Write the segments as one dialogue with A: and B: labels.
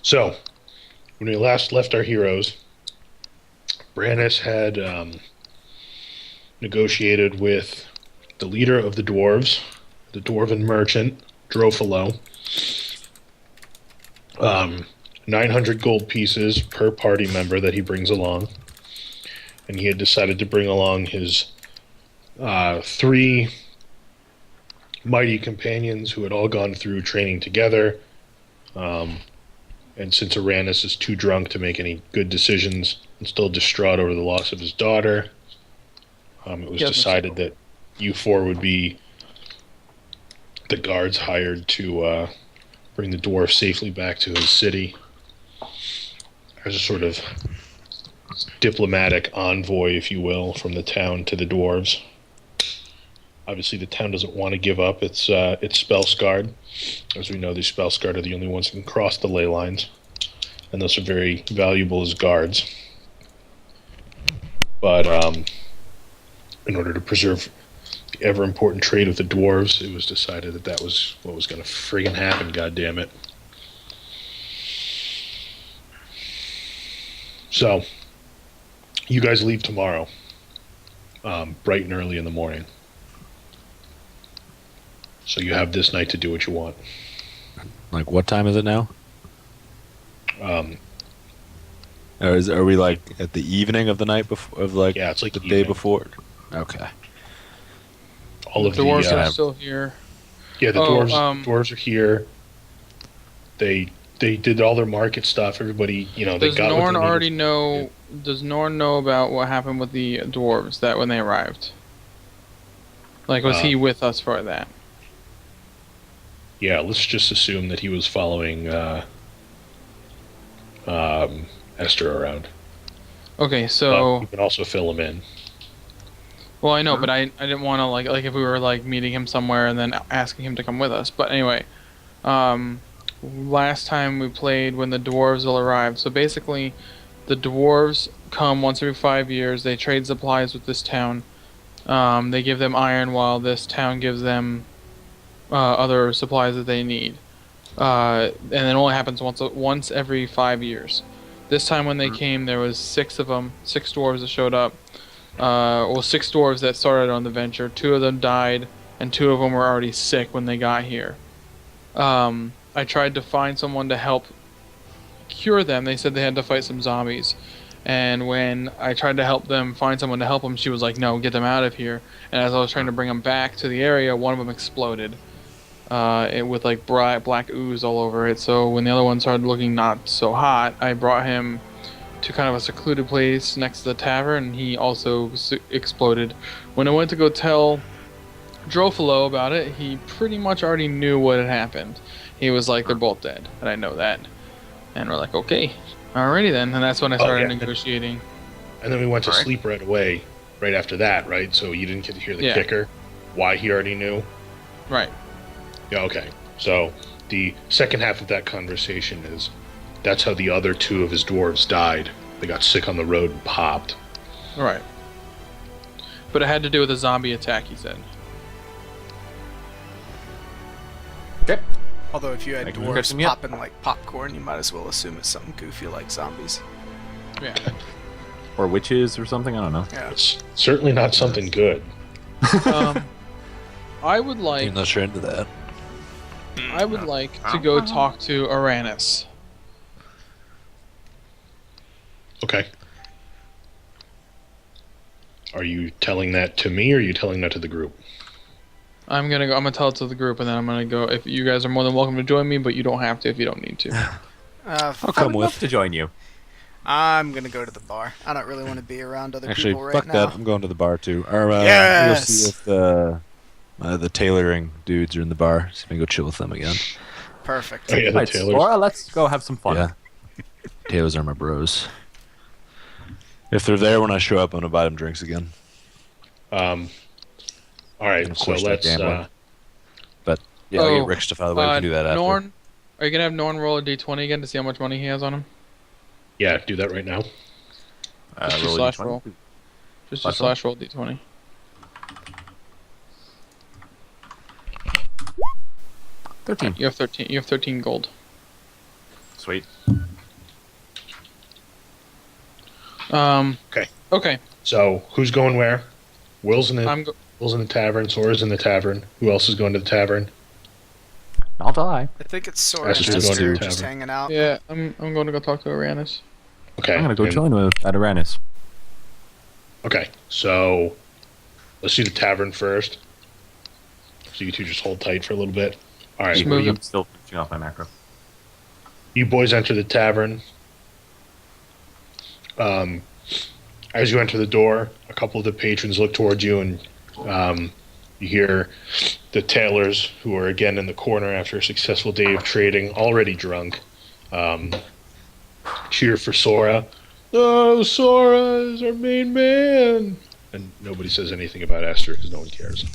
A: So, when we last left our heroes, Brannis had negotiated with the leader of the dwarves, the dwarven merchant, Drofalo, 900 gold pieces per party member that he brings along. And he had decided to bring along his three mighty companions who had all gone through training together. And since Uranus is too drunk to make any good decisions and still distraught over the loss of his daughter, it was decided that you four would be the guards hired to bring the dwarf safely back to his city as a sort of diplomatic envoy, if you will, from the town to the dwarves. Obviously, the town doesn't want to give up its spell scarred. As we know, these spell scarred are the only ones who can cross the ley lines, and those are very valuable as guards. But in order to preserve the ever important trade of the dwarves, it was decided that was what was going to friggin' happen. God damn it! So, you guys leave tomorrow, bright and early in the morning. So you have this night to do what you want.
B: Like, what time is it now?
A: Um,
B: are we like at the evening of the night before?
A: Yeah, it's like
B: the
A: evening.
B: day before. Okay.
A: All of
C: the dwarves are still here.
A: Yeah, the dwarves are here. They did all their market stuff. Everybody, they got what they needed.
C: Does Norn know about what happened with the dwarves that when they arrived? Like, was he with us for that?
A: Yeah, let's just assume that he was following Esther around.
C: Okay, so
A: you can also fill him in.
C: Well, I know, but I didn't want to like if we were like meeting him somewhere and then asking him to come with us. But anyway, last time we played when the dwarves all arrived. So basically, the dwarves come once every 5 years. They trade supplies with this town. They give them iron while this town gives them other supplies that they need. And it only happens once every 5 years. This time when they came, there was 6 of them, 6 dwarves that showed up. 6 dwarves that started on the venture. 2 of them died, and 2 of them were already sick when they got here. I tried to find someone to help cure them. They said they had to fight some zombies. And when I tried to help them find someone to help them, she was like, no, get them out of here. And as I was trying to bring them back to the area, one of them exploded. With like black ooze all over it. So when the other one started looking not so hot, I brought him to kind of a secluded place next to the tavern, and he also exploded. When I went to go tell Drofalo about it, he pretty much already knew what had happened. He was like, they're both dead, and I know that. And we're like, okay, alrighty then. And that's when I started negotiating.
A: And then we went to sleep right away, right after that, right? So you didn't get to hear the kicker, why he already knew?
C: Right.
A: Yeah, okay. So the second half of that conversation is that's how the other 2 of his dwarves died. They got sick on the road and popped.
C: Right. But it had to do with a zombie attack, he said.
D: Okay. Although if you had dwarves popping like popcorn, you might as well assume it's something goofy like zombies.
C: Yeah.
B: Or witches or something, I don't know.
D: Yeah.
A: It's certainly not something good.
C: I would like...
B: I'm not sure into that.
C: I would like to go talk to Uranus.
A: Okay. Are you telling that to me, or are you telling that to the group?
C: I'm gonna tell it to the group, and then I'm gonna go. If you guys are more than welcome to join me, but you don't have to if you don't need to.
B: I'll come with to join you.
D: I'm gonna go to the bar. I don't really want to be around other
B: Actually,
D: people right now.
B: fuck that. I'm going to the bar too. Or,
D: yes!
B: Go see if the tailoring dudes are in the bar. See if I can go chill with them again.
D: Perfect.
A: Oh, yeah, the tailors.
B: Laura, let's go have some fun. Yeah. Tailors are my bros. If they're there when I show up, I'm gonna buy them drinks again.
A: All right, so let's.
B: But yeah, I'll get Rick stuff out of the way. We can do that after.
C: Norn, are you gonna have Norn roll a d20 again to see how much money he has on him?
A: Yeah, do that right now.
C: Just
B: roll
C: slash
B: D20.
C: roll. Just a slash roll d20.
B: 13.
C: You have 13. You have 13 gold.
E: Sweet.
A: Okay.
C: Okay.
A: So who's going where? Will's in
C: I'm
A: the tavern. Sora's in the tavern. Who else is going to the tavern?
E: I'll die.
D: I think it's Sora and
A: Esther's going to
D: Esther
A: the
D: just
A: tavern.
D: hanging out.
C: Yeah, I'm going to go talk to Uranus.
A: Okay.
E: I'm gonna go
A: and-
E: join with at Uranus.
A: Okay. So let's do the tavern first. So you two just hold tight for a little bit. All right.
C: Just move
E: I'm
C: it.
E: still finishing off my macro.
A: You boys enter the tavern. As you enter the door, a couple of the patrons look towards you, and you hear the tailors, who are again in the corner after a successful day of trading, already drunk, cheer for Sora. Oh, Sora is our main man! And nobody says anything about Esther because no one cares.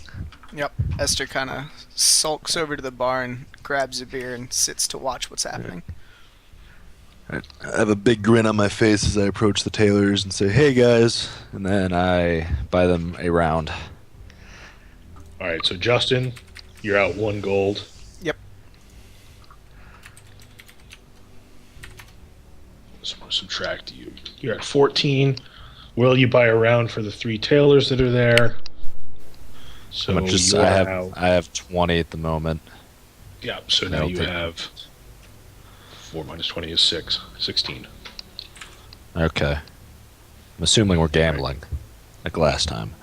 D: Yep. Esther kind of sulks over to the bar and grabs a beer and sits to watch what's happening.
B: I have a big grin on my face as I approach the tailors and say, "Hey guys," and then I buy them a round.
A: All right, so Justin, you're out 1 gold.
D: Yep.
A: So I'm going to subtract you. You're at 14. Will you buy a round for the 3 tailors that are there? So you are now-
B: I have 20 at the moment.
A: Yeah, so now
B: I'll
A: you
B: take-
A: have 4 minus 20 is 6. 16.
B: Okay. I'm assuming we're gambling, like last time.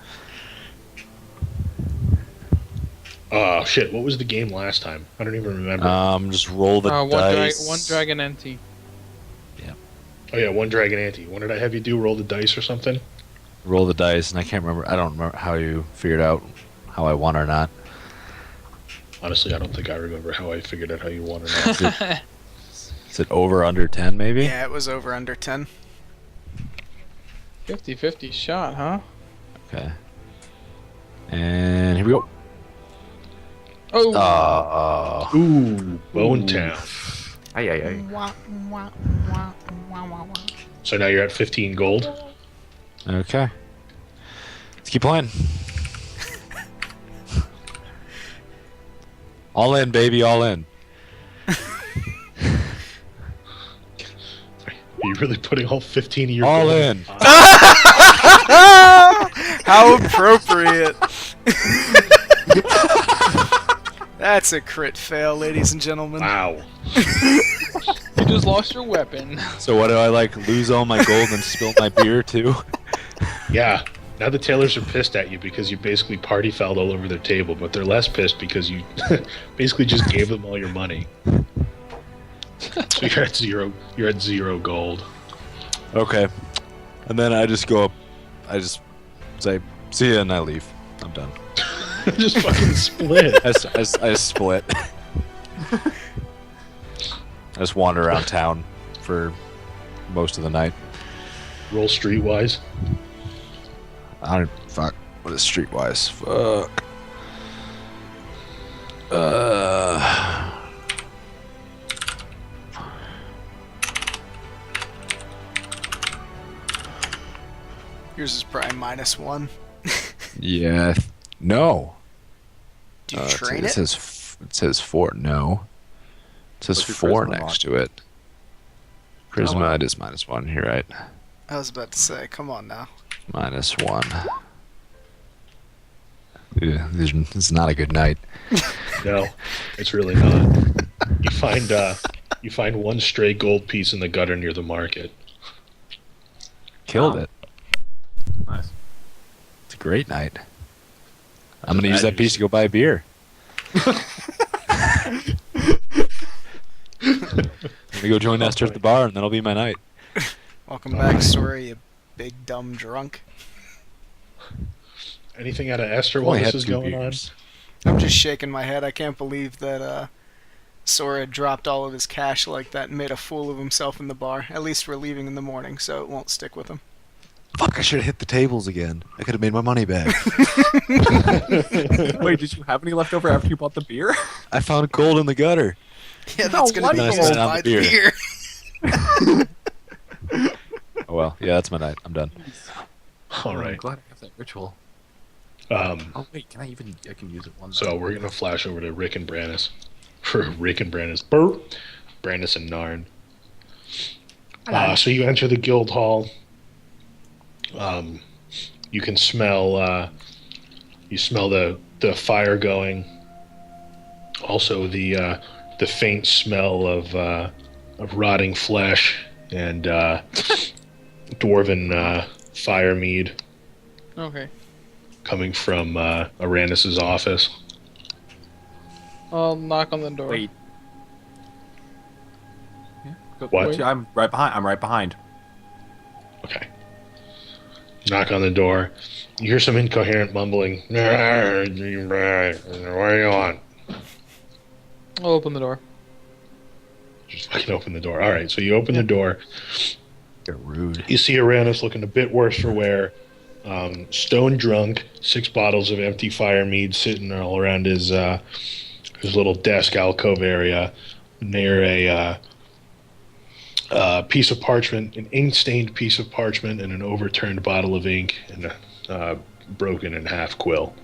A: Shit, what was the game last time? I don't even remember.
B: Just roll the dice.
C: One dragon ante.
A: Oh yeah, 1 dragon ante. What did I have you do? Roll the dice or something?
B: Roll the dice, and I can't remember. I don't remember how you figured out how I won or not.
A: Honestly, I don't think I remember how I figured out how you won or not.
B: Is it over under 10 maybe?
D: Yeah, it was over under 10.
C: 50-50 shot, huh?
B: Okay. And here we go.
C: Oh.
A: Ooh, Bone Town.
E: Ay, ay, ay.
A: So now you're at 15 gold.
B: Okay. Let's keep playing. All in, baby, all in.
A: Are you really putting all 15 of your
B: All
A: gold
B: in.
D: How appropriate. That's a crit fail, ladies and gentlemen.
A: Wow.
C: You just lost your weapon.
B: So what do I like? Lose all my gold and spill my beer too?
A: Yeah. Now the tailors are pissed at you because you basically party fouled all over their table, but they're less pissed because you basically just gave them all your money. So you're at 0. You're at 0 gold.
B: Okay. And then I just go up. I just say, "See ya," and I leave. I'm done.
A: Just fucking split.
B: I just split. I just wander around town for most of the night.
A: Roll streetwise.
B: I don't fuck. What is streetwise? Fuck.
D: Yours is probably -1.
B: Yeah. No.
D: Do you
B: It
D: train it?
B: says 4. No. It says
E: What's your
B: 4
E: charisma
B: next to it. Charisma, it is -1. You're right.
D: I was about to say, come on now.
B: -1. Yeah, it's not a good night.
A: No, it's really not. You find 1 stray gold piece in the gutter near the market.
B: Killed
E: Wow.
B: it.
E: Nice.
B: It's a great night. I'm
A: a
B: gonna use
A: bad
B: that piece to go buy a beer. Let me go join Esther at the bar, and that'll be my night.
D: Welcome back, Sora, you big dumb drunk.
A: Anything out of Esther
B: Only
A: while
B: had
A: this is
B: 2
A: going
B: beers.
D: I'm just shaking my head. I can't believe that Sora dropped all of his cash like that and made a fool of himself in the bar. At least we're leaving in the morning, so it won't stick with him.
B: Fuck! I should have hit the tables again. I could have made my money back.
E: Wait, did you have any left over after you bought the beer?
B: I found gold in the gutter.
D: Yeah, that's gonna be
E: what?
D: used
B: Nice
D: to
B: on
D: buy
B: the
D: the beer.
B: Oh well, yeah, that's my night. I'm done.
A: All
E: I'm
A: right.
E: glad I have that ritual.
A: Um,
E: Oh wait, I can use it one.
A: so we're gonna flash over to Rick and Brannis. For Rick and Brannis. Brandis and Narn. So you enter the guild hall. You can smell. You smell the fire going. Also the faint smell of rotting flesh and dwarven fire mead
C: Okay.
A: coming from Aranis's office.
C: I'll knock on the door.
E: Wait. Yeah,
A: What?
E: I'm right behind. I'm right behind.
A: Okay. Knock on the door. You hear some incoherent mumbling. What do you want?
C: I'll open the door.
A: Just fucking open the door. All right, so you open the door.
B: Get rude.
A: You see Aranis looking a bit worse for wear. Stone drunk, 6 bottles of empty fire mead sitting all around his little desk alcove area near a piece of parchment, an ink-stained piece of parchment, and an overturned bottle of ink, and a broken in half quill.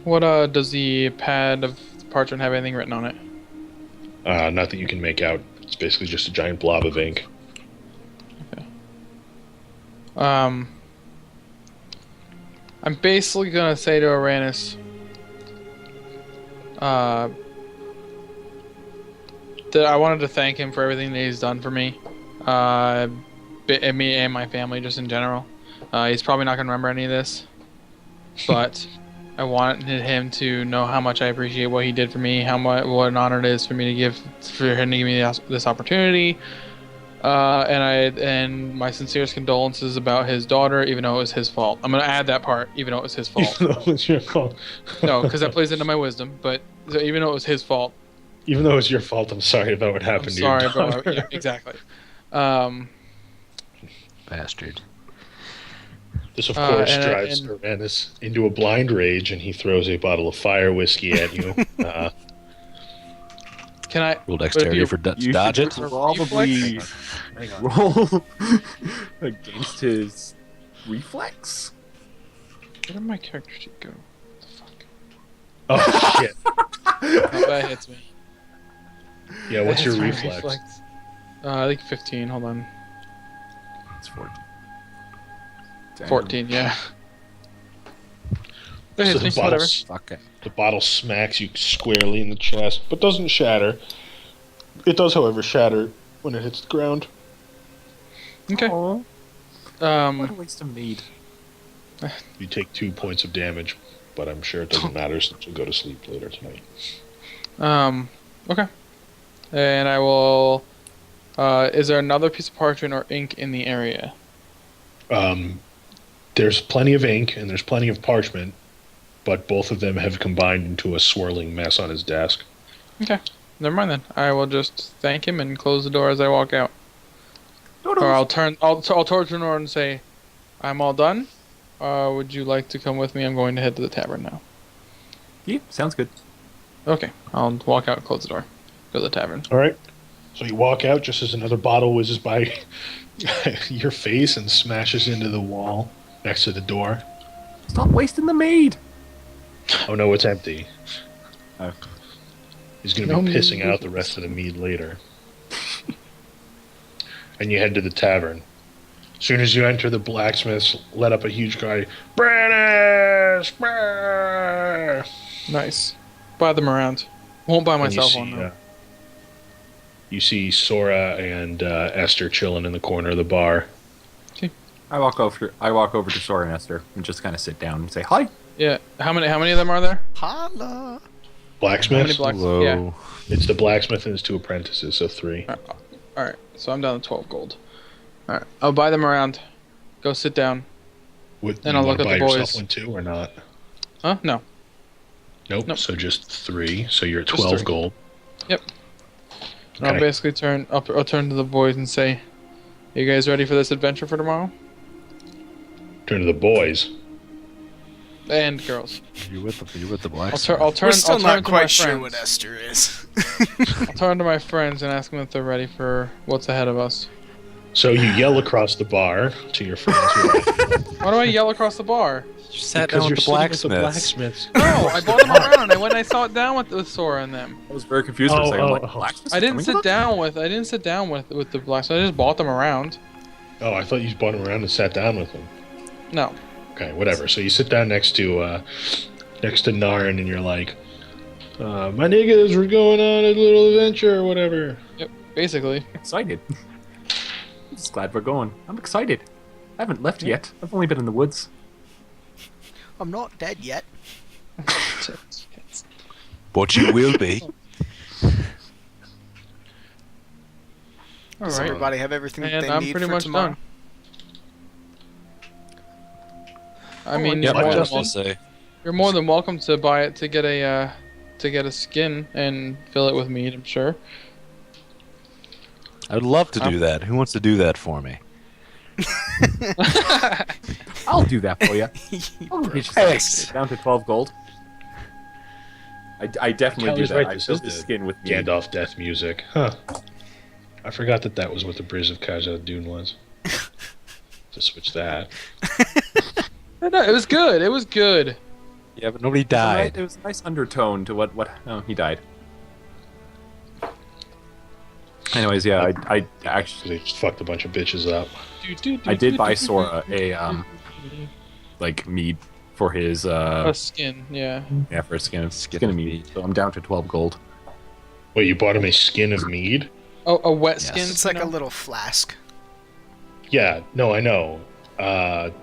C: What does the pad of parchment have anything written on it?
A: Not that you can make out. It's basically just a giant blob of ink.
C: I'm basically gonna say to Aranis, that I wanted to thank him for everything that he's done for me, me and my family just in general. He's probably not gonna remember any of this, but I wanted him to know how much I appreciate what he did for me, what an honor it is for him to give me this opportunity. And my sincerest condolences about his daughter, even though it was his fault. I'm gonna add that part, even though it was his fault.
A: Even though it was your fault.
C: No, because that plays into my wisdom. But so even though it was his fault,
A: Even though it was your fault, I'm sorry about what
C: I'm
A: happened to
C: sorry
A: your daughter.
C: about yeah, exactly.
B: Bastard.
A: This, of course,
C: and
A: drives Aranis into a blind rage, and he throws a bottle of fire whiskey at you.
C: Can I
B: Roll dexterity
C: you-
B: for
E: You
B: dodge
E: should
B: it.
E: probably
A: Hang on.
E: roll against his reflex.
C: Where did my character sheet go? What the fuck?
A: Oh, shit.
C: Oh, that hits me.
A: Yeah, what's
C: That
A: your
C: hits my
A: reflex?
C: I think 15. Hold on.
E: It's 14.
C: 14. Yeah. That
A: So
C: hits
A: the
C: me.
A: bottle,
C: Whatever.
B: Fuck it.
A: the bottle smacks you squarely in the chest, but doesn't shatter. It does, however, shatter when it hits the ground.
C: Okay.
E: What a
C: Um.
E: waste of mead.
A: You take 2 points of damage, but I'm sure it doesn't matter since you'll go to sleep later tonight.
C: Okay. And I will. Is there another piece of parchment or ink in the area?
A: There's plenty of ink and there's plenty of parchment, but both of them have combined into a swirling mess on his desk.
C: Okay. Never mind then. I will just thank him and close the door as I walk out. Or I'll turn the door and say, "I'm all done. Would you like to come with me? I'm going to head to the tavern now."
E: Yeah, sounds good.
C: Okay. I'll walk out and close the door. Go to the tavern.
A: All right. So you walk out just as another bottle whizzes by your face and smashes into the wall next to the door.
E: Stop wasting the mead.
A: Oh no, it's empty.
E: Oh.
A: He's going to be pissing out the rest of the mead later. And you head to the tavern. As soon as you enter, the blacksmiths let up a huge cry, "Branish! Brr!"
C: Nice. Buy them around. Won't buy
A: And you
C: myself
A: see,
C: one though.
A: you see Sora and Esther chilling in the corner of the bar.
E: I walk over to Sora and Esther and just kind of sit down and say hi.
C: Yeah. How many of them are there?
D: Holla.
C: How many
A: Blacksmiths?
C: blacks?
B: Whoa.
C: Yeah.
A: It's the blacksmith and his 2 apprentices, so 3.
C: All right. So I'm down to 12 gold. All right. I'll buy them around. Go sit down.
A: What,
C: And
A: you
C: I'll
A: wanna
C: look at
A: buy
C: the
A: yourself
C: boys.
A: one too, or not?
C: Huh? No.
A: Nope.
C: Nope.
A: So just 3. So you're at
C: Just
A: 12
C: 3.
A: gold.
C: Yep. And I'll
A: Okay.
C: basically turn. I'll turn to the boys and say, "You guys ready for this adventure for tomorrow?"
A: Turn to the boys.
C: And girls.
B: You with the
C: I'll
B: blacks?
C: turn. I'll turn.
D: We're still
C: I'll turn
D: not
C: to my
D: quite sure
C: friends.
D: what Esther is.
C: I'll turn to my friends and ask them if they're ready for what's ahead of us.
A: So you yell across the bar to your friends who are
C: Why do I yell across the bar?
B: You sat
A: Because
B: down
A: you're
B: with the
A: sitting with the
B: blacksmiths.
A: blacksmiths.
C: No, I brought them around. I went and I sat down with Sora and them.
E: I was very confused for a second. I'm like,
A: oh.
E: blacksmiths
C: I didn't
E: coming
C: sit
E: with us?
C: down with. I didn't sit down with the blacksmith. I just bought them around.
A: Oh, I thought you brought him around and sat down with him.
C: No.
A: Okay, whatever. So you sit down next to Narin, and you're like, "My niggas, we're going on a little adventure, or whatever."
C: Yep. Basically.
E: Excited. I'm just glad we're going. I'm excited. I haven't left yet. I've only been in the woods.
D: I'm not dead yet.
B: But you will be.
C: All
D: Does
C: right.
D: everybody have everything
C: And
D: they
C: I'm
D: need
C: pretty
D: for
C: much
D: tomorrow?
C: done. I mean,
B: Yep,
A: What,
B: I was
A: Justin?
B: gonna say.
C: you're more than welcome to buy it to get a skin and fill it with meat. I'm sure.
B: I'd love to do that. Who wants to do that for me?
E: I'll do that for you. I'll get you
B: Thanks.
E: down to 12 gold. I definitely
A: Kelly's
E: do that.
A: right,
E: I
A: this
E: filled
A: is
E: the
A: the
E: skin with meat.
A: Gandalf death music, huh? I forgot that was what the Briz of Khazad Dûn was. To switch that.
C: No, it was good. It was good.
B: Yeah, but nobody died.
E: It was a nice undertone to what. Oh, he died. Anyways, yeah, I actually
A: They just fucked a bunch of bitches up.
E: I did buy Sora a like mead for his
C: A skin. Yeah.
E: for his skin
B: Skin
E: of
B: of
E: mead.
B: mead.
E: So I'm down to 12 gold.
A: Wait, you bought him a skin of mead?
C: Oh, a wet
B: Yes.
C: skin.
D: It's like
C: you
D: a
C: know?
D: little flask.
A: Yeah, no, I know.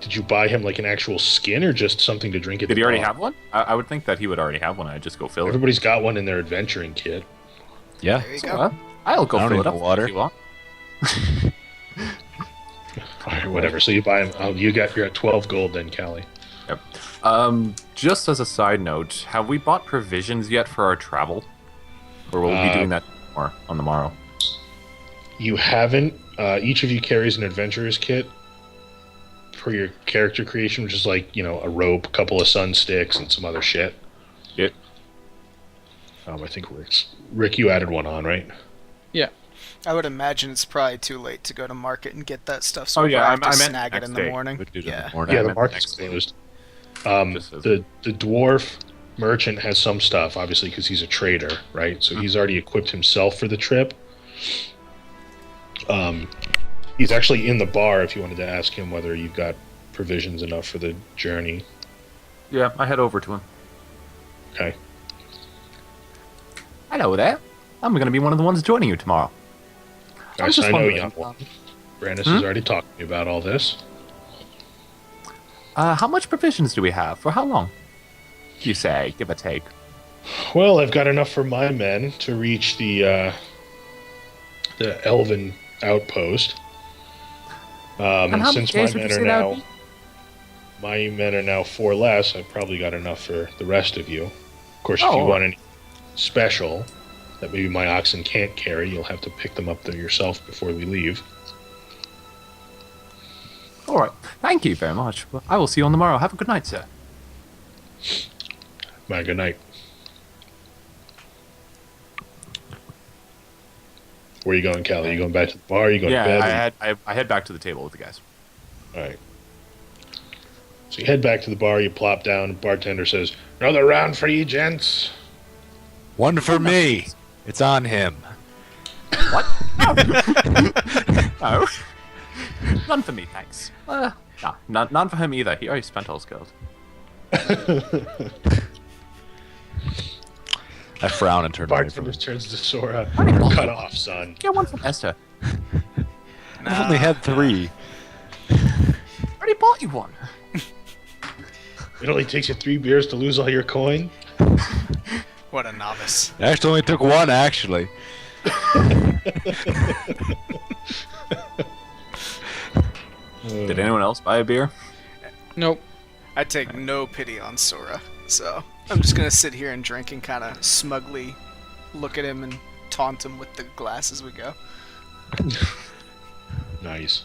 A: Did you buy him like an actual skin or just something to drink at
E: Did
A: the
E: he already
A: bar?
E: have one? I would think that he would already have one. I'd just go fill it.
A: Everybody's got one in their adventuring kit.
B: Yeah.
D: There you
E: So,
D: go.
E: I'll go
B: I don't
E: fill
B: need
E: it up
B: the water.
E: if you want.
A: All right, whatever. So you buy him. Oh, you're at 12 gold then, Callie.
E: Just as a side note, have we bought provisions yet for our travel? Or will we be doing that more on the morrow?
A: You haven't. Each of you carries an adventurer's kit for your character creation, which is like, a rope, a couple of sun sticks, and some other shit.
E: Yep.
A: I think Rick, you added one on, right?
D: I would imagine it's probably too late to go to market and get that stuff. So
E: Oh,
D: we'll
E: yeah,
D: probably have
E: I
D: to
E: meant
D: snag it
E: next
D: in the
E: day.
D: morning.
B: Would do it in
D: Yeah.
B: the morning.
A: Yeah,
E: I
A: the
E: meant
A: market's
E: next day.
A: closed.
E: Just as-
A: The dwarf merchant has some stuff, obviously, because he's a trader, right? So he's already equipped himself for the trip. He's actually in the bar if you wanted to ask him whether you've got provisions enough for the journey.
E: Yeah, I head over to him.
A: Okay.
E: Hello there. I'm going to be one of the ones joining you tomorrow.
A: Guys,
E: just
A: I know
E: wondering,
A: young one. Brandis has already talked to me about all this.
E: How much provisions do we have? For how long? You say, give or take.
A: Well, I've got enough for my men to reach the elven outpost.
E: And
A: And
E: how
A: since
E: many
A: my
E: days would
A: men
E: you
A: are
E: say that would
A: now
E: be?
A: my men are now 4 less, I've probably got enough for the rest of you. Of course, if
E: Oh.
A: you want any special that maybe my oxen can't carry, you'll have to pick them up there yourself before we leave.
E: All right. Thank you very much. Well, I will see you on the morrow. Have a good night, sir.
A: My good night. Where are you going, Callie? You going back to the bar? You going to bed?
E: I head back to the table with the guys.
A: All right. So you head back to the bar, you plop down, and bartender says, "Another round for you gents."
B: One for me. It's on him.
E: What? No. None for me, thanks. No, none for him either. He already spent all his gold.
B: I frown and turn away from
A: Bartender
B: him.
A: turns to Sora.
E: Honey,
A: "You're cut off, son."
E: Get one from Esther.
B: I've only had 3.
E: Already bought you one.
A: It only takes you 3 beers to lose all your coin?
D: What a novice.
B: It actually only took 1, actually.
E: Did anyone else buy a beer?
C: Nope.
D: I take no pity on Sora, so I'm just gonna sit here and drink and kind of smugly look at him and taunt him with the glass as we go.
A: Nice.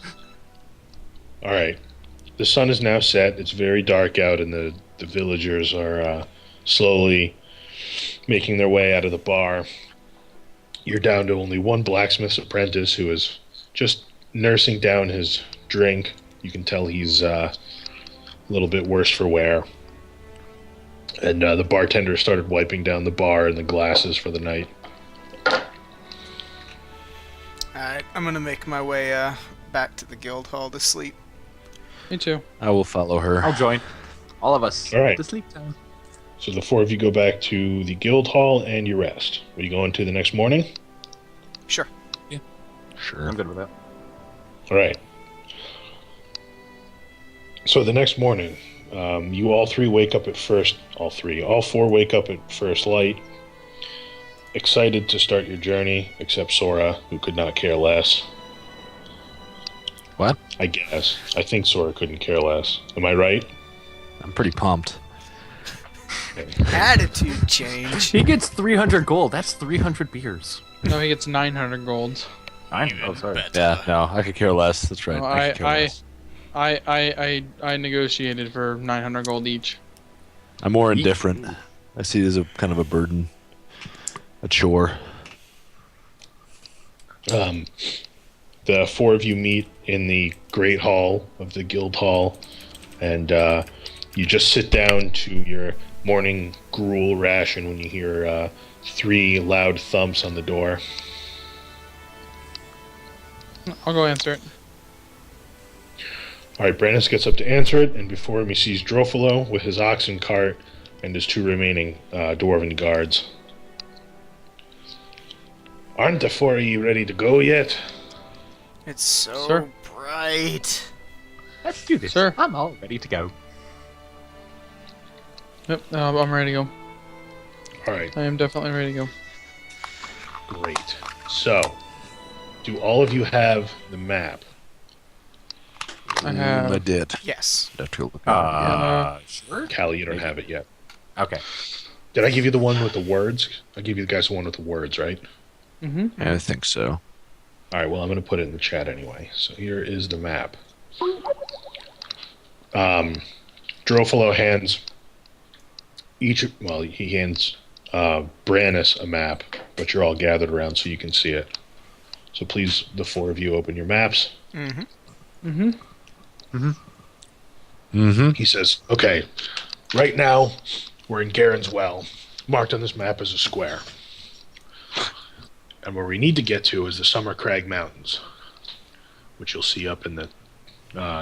A: All right. The sun is now set. It's very dark out, and the villagers are slowly making their way out of the bar. You're down to only one blacksmith's apprentice who is just nursing down his drink. You can tell he's a little bit worse for wear. And the bartender started wiping down the bar and the glasses for the night.
D: Alright, I'm gonna make my way back to the guild hall to sleep.
C: Me too.
B: I will follow her.
E: I'll join. All of us.
A: All right.
E: To sleep time.
A: So the four of you go back to the guild hall and you rest. Are you going to the next morning?
D: Sure.
B: Sure.
E: I'm good with that.
A: All right. So the next morning, you all four wake up at first light, excited to start your journey, except Sora, who could not care less.
B: What?
A: I guess. I think Sora couldn't care less. Am I right?
B: I'm pretty pumped.
D: Attitude change.
E: He gets 300 gold. That's 300 beers.
C: No, he gets 900 gold.
E: Oh, sorry.
B: Yeah, no, I could care less. That's right.
C: No,
B: I could care less.
C: I negotiated for 900 gold each.
B: I'm more indifferent. I see it as a kind of a burden, a chore.
A: The four of you meet in the great hall of the guild hall, and you just sit down to your morning gruel ration when you hear 3 loud thumps on the door.
C: I'll go answer it.
A: All right, Brandis gets up to answer it, and before him he sees Drofalo with his oxen cart and his 2 remaining dwarven guards. Aren't the 4 of you ready to go yet?
D: It's so
C: Sir?
D: bright.
E: Let's do this.
C: Sure.
E: I'm all ready to go.
C: Yep, I'm ready to go.
A: All right,
C: I am definitely ready to go.
A: great. So, do all of you have the map?
C: I have.
B: I did.
D: Yes.
B: I'd have to go look at
E: Sure.
A: Callie, you don't have it yet.
E: Okay.
A: Did I give you the one with the words? I gave you guys the one with the words, right?
C: Mm-hmm.
B: it. Yeah, I think so.
A: All right, well, I'm going to put it in the chat anyway. So here is the map. Drofalo hands he hands Brannis a map, but you're all gathered around so you can see it. So please, the 4 of you, open your maps.
D: Mm-hmm.
C: Mm-hmm.
B: Mm-hmm.
A: He says, okay, right now we're in Garen's Well, marked on this map as a square. And where we need to get to is the Summer Crag Mountains, which you'll see up in the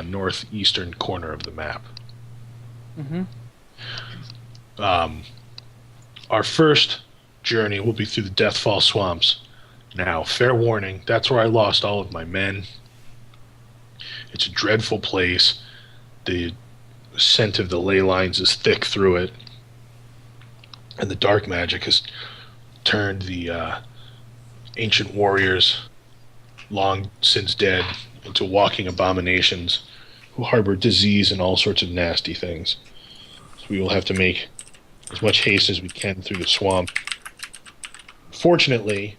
A: northeastern corner of the map.
C: Mm-hmm.
A: Our first journey will be through the Deathfall Swamps. Now, fair warning, that's where I lost all of my men. It's a dreadful place. The scent of the ley lines is thick through it. And the dark magic has turned the ancient warriors, long since dead, into walking abominations who harbor disease and all sorts of nasty things. So we will have to make as much haste as we can through the swamp. Fortunately,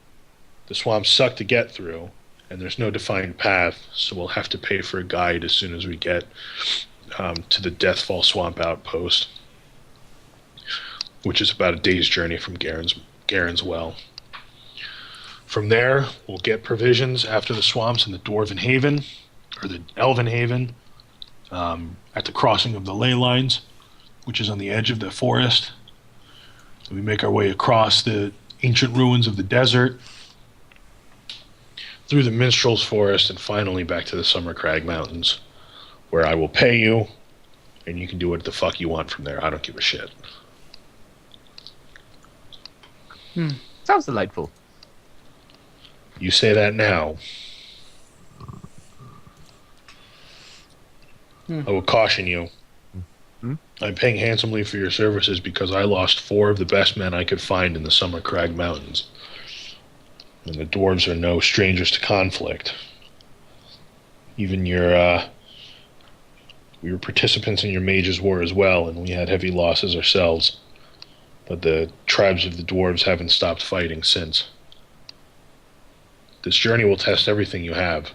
A: the swamps suck to get through, and there's no defined path, so we'll have to pay for a guide as soon as we get to the Deathfall Swamp Outpost, which is about a day's journey from Garen's Well. From there, we'll get provisions after the swamps in the Dwarven Haven, or the Elven Haven, at the crossing of the ley lines, which is on the edge of the forest. So we make our way across the ancient ruins of the desert, through the Minstrel's Forest, and finally back to the Summer Crag Mountains, where I will pay you, and you can do what the fuck you want from there. I don't give a shit.
E: Sounds delightful.
A: You say that now. I will caution you. I'm paying handsomely for your services because I lost 4 of the best men I could find in the Summer Crag Mountains. And the dwarves are no strangers to conflict. Even we were participants in your mage's war as well, and we had heavy losses ourselves. But the tribes of the dwarves haven't stopped fighting since. This journey will test everything you have.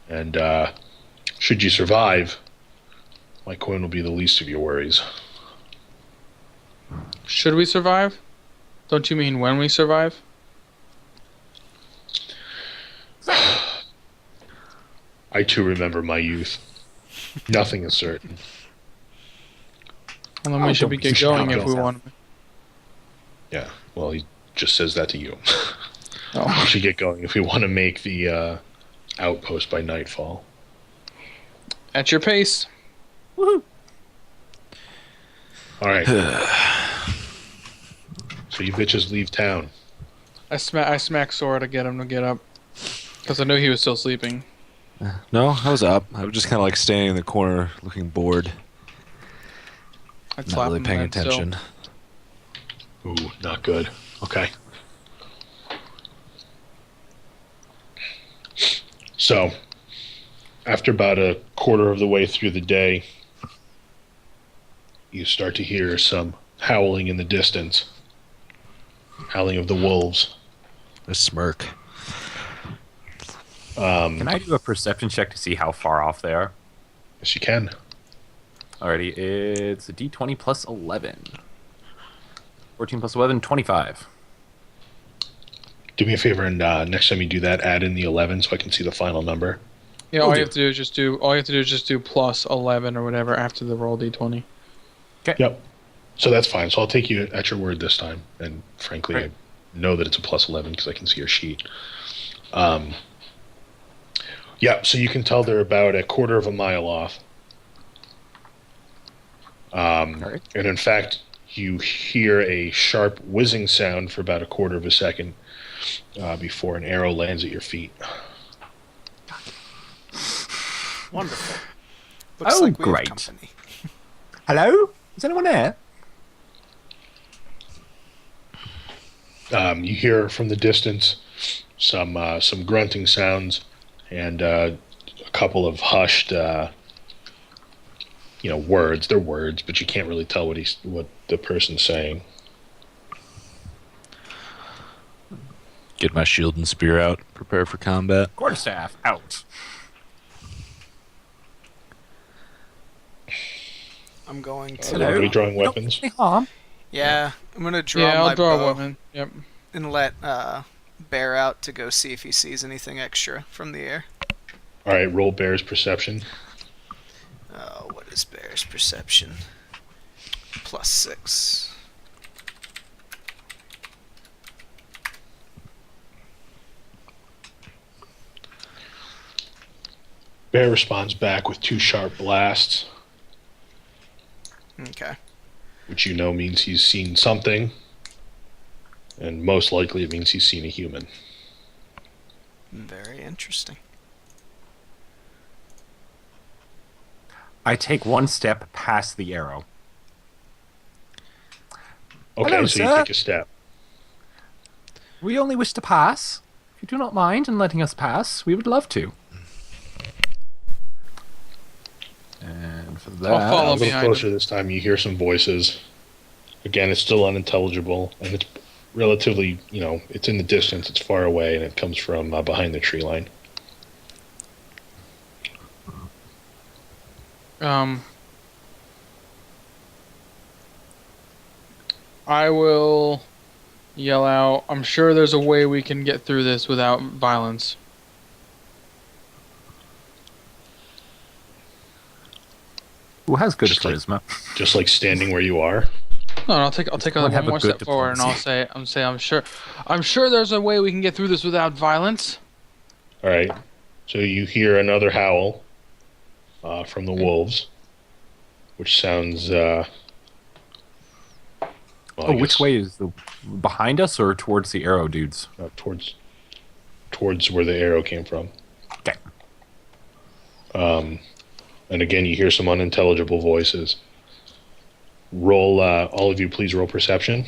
A: And should you survive, my coin will be the least of your worries.
C: Should we survive? Don't you mean when we survive?
A: I too remember my youth. Nothing is certain.
C: Well, then we should be
A: don't-
C: get going if we
A: don't-
C: want.
A: Yeah. Well, he just says that to you. We
C: Oh.
A: should get going if we want to make the outpost by nightfall.
C: At your pace.
E: Woohoo!
A: All right. So you bitches leave town.
C: I smacked Sora to get him to get up. Because I knew he was still sleeping.
B: No, I was up. I was just kind of like standing in the corner, looking bored,
C: I'd
B: not
C: slap
B: really
C: him
B: paying
C: then, so-
B: attention.
A: Ooh, not good. Okay. So, after about a quarter of the way through the day, you start to hear some howling in the distance. Howling of the wolves.
B: A smirk.
E: Can I do a perception check to see how far off they are?
A: Yes, you can.
E: Alrighty, it's a d20 plus 11. 14 plus 11, 25.
A: Do me a favor and next time you do that, add in the 11 so I can see the final number.
C: Yeah,
E: Will
C: all
E: do.
C: you have to do is just do plus 11 or whatever after the roll d20.
A: Yep. So that's fine. So I'll take you at your word this time. And frankly,
E: Right.
A: I know that it's a plus 11 because I can see your sheet. Yeah, so you can tell they're about a quarter of a mile off.
E: Alright.
A: And in fact, you hear a sharp whizzing sound for about a quarter of a second before an arrow lands at your feet.
D: Wonderful. Looks
E: Oh,
D: like we
E: great.
D: have company.
E: Hello? Is anyone there?
A: You hear from the distance some grunting sounds and a couple of hushed, words. They're words, but you can't really tell what the person's saying.
B: Get my shield and spear out. Prepare for combat.
E: Quarterstaff, out.
D: I'm going
A: Are
D: to.
A: anybody drawing weapons?
E: Any harm?
D: Yeah, I'm gonna draw
C: Yeah,
D: my
C: I'll draw
D: bow
C: a weapon. Yep.
D: and let Bear out to go see if he sees anything extra from the air.
A: All right, roll Bear's perception.
D: What is Bear's perception? +6.
A: Bear responds back with 2 sharp blasts,
D: Okay.
A: which you know means he's seen something, and most likely it means he's seen a human.
D: Very interesting.
E: I take one step past the arrow.
A: Okay,
E: Hello,
A: so you
E: sir.
A: take a step.
E: We only wish to pass. If you do not mind in letting us pass, we would love to. And for that,
C: I'll follow
A: A little
C: behind
A: closer this time, you hear some voices. Again, it's still unintelligible, and it's relatively, it's in the distance, it's far away, and it comes from behind the tree line.
C: I will yell out, I'm sure there's a way we can get through this without violence.
E: who has good
A: Just like-
E: charisma?
A: Just like standing where you are.
C: No, I'll take
E: Someone
C: one
E: have a
C: more
E: good
C: step forward, and I'll say I'm sure there's a way we can get through this without violence.
A: All right. So you hear another howl from the wolves, which sounds. Well, I
E: Oh, which
A: guess,
E: way is the behind us or towards the arrow dudes?
A: towards where the arrow came from.
E: Okay.
A: And again, you hear some unintelligible voices. Roll, all of you, please roll perception.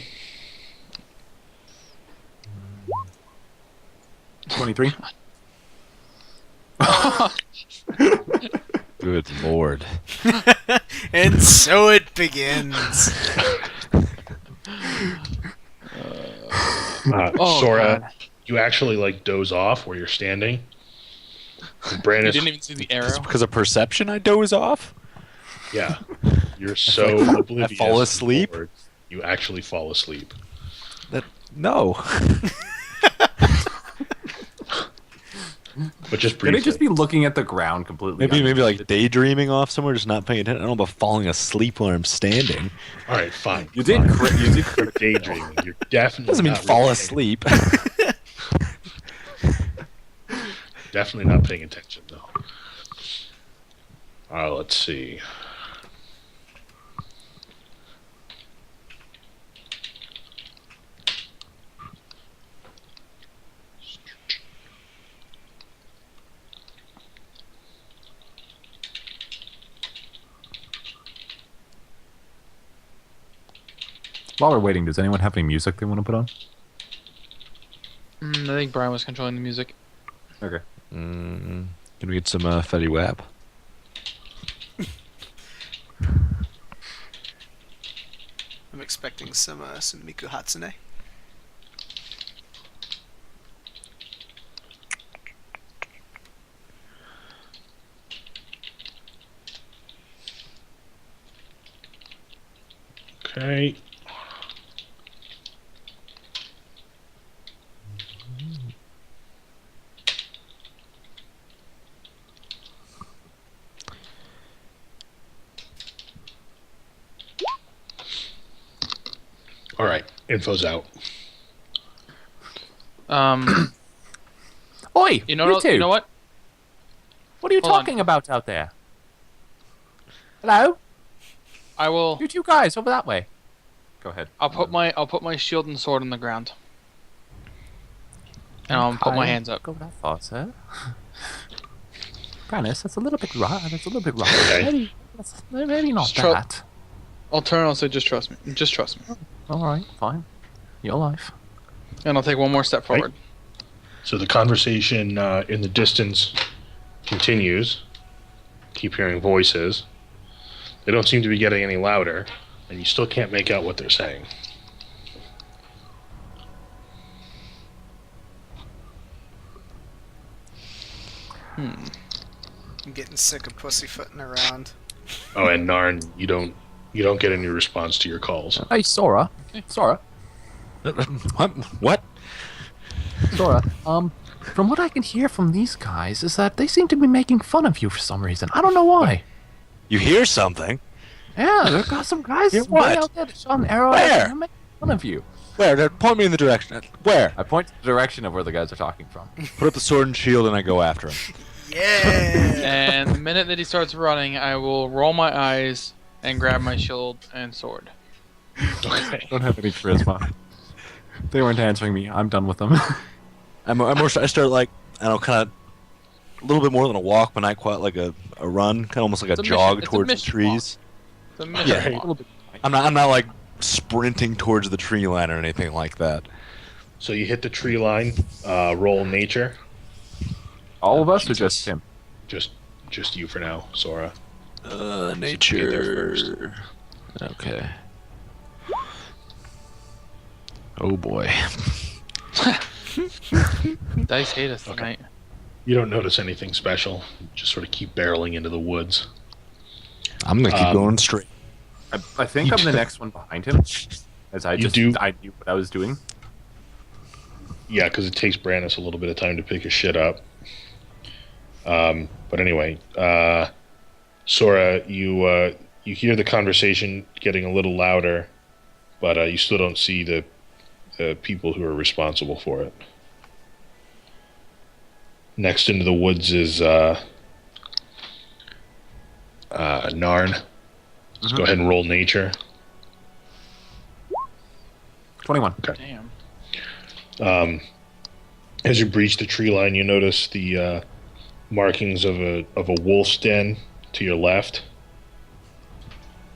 E: 23.
B: Good lord.
D: And so it begins.
C: Oh,
A: Sora,
C: God.
A: you actually doze off where you're standing. And
C: You
A: Brandis,
C: didn't even see the
B: Is
C: arrow.
B: it because of perception I doze off?
A: yeah, you're so oblivious.
B: fall
A: to the
B: asleep?
A: words, you actually fall asleep.
B: No.
A: But just
E: Can
A: briefly.
E: I just be looking at the ground completely?
B: Maybe like daydreaming off somewhere, just not paying attention. I don't know about falling asleep while I'm standing.
A: All right, fine.
E: You did.
A: fine.
E: You did critical.
A: Daydreaming. You're definitely
B: Doesn't mean
A: not
B: fall
A: really
B: asleep.
A: definitely not paying attention, though. Let's see.
E: While we're waiting, does anyone have any music they want to put on?
C: I think Brian was controlling the music.
E: Okay.
B: Can we get some Fetty Wap?
D: I'm expecting some Miku Hatsune.
A: Okay. All right, info's out.
E: Oi!
C: You know
E: two.
C: you know what?
E: What are you
C: Hold on.
E: talking about out there? Hello?
C: I will.
E: You two guys over that way. Go ahead.
C: I'll put my shield and sword on the ground, and I'll put my hands up.
E: Go that far, sir. Brannis, that's a little bit right. That's a little bit right.
A: Okay.
E: Maybe not
C: Just tru-
E: that.
C: I'll turn and I'll say, just trust me. Just trust me.
E: All right, fine. Your life.
C: And I'll take one more step forward.
A: So the conversation in the distance continues. Keep hearing voices. They don't seem to be getting any louder, and you still can't make out what they're saying.
D: I'm getting sick of pussyfooting around.
A: Oh, and Narn, you don't get any response to your calls.
E: Hey, Sora. Sora.
B: What?
E: Sora. From what I can hear from these guys is that they seem to be making fun of you for some reason. I don't know why.
B: You hear something?
E: Yeah, there got some guys
B: Hear
E: way
B: what?
E: out there that shot an arrow
B: Where?
E: at you and they're making fun of you.
B: Where? Point me in the direction. Where?
E: I point to the direction of where the guys are talking from.
B: Put up the sword and shield and I go after him.
D: Yeah!
C: And the minute that he starts running, I will roll my eyes and grab my shield and sword.
A: Okay.
E: Don't have any charisma. They weren't answering me. I'm done with them.
B: I start like, I don't know, kind of a little bit more than a walk, but not quite like a run, kind of almost like a
C: It's a
B: jog
C: mission- it's a
B: towards the
C: mission
B: trees.
C: The mission
B: Yeah.
E: a
C: walk.
E: little bit.
B: I'm not like sprinting towards the tree line or anything like that.
A: So you hit the tree line. Roll nature.
E: All of us or just him?
A: Just you for now, Sora.
B: Nature. Okay. Oh boy.
C: Dice hate us
A: Okay.
C: tonight.
A: You don't notice anything special. Just sort of keep barreling into the woods.
B: I'm gonna keep going straight.
E: I think I'm the next one behind him. As I
A: You do-
E: I knew what I was doing.
A: Yeah, because it takes Brandis a little bit of time to pick his shit up. But anyway, Sora, you hear the conversation getting a little louder, but you still don't see the people who are responsible for it. Next into the woods is Narn. Let's go ahead and roll nature.
E: 21.
C: Damn.
A: As you breach the tree line, you notice the markings of a wolf's den to your left.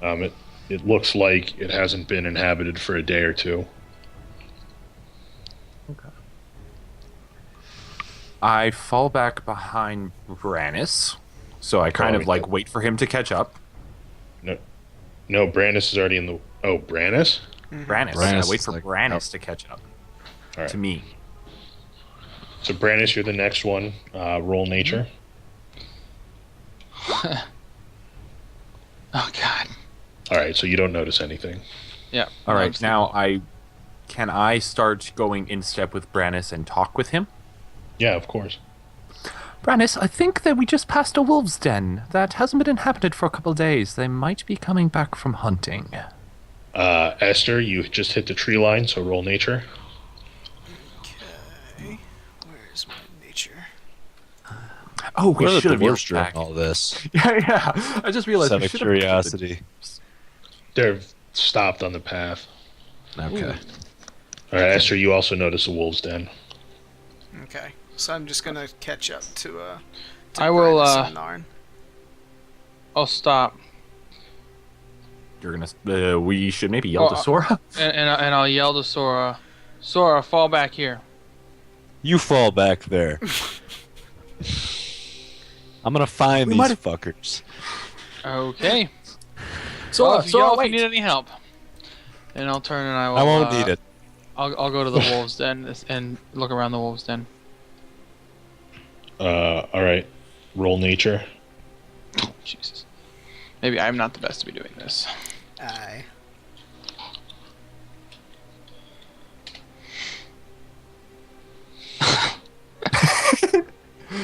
A: It looks like it hasn't been inhabited for a day or two.
E: Okay. I fall back behind Brannis, so I kind of like wait for him to catch up.
A: No, Brandis is already in the. Oh, Brandis?
E: Brannis.
B: Brannis
E: I wait
B: is
E: for
B: like-
E: Brannis to catch up
A: All right.
E: to me.
A: So Brandis, you're the next one. Roll nature.
C: Oh God.
A: All right, so you don't notice anything.
C: Yeah.
E: All
C: I'm
E: right,
C: just-
E: now can I start going in step with Brannis and talk with him?
A: Yeah, of course.
E: Brannis, I think that we just passed a wolf's den that hasn't been inhabited for a couple of days. They might be coming back from hunting.
A: Esther, you just hit the tree line, so roll nature.
D: Okay. Where's my nature?
E: Oh, we
B: Where are
E: should
B: the
E: have yelled
B: dwarves during
E: back.
B: all this?
E: Yeah. I just realized
B: Out
E: we
B: of
E: should have.
B: curiosity.
A: They're stopped on the path.
B: Okay.
A: All right, Esther, you also notice a wolf's den.
D: Okay. So I'm just gonna catch up to
C: I will,
D: Brandis and Narn.
C: I'll stop.
E: You're gonna. We should maybe yell to Sora.
C: And I'll yell to Sora, Sora, fall back here.
B: You fall back there. I'm gonna find these fuckers.
C: Okay.
E: Sora,
C: if
E: Sora,
C: y'all
E: wait.
C: need any help. And I'll turn and I will.
B: I won't need it.
C: I'll go to the wolves den and look around the wolves den.
A: All right, roll nature.
C: Jesus. Maybe I'm not the best to be doing this.
D: Aye.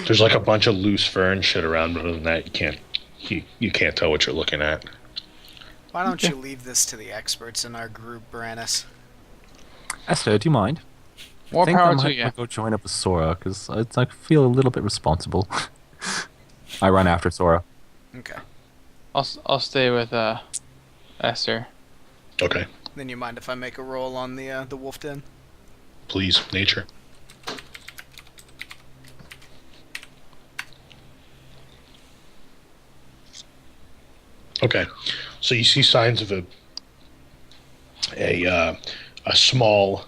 A: There's like a bunch of loose fern shit around, but other than that, you can't tell what you're looking at.
D: Why don't you leave this to the experts in our group, Brannis?
E: Esther, do you mind?
C: More
E: I think I
C: power
E: might
C: to you.
E: go join up with Sora because I feel a little bit responsible. I run after Sora.
D: Okay.
C: I'll stay with Esther.
A: Okay,
D: Then you mind if I make a roll on the wolf den?
A: please, nature. Okay, so you see signs of a small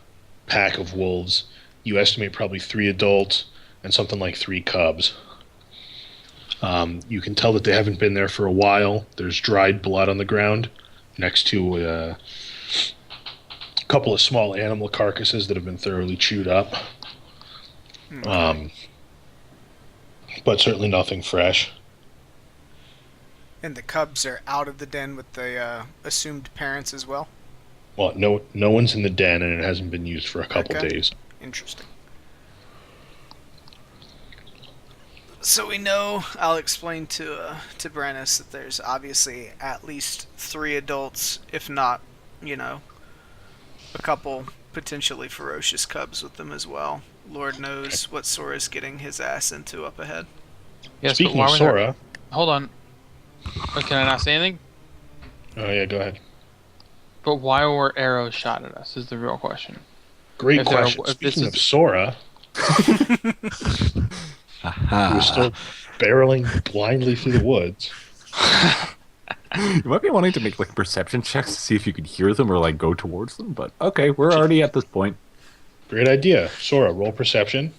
A: pack of wolves. You estimate probably 3 adults and something like 3 cubs. You can tell that they haven't been there for a while. There's dried blood on the ground next to a couple of small animal carcasses that have been thoroughly chewed up. But certainly nothing fresh.
D: And the cubs are out of the den with the assumed parents as well?
A: Well, no one's in the den, and it hasn't been used for a couple
D: Okay.
A: days.
D: Interesting. So we know, I'll explain to Brannis that there's obviously at least 3 adults, if not, a couple potentially ferocious cubs with them as well. Lord knows what Sora's getting his ass into up ahead.
C: Yes,
A: Speaking
C: but
A: of
C: why were there-
A: Sora,
C: Hold on. Can I not say anything?
A: oh yeah, go ahead.
C: But why were arrows shot at us? Is the real question.
A: Great
C: If there are-
A: question.
C: if this
A: Speaking
C: is-
A: of Sora, who was still barreling blindly through the woods.
E: You might be wanting to make like perception checks to see if you could hear them or like go towards them, but okay, we're already at this point.
A: Great idea. Sora, roll perception.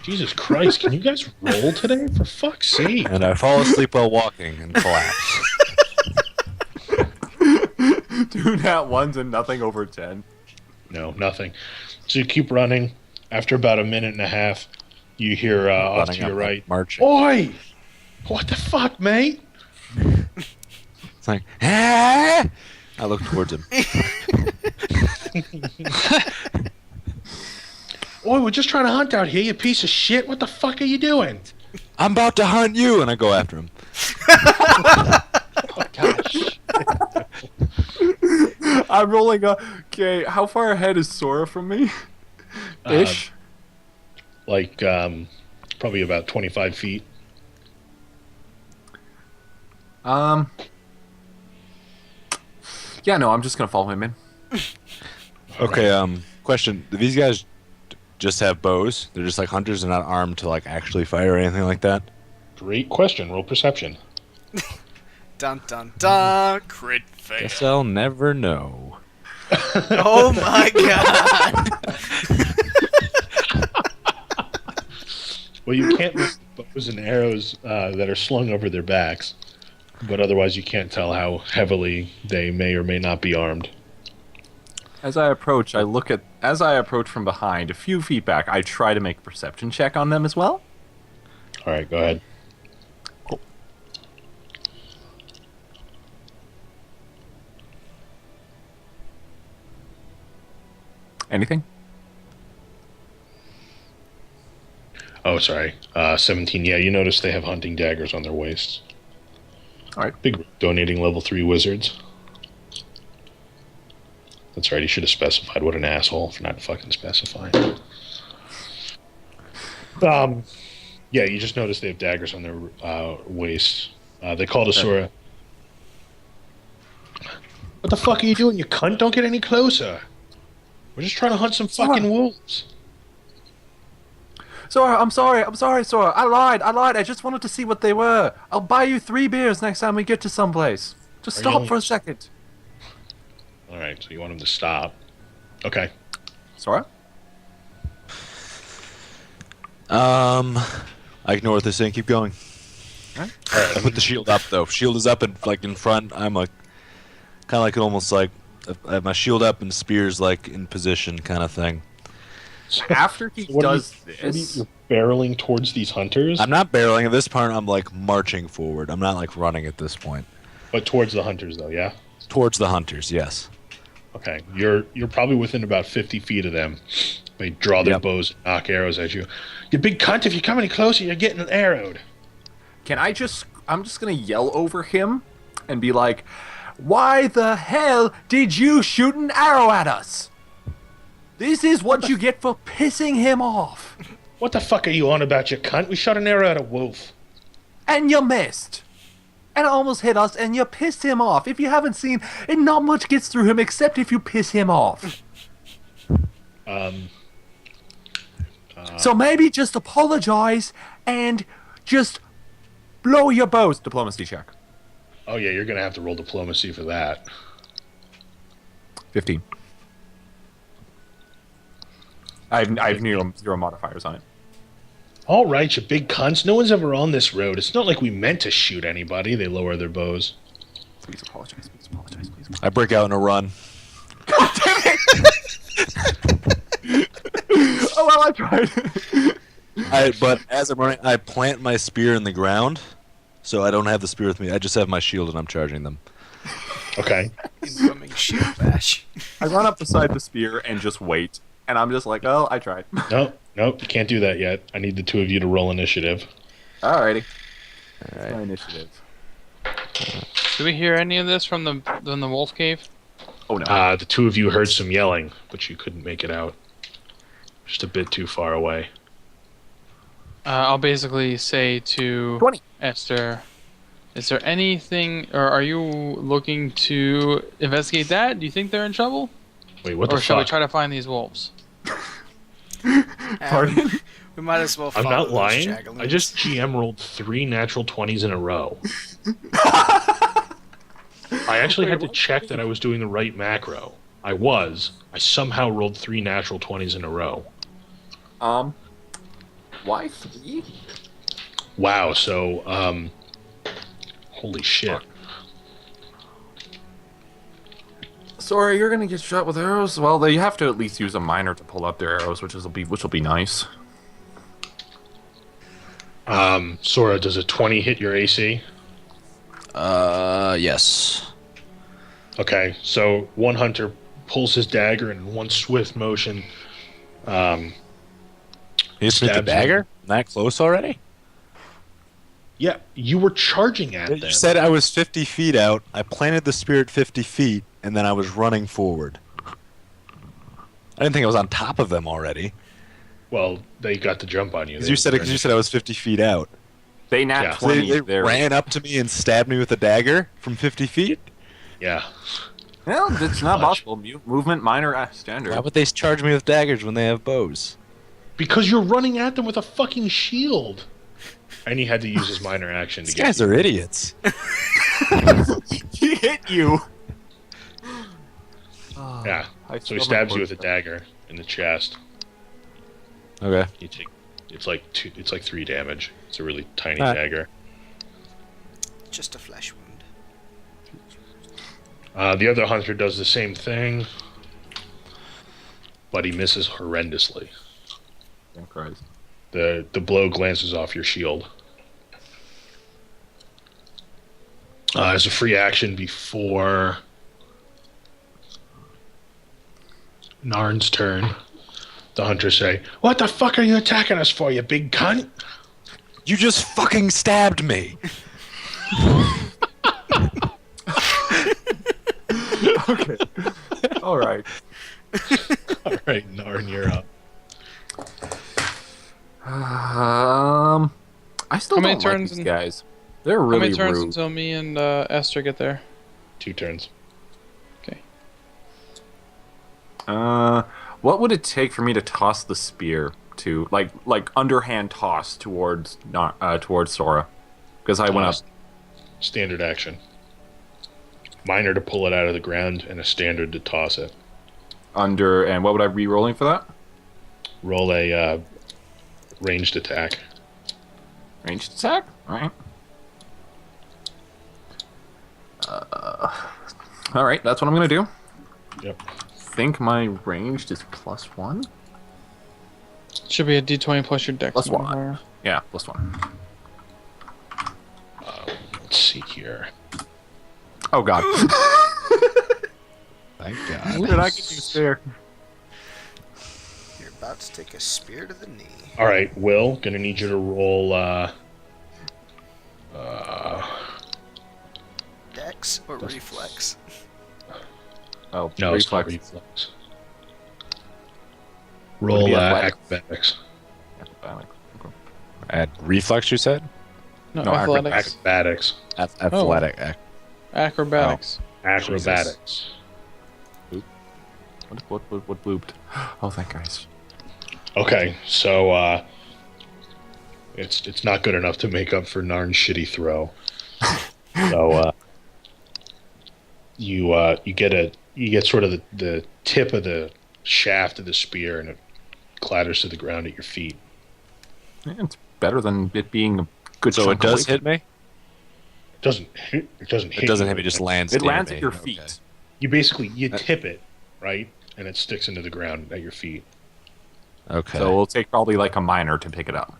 A: Jesus Christ, can you guys roll today? For fuck's sake.
B: And I fall asleep while walking and collapse.
E: 2 nat 1s and nothing over 10.
A: No, nothing. So you keep running. After about a minute and a half, you hear off to
B: Running
A: your
B: up,
A: right.
B: marching.
A: Oi! What the fuck, mate?
B: It's like, ah! I look towards him.
A: Oi, we're just trying to hunt out here, you piece of shit. What the fuck are you doing?
B: I'm about to hunt you, and I go after him.
A: Oh, gosh.
E: I'm rolling a. Okay, how far ahead is Sora from me? Ish.
A: Like, probably about 25 feet.
E: Yeah, no, I'm just gonna follow him in.
B: Okay, question. Do these guys just have bows? They're just like hunters and not armed to like actually fire or anything like that?
A: Great question. Roll perception.
D: Dun dun dun! Crit fail.
B: Guess I'll never know.
D: Oh my god!
A: Well, you can't miss bows and arrows that are slung over their backs, but otherwise you can't tell how heavily they may or may not be armed.
E: As I approach, as I approach from behind, a few feet back, I try to make a perception check on them as well.
A: All right, go ahead.
E: Anything?
A: Oh, sorry. 17. Yeah, you notice they have hunting daggers on their waists.
E: All right.
A: Big donating level 3 wizards. That's right. He should have specified. What an asshole for not fucking specifying. Yeah, you just notice they have daggers on their waists. They call to Sora. What the fuck are you doing, you cunt? Don't get any closer. We're just trying to hunt some fucking wolves.
E: Sora, I'm sorry, Sora. I lied. I just wanted to see what they were. I'll buy you 3 beers next time we get to someplace. Just
A: Are you
E: stop
A: only-
E: for a second.
A: All right, so you want him to stop. Okay.
E: Sora?
B: I ignore what they're saying. Keep going.
A: All right.
B: I put the shield up though. Shield is up and like in front. I'm like, kind of like almost like I have my shield up and spears like in position kind of thing.
E: After he
A: What are
E: does this,
A: you're barreling towards these hunters,
B: I'm not barreling at this part. I'm like marching forward. I'm not like running at this point.
A: but towards the hunters, though, yeah?
B: Towards the hunters, yes.
A: Okay. You're probably within about 50 feet of them. They draw their
B: Yep.
A: bows and knock arrows at you. You big cunt, if you come any closer, you're getting arrowed.
E: I'm just gonna yell over him and be like, "Why the hell did you shoot an arrow at us? This is what you get for pissing him off.
A: What the fuck are you on about, you cunt? We shot an arrow at a wolf.
E: And you missed. And it almost hit us, and you pissed him off. If you haven't seen, and not much gets through him except if you piss him off. So maybe just apologize and just lower your bows. Diplomacy check.
A: Oh, yeah, you're going to have to roll diplomacy for that.
E: 15. I have zero modifiers on it.
A: All right, you big cunts. No one's ever on this road. It's not like we meant to shoot anybody. They lower their bows.
E: Please apologize. Please apologize. Please apologize.
B: I break out in a run.
E: Oh well, I tried.
B: But as I'm running, I plant my spear in the ground, so I don't have the spear with me. I just have my shield and I'm charging them.
A: Okay.
D: Incoming shield bash.
E: I run up beside the spear and just wait. And I'm just like, oh, I tried.
A: Nope, you can't do that yet. I need the two of you to roll initiative.
E: Alrighty.
B: All right.
E: My initiative.
C: Do we hear any of this from the wolf cave?
E: Oh no.
A: The two of you heard some yelling, but you couldn't make it out. Just a bit too far away.
C: I'll basically say to
E: 20.
C: Esther, is there anything, or are you looking to investigate that? Do you think they're in trouble?
A: Wait, what
C: Or
A: the
C: shall we
A: fuck?
C: try to find these wolves?
E: Pardon?
D: We might as well
A: I'm
D: follow
A: not
D: those
A: lying.
D: jagaloons.
A: I just GM rolled 3 natural 20s in a row. I actually had to check that I was doing the right macro. I was. I somehow rolled 3 natural 20s in a row.
E: Why 3?
A: Wow, so, holy shit.
E: Sorry, you're gonna get shot with arrows. Well, they have to at least use a miner to pull up their arrows, which will be nice.
A: Sora, does a 20 hit your AC?
B: Yes.
A: Okay, so one hunter pulls his dagger and in one swift motion,
B: You just hit the
A: Stabs
B: dagger? That close already?
A: yeah, you were charging at them.
B: You said I was 50 feet out. I planted the spear at 50 feet, and then I was running forward. I didn't think I was on top of them already.
A: Well, they got the jump on you.
B: Because you said I was 50 feet out.
E: They nat
A: Yeah.
B: So they
E: 20. They're
B: ran up to me and stabbed me with a dagger from 50 feet?
A: Yeah.
E: Well, it's not
A: Much.
E: possible. Movement minor standard.
B: Why would they charge me with daggers when they have bows?
A: Because you're running at them with a fucking shield. And he had to use his minor action to
B: These
A: get
B: guys
A: you.
B: are idiots.
E: He hit you.
A: Yeah. So he stabs you with a dagger in the chest.
B: Okay.
A: You take it's like 3 damage. It's a really tiny
B: Alright.
A: dagger.
D: Just a flesh wound.
A: The other hunter does the same thing, but he misses horrendously.
E: Thank Christ.
A: The blow glances off your shield. As a free action before... Narn's turn. The hunters say, "What the fuck are you attacking us for, you big cunt?"
B: You just fucking stabbed me.
E: Okay. All right.
A: All right, Narn, you're up.
E: I still
C: How many
E: don't like
C: turns
E: these
C: in-
E: guys. They're
C: How
E: really
C: many turns
E: rude.
C: until me and Esther get there?
A: 2 turns.
C: Okay.
E: What would it take for me to toss the spear to like underhand toss towards Sora? Because I went up.
A: Standard action. Minor to pull it out of the ground, and a standard to toss it.
E: Under, and what would I be rolling for that?
A: Roll a ranged attack.
E: Ranged attack? Alright. Alright, that's what I'm gonna do.
A: Yep.
E: Think my ranged is +1?
C: Should be a D20 plus your dex.
E: Plus 1.
C: modifier.
E: Yeah, +1.
A: Let's see here.
E: Oh god.
B: Thank God.
E: Did I get you spear?
D: You're about to take a spear to the knee.
A: All right, Will, gonna need you to roll.
D: Dex or reflex?
E: Oh,
A: No, it's not
E: reflex.
A: reflex.
E: Would it
A: Roll
E: be athletics?
A: acrobatics.
E: Acrobatic. Okay.
B: At reflex, you said?
C: No,
E: No,
C: athletics.
A: Acrobatics.
B: Athletic.
C: Acrobatics.
A: Acrobatics.
E: What blooped? Oh, thank guys.
A: Okay, so it's not good enough to make up for Narn's shitty throw. So you get sort of the tip of the shaft of the spear, and it clatters to the ground at your feet.
E: Yeah, it's better than it being a good.
B: So it
E: chunk away
B: does
E: from-
B: hit me?
A: It doesn't hit. It doesn't hit.
B: It doesn't
A: you.
B: hit me, just lands
E: It
B: near
E: lands
B: me.
E: at your
B: Okay.
E: feet.
A: You basically tip it, right, and it sticks into the ground at your feet.
B: Okay.
E: So it'll take probably like a minor to pick it up.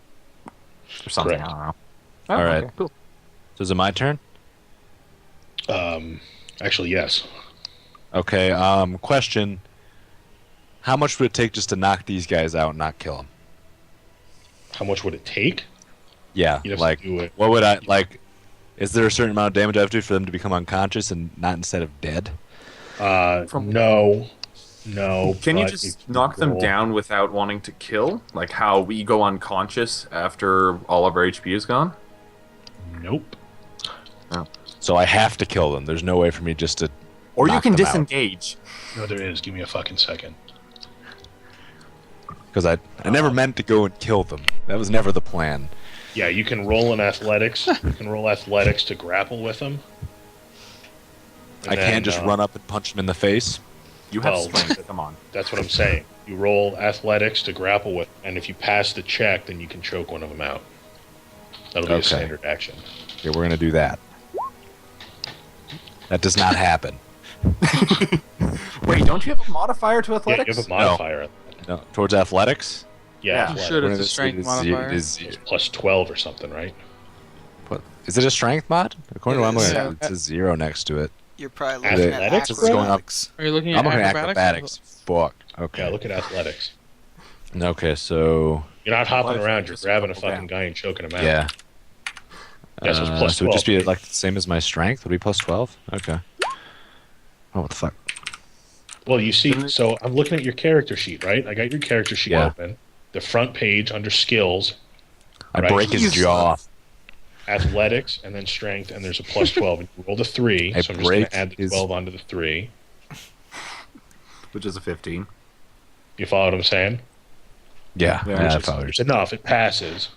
E: Or something,
A: Correct.
E: I don't know.
B: All right.
E: Okay, cool.
B: So is it my turn?
A: Actually, yes.
B: Okay, question. How much would it take just to knock these guys out and not kill them?
A: How much would it take?
B: Yeah,
A: You'd have
B: like,
A: to do it.
B: what would I, like, is there a certain amount of damage I have to do for them to become unconscious and not instead of dead?
A: No.
E: Can you
A: but
E: just
A: if
E: knock them
A: roll-
E: down without wanting to kill? Like how we go unconscious after all of our HP is gone?
A: Nope.
B: So I have to kill them. There's no way for me just to
E: Or you
B: knock
E: can
B: them out.
E: disengage.
A: No, there is. Give me a fucking second.
B: Because I never meant to go and kill them. That was never the plan.
A: Yeah, you can roll in athletics. You can roll athletics to grapple with them. And
B: I can't
A: then,
B: just run up and punch them in the face.
E: You have
A: Well-
E: strength. Come on.
A: That's what I'm saying. You roll athletics to grapple with, and if you pass the check, then you can choke one of them out. That'll be a
B: Okay.
A: standard action.
B: Okay, we're gonna do that. That does not happen.
E: Wait, don't you have a modifier to
A: Yeah,
E: athletics?
A: you have a modifier.
B: No, towards athletics.
A: Yeah,
E: Yeah.
A: athletics.
C: Should
B: We're
C: it's
B: gonna-
C: a strength
B: it is-
C: modifier.
B: it is-
A: It's plus 12 or something, right?
B: what, is it a strength mod? According to what I'm
D: It is.
B: looking at, it says 0 next to it.
D: You're probably looking at
A: Athletics is
B: going up.
D: acrobatics.
C: Are you looking at
B: I'm looking at
C: acrobatics?
B: acrobatics. Fuck. Okay.
A: Yeah, look at athletics.
B: Okay, so
A: You're not hopping
E: Life
A: around.
E: is
A: You're
E: just
A: grabbing a
E: double
A: fucking
E: down.
A: guy and choking him out.
B: yeah.
A: Yeah, so it's plus
B: so it would just
A: 12.
B: be like the same as my strength. Would it be plus 12? Okay. Oh, what the fuck?
A: Well, you see, so I'm looking at your character sheet, right? I got your character sheet
B: Yeah.
A: open. The front page under skills,
B: I
A: Right.
B: break his
E: Jesus.
B: jaw.
A: athletics, and then strength, and there's a plus 12. And you rolled a 3,
B: I
A: so I'm just going
B: break
A: to add the
B: his-
A: 12 onto the 3.
E: Which is a 15.
A: You follow what I'm saying?
B: Yeah,
E: Yeah,
B: yeah,
E: which
B: I
E: is-
B: follow what
A: It's
B: you're saying.
A: enough. It passes.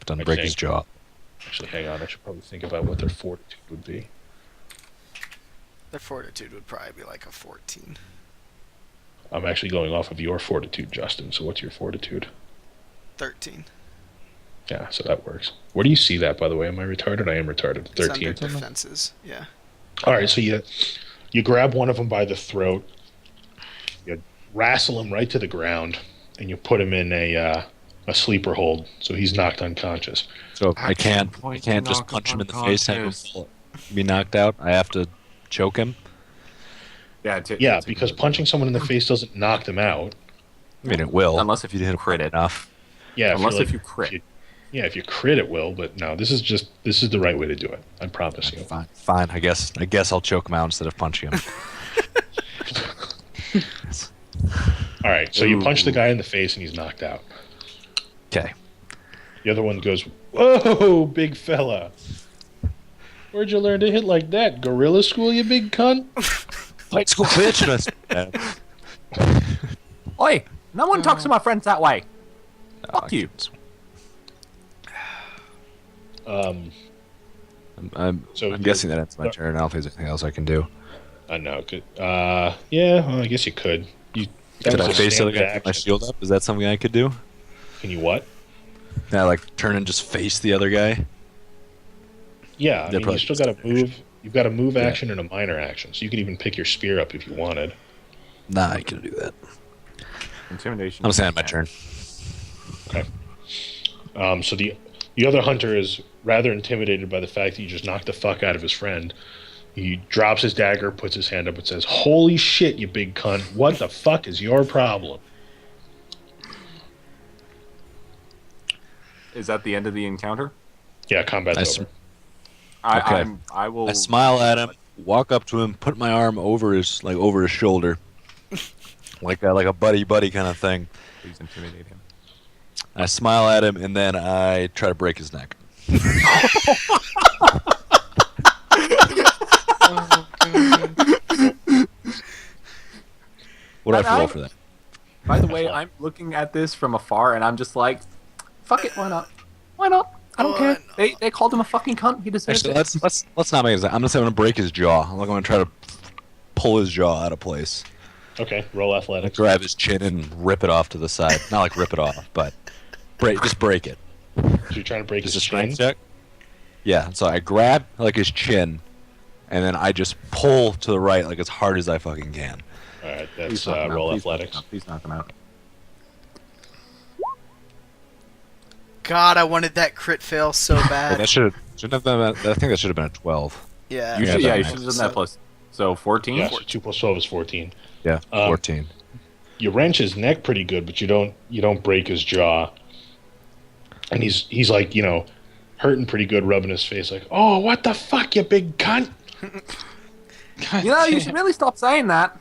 B: Done
A: I
B: break his
A: think.
B: jaw.
A: Actually, hang on. I should probably think about what their fortitude would be.
D: Their fortitude would probably be like a 14.
A: I'm actually going off of your fortitude, Justin. So what's your fortitude?
D: 13.
A: Yeah, so that works. Where do you see that, by the way? Am I retarded? I am retarded.
D: It's under
A: 13.
D: defenses. Yeah.
A: All right, so you grab one of them by the throat, you wrestle him right to the ground, and you put him in a sleeper hold, so he's knocked unconscious.
B: So I can't
E: point
B: just
E: to knock
B: punch
E: him
B: him in the face and have
E: unconscious.
B: him be knocked out. I have to choke him.
A: Yeah, because punching someone in the face doesn't knock them out.
B: I mean, it will.
E: Unless if you hit
B: crit it enough.
A: Yeah,
E: Unless if you crit.
A: If you crit, it will. But no, this is the right way to do it. I promise you.
B: Fine. I guess I'll choke him out instead of punching him.
A: All right, so you punch the guy in the face and he's knocked out.
B: Okay.
A: The other one goes, "Whoa, big fella! Where'd you learn to hit like that? Gorilla school, you big cunt!"
B: Fight school, bitch.
E: Oi! No one talks to my friends that way. Fuck you.
B: I'm
A: So
B: guessing that ends my turn. I don't think there's anything else I can do.
A: I know. Yeah, well, I guess you could.
B: Did I face the other guy
A: action.
B: with my shield up? Is that something I could do?
A: Can you what?
B: Can I like turn and just face the other guy?
A: Yeah, I mean, you
B: probably
A: still got to move. You've got a move
B: Yeah.
A: action and a minor action, so you could even pick your spear up if you wanted.
B: Nah, I can do that.
E: Intimidation.
B: I'm saying my turn.
A: Okay. So the other hunter is rather intimidated by the fact that you just knocked the fuck out of his friend. He drops his dagger, puts his hand up, and says, "Holy shit, you big cunt! What the fuck is your problem?"
E: Is that the end of the encounter?
A: Yeah, combat's over.
B: Okay.
E: I will.
B: I smile at him, walk up to him, put my arm over his shoulder, like a buddy kind of thing.
E: Please intimidate him.
B: I smile at him, and then I try to break his neck. What do I have to roll for that?
E: By the way, I'm looking at this from afar, and I'm just like, fuck it, why not? Why not? I don't care. They called him a fucking cunt. He deserves
B: Actually,
E: it.
B: let's not make it. I'm just going to break his jaw. I'm going to try to pull his jaw out of place.
A: Okay, roll athletics.
B: Grab his chin and rip it off to the side. Not like rip it off, but just break it.
A: So you're trying to break
B: Is
A: his
B: it a strength
A: chin?
B: check? Yeah. So I grab like his chin, and then I just pull to the right like as hard as I fucking can.
A: All right,
E: Please
A: that's
E: knock him out.
A: roll
E: Please knock him
A: athletics.
E: out. Please knock him out.
D: God, I wanted that crit fail so
B: Wait,
D: bad.
B: that shouldn't have been. I think that should have been a 12.
D: Yeah.
E: You
B: Yeah,
E: should,
B: that
E: you
B: makes
E: should have done that plus. So 14?
A: Yeah, so 2 plus 12 is 14.
B: Yeah, 14.
A: You wrench his neck pretty good, but you don't break his jaw. And he's like, hurting pretty good, rubbing his face like, "Oh, what the fuck, you big cunt!"
E: You know, you should really stop saying that.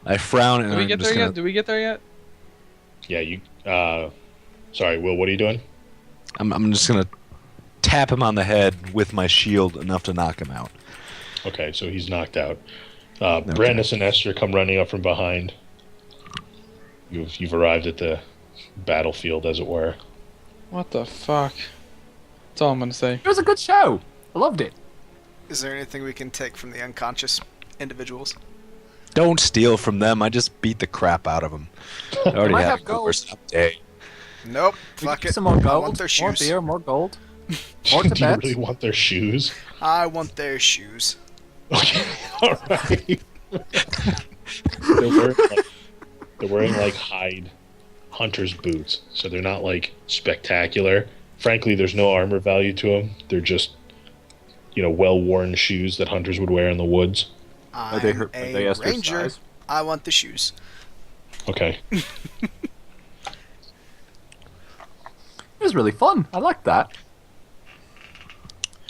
B: I frown and
C: Did we
B: I'm
C: get
B: just
C: there
B: gonna.
C: yet? Did we get there yet?
A: Yeah, you. Sorry, Will. What are you doing?
B: I'm just gonna tap him on the head with my shield enough to knock him out.
A: Okay, so he's knocked out. Brandis and Esther come running up from behind. You've arrived at the battlefield, as it were.
C: What the fuck? That's all I'm gonna say.
E: It was a good show. I loved it.
D: Is there anything we can take from the unconscious individuals?
B: Don't steal from them. I just beat the crap out of them. I already
E: might
B: had
E: have
B: a
E: gold.
B: worse day.
D: Nope.
E: We
D: Fuck
E: could
D: it.
E: get some more
D: I
E: gold,
D: want their
E: more
D: shoes.
E: beer, more gold. More
A: Do you
E: Tibet.
A: really want their shoes?
D: I want their shoes.
A: Okay, all right. they're wearing like hide hunter's boots, so they're not like spectacular. Frankly, there's no armor value to them. They're just, well-worn shoes that hunters would wear in the woods.
E: Are they
D: I'm a
E: Esther's
D: ranger.
E: size?
D: I want the shoes.
A: Okay.
E: It was really fun. I liked that.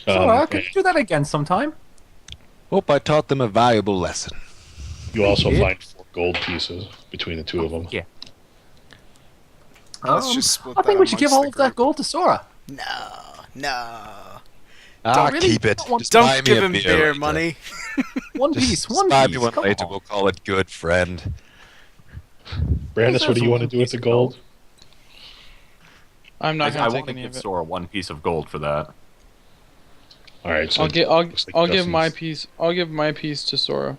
E: So, could you do that again sometime?
B: Hope I taught them a valuable lesson.
A: You also
E: Yeah.
A: find 4 gold pieces between the two of them.
E: Yeah.
D: Let's just split
E: I think
D: that
E: we should give
D: amongst
E: all
D: the
E: of that
D: group.
E: gold to Sora.
D: No.
B: Ah,
E: really
B: keep it.
E: don't want-
B: Just buy
D: Don't
B: me
D: give
B: a
D: him
B: beer
D: beer
B: later.
D: money.
E: One
B: Just
E: piece, one
B: buy
E: piece.
B: me one
E: Come
B: later.
E: on.
B: We'll call it good, friend.
A: Brandis, what do you want to
E: One
A: do with
E: piece
A: the
E: of
A: gold?
C: I'm not
E: I
C: gonna
E: want
C: take
E: to
C: any
E: give
C: of it.
E: Sora one piece of gold for that.
A: All right, so
C: I'll give
A: looks like
C: I'll give
A: Justin's-
C: my piece. I'll give my piece to Sora.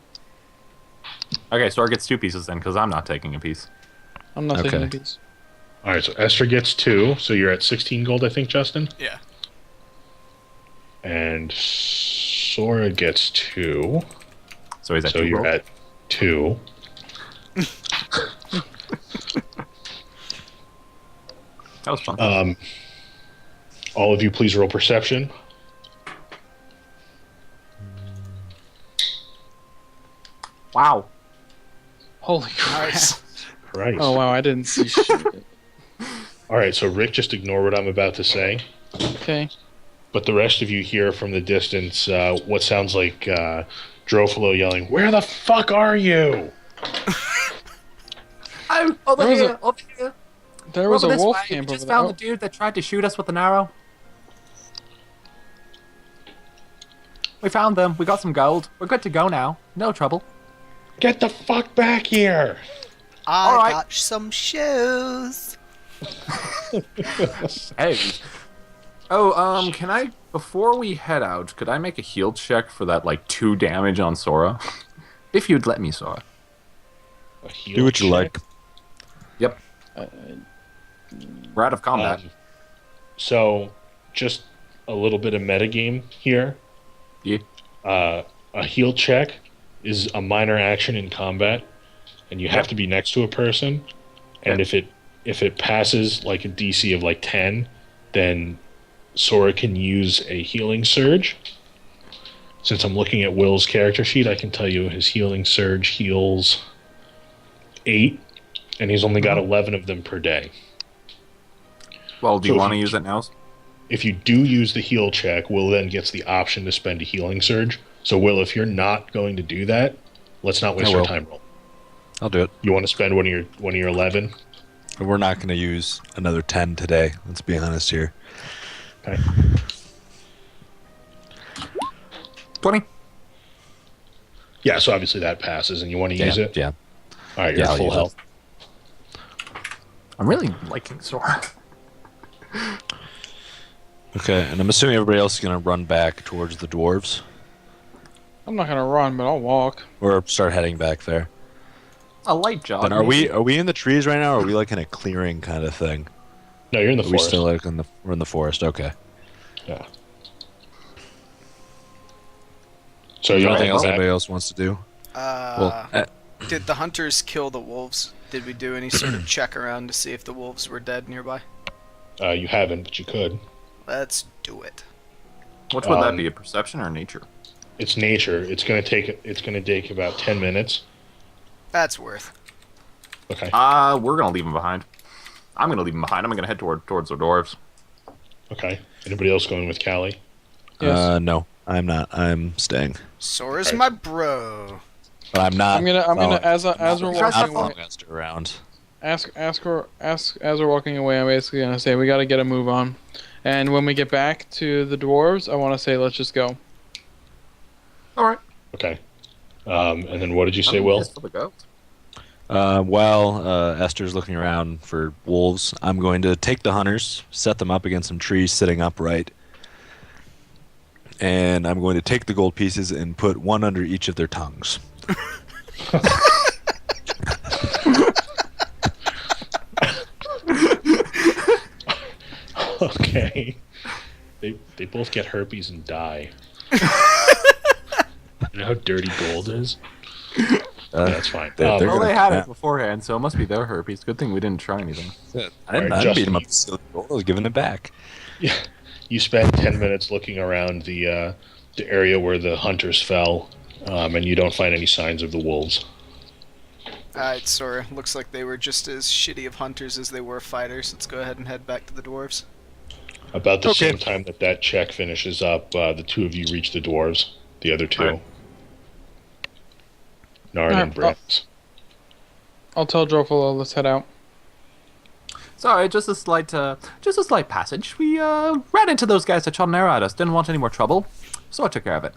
E: Okay, Sora gets 2 pieces then, because I'm not taking a piece.
C: I'm not taking a
B: Okay.
C: piece.
A: All right, so Esther gets 2, so you're at 16 gold, I think, Justin.
D: Yeah.
A: And Sora gets 2,
E: So he's at
A: so
E: 2
A: you're
E: gold.
A: at 2.
E: That was fun.
A: All of you, please roll perception.
E: Wow.
C: Holy crap!
D: Nice.
A: Christ.
C: Oh wow, I didn't see shit.
A: All right, so Rick, just ignore what I'm about to say.
C: Okay.
A: But the rest of you hear from the distance what sounds like Drofalo yelling, "Where the fuck are you?"
E: I'm over
C: There was
E: here, over here.
C: There was
E: Over
C: a
E: this
C: wolf
E: way.
C: camp
E: We
C: over
E: just
C: there.
E: found
C: Oh,
E: the dude that tried to shoot us with an arrow. We found them. We got some gold. We're good to go now. No trouble.
A: Get the fuck back here!
D: I
E: Alright.
D: got some shoes.
E: Hey. Oh, can I, before we head out, could I make a heal check for that, 2 damage on Sora? If you'd let me, Sora.
A: A heal
B: Do what you
A: check?
B: like.
E: Yep. We're out of combat.
A: So, just a little bit of metagame here.
E: Yeah.
A: A heal check is a minor action in combat, and you have to be next to a person. And
E: Okay.
A: if it passes like a DC of 10, then Sora can use a healing surge. Since I'm looking at Will's character sheet, I can tell you his healing surge heals 8, and he's only got 11 of them per day.
E: Well, do
A: So
E: you
A: if
E: want to
A: you-
E: use it now?
A: If you do use the heal check, Will then gets the option to spend a healing surge. So Will, if you're not going to do that, let's not waste
B: I
A: our
B: will.
A: time roll.
B: I'll do it.
A: You want to spend one of your 11?
B: We're not going to use another 10 today. Let's be honest here.
A: Okay.
E: 20.
A: Yeah, so obviously that passes, and you want to use it.
B: Yeah.
A: All right, you're
B: Yeah,
A: at
B: I'll
A: full
B: use it.
A: health.
E: I'm really liking Sora.
B: Okay, and I'm assuming everybody else is going to run back towards the dwarves
C: I'm not gonna run, but I'll walk.
B: or start heading back there.
E: A light jog.
B: Then are
E: maybe.
B: we in the trees right now, or are we like in a clearing kind of thing?
A: No, you're in the
B: Are we
A: forest.
B: still like we're in the forest? Okay.
A: Yeah. So
B: Is
A: you
B: there
A: don't
B: anything else
A: think
B: anybody else wants to do?
D: Did the hunters kill the wolves? Did we do any sort of check around to see if the wolves were dead nearby?
A: you haven't, but you could.
D: Let's do it.
E: What would that
A: um,
E: be? A perception or nature?
A: It's nature. It's gonna take about 10 minutes.
D: That's worth.
A: Okay.
E: We're gonna leave him behind. I'm gonna leave him behind. I'm gonna head towards the dwarves.
A: Okay. Anybody else going with Callie?
C: Yes.
B: No, I'm not. I'm staying.
D: Sora's
A: Alright.
D: my bro.
B: But I'm not.
C: I'm gonna as we're
E: Try
C: walking
B: I'm
E: something.
C: away,
B: following Esther around.
C: ask as we're walking away. I'm basically gonna say we got to get a move on, and when we get back to the dwarves, I want to say let's just go.
E: All right.
A: Okay. And then what did you say, Will?
E: For the goat.
B: While Esther's looking around for wolves, I'm going to take the hunters, set them up against some trees sitting upright, and I'm going to take the gold pieces and put one under each of their tongues.
A: Okay. They both get herpes and die. You know how dirty gold is? That's fine.
B: they're
E: Well,
B: gonna
E: they had
B: come
E: it
B: out.
E: beforehand, so it must be their herpes. Good thing we didn't try anything.
B: I didn't
A: Alright,
B: beat him
A: Justin,
B: up to steal the gold. I was giving it back.
A: Yeah. You spend 10 minutes looking around the area where the hunters fell, and you don't find any signs of the wolves.
D: Alright, Sora. Looks like they were just as shitty of hunters as they were fighters. Let's go ahead and head back to the dwarves.
A: About the
B: Okay.
A: same time that check finishes up, the two of you reach the dwarves. The other two.
E: Alright.
A: Nard and
C: Alright,
A: Brent.
C: I'll tell Drofalo let's head out.
E: Sorry, just a slight passage. We ran into those guys that shot an arrow at us. Didn't want any more trouble, so I took care of it.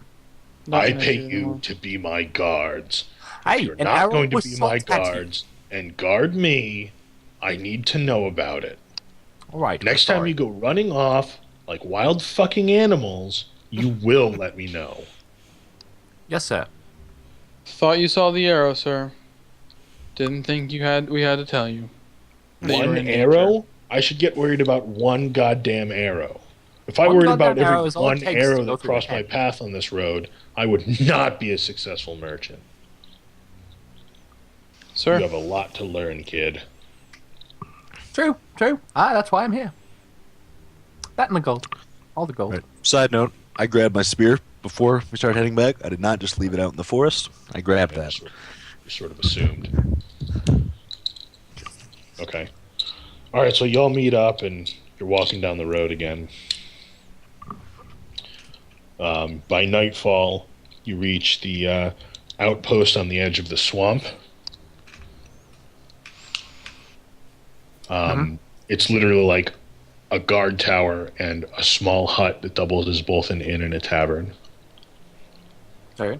C: Not
A: I
C: gonna
A: pay
C: do
A: you
C: anymore.
A: to be my guards.
E: Hey,
A: If you're
E: an
A: not
E: arrow
A: going to
E: was
A: be my
E: shot at you.
A: guards and guard me, I need to know about it.
E: All right.
A: Next time you go running off like wild fucking animals, you will let me know.
E: Yes, sir.
C: Thought you saw the arrow, sir. Didn't think we had to tell you. that you were
A: One
C: in danger.
A: arrow? I should get worried about one goddamn arrow. If I
E: One
A: worried about
E: goddamn arrow
A: every
E: is all it
A: one
E: takes to
A: arrow
E: go
A: that
E: through the
A: crossed my
E: head.
A: path on this road, I would not be a successful merchant.
C: Sir,
A: You have a lot to learn, kid.
E: True. That's why I'm here. That and the gold. All the gold.
B: Right. Side note: I grabbed my spear before we started heading back. I did not just leave it out in the forest. I grabbed that.
A: You sort of assumed. Okay. All right, so y'all meet up, and you're walking down the road again. By nightfall, you reach the outpost on the edge of the swamp. It's literally like a guard tower and a small hut that doubles as both an inn and a tavern.
E: Sorry.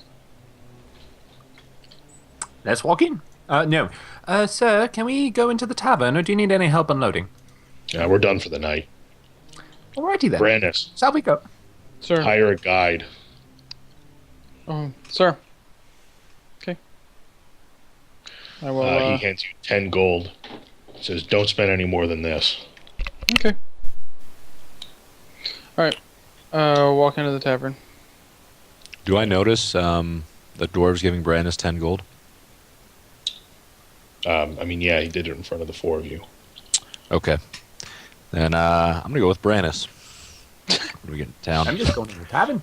E: Let's walk in. No. Sir, can we go into the tavern, or do you need any help unloading?
A: Yeah, we're done for the night.
E: Alrighty then.
A: Brandis,
E: Shall we go?
C: Sir.
A: hire a guide.
C: Sir. Okay. I will.
A: He hands you 10 gold. Says, don't spend any more than this.
C: Okay. All right. Walk into the tavern.
B: Do I notice the dwarves giving Brandis 10 gold?
A: I mean, yeah, he did it in front of the four of you.
B: Okay. Then I'm going to go with Brandis. When we get into town.
E: I'm just going to the tavern.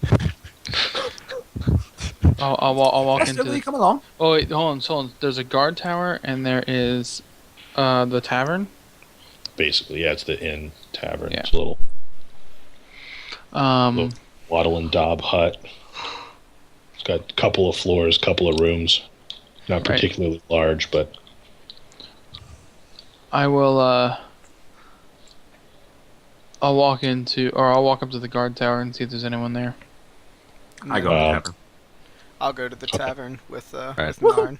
C: I'll walk into.
E: Absolutely, come along.
C: Oh wait, hold on. There's a guard tower, and there is the tavern.
A: Basically, yeah, it's the inn tavern.
C: Yeah.
A: It's a little
C: Um.
A: wattle and daub hut. It's got a couple of floors, couple of rooms. Not
C: Right.
A: particularly large, but
C: I will. I'll walk up to the guard tower and see if there's anyone there.
E: I go to the tavern.
D: I'll go to the tavern with
B: right.
D: Narn.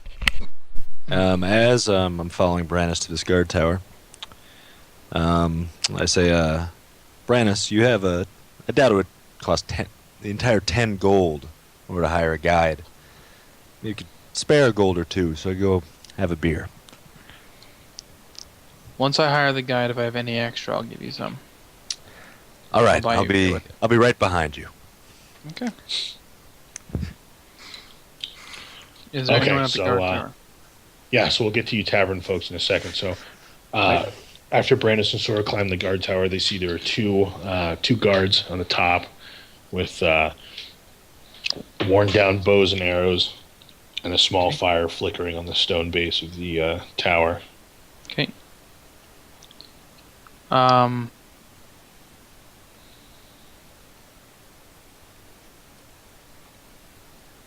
B: As I'm following Brandis to this guard tower, I say, Brandis, you have I doubt it would cost the entire 10 gold in order to hire a guide. You could spare a gold or two, so go have a beer.
C: Once I hire the guide, if I have any extra, I'll give you some.
B: All right,
C: buy
B: I'll
C: you a beer
B: be
C: with it.
B: I'll be right behind you.
C: Okay. Is there
A: Okay,
C: anyone at the
A: so,
C: guard tower?
A: yeah, so we'll get to you tavern folks in a second. So after Brandis and Sora climb the guard tower, they see there are two guards on the top with worn down bows and arrows and a small fire flickering on the stone base of the tower.
C: Okay.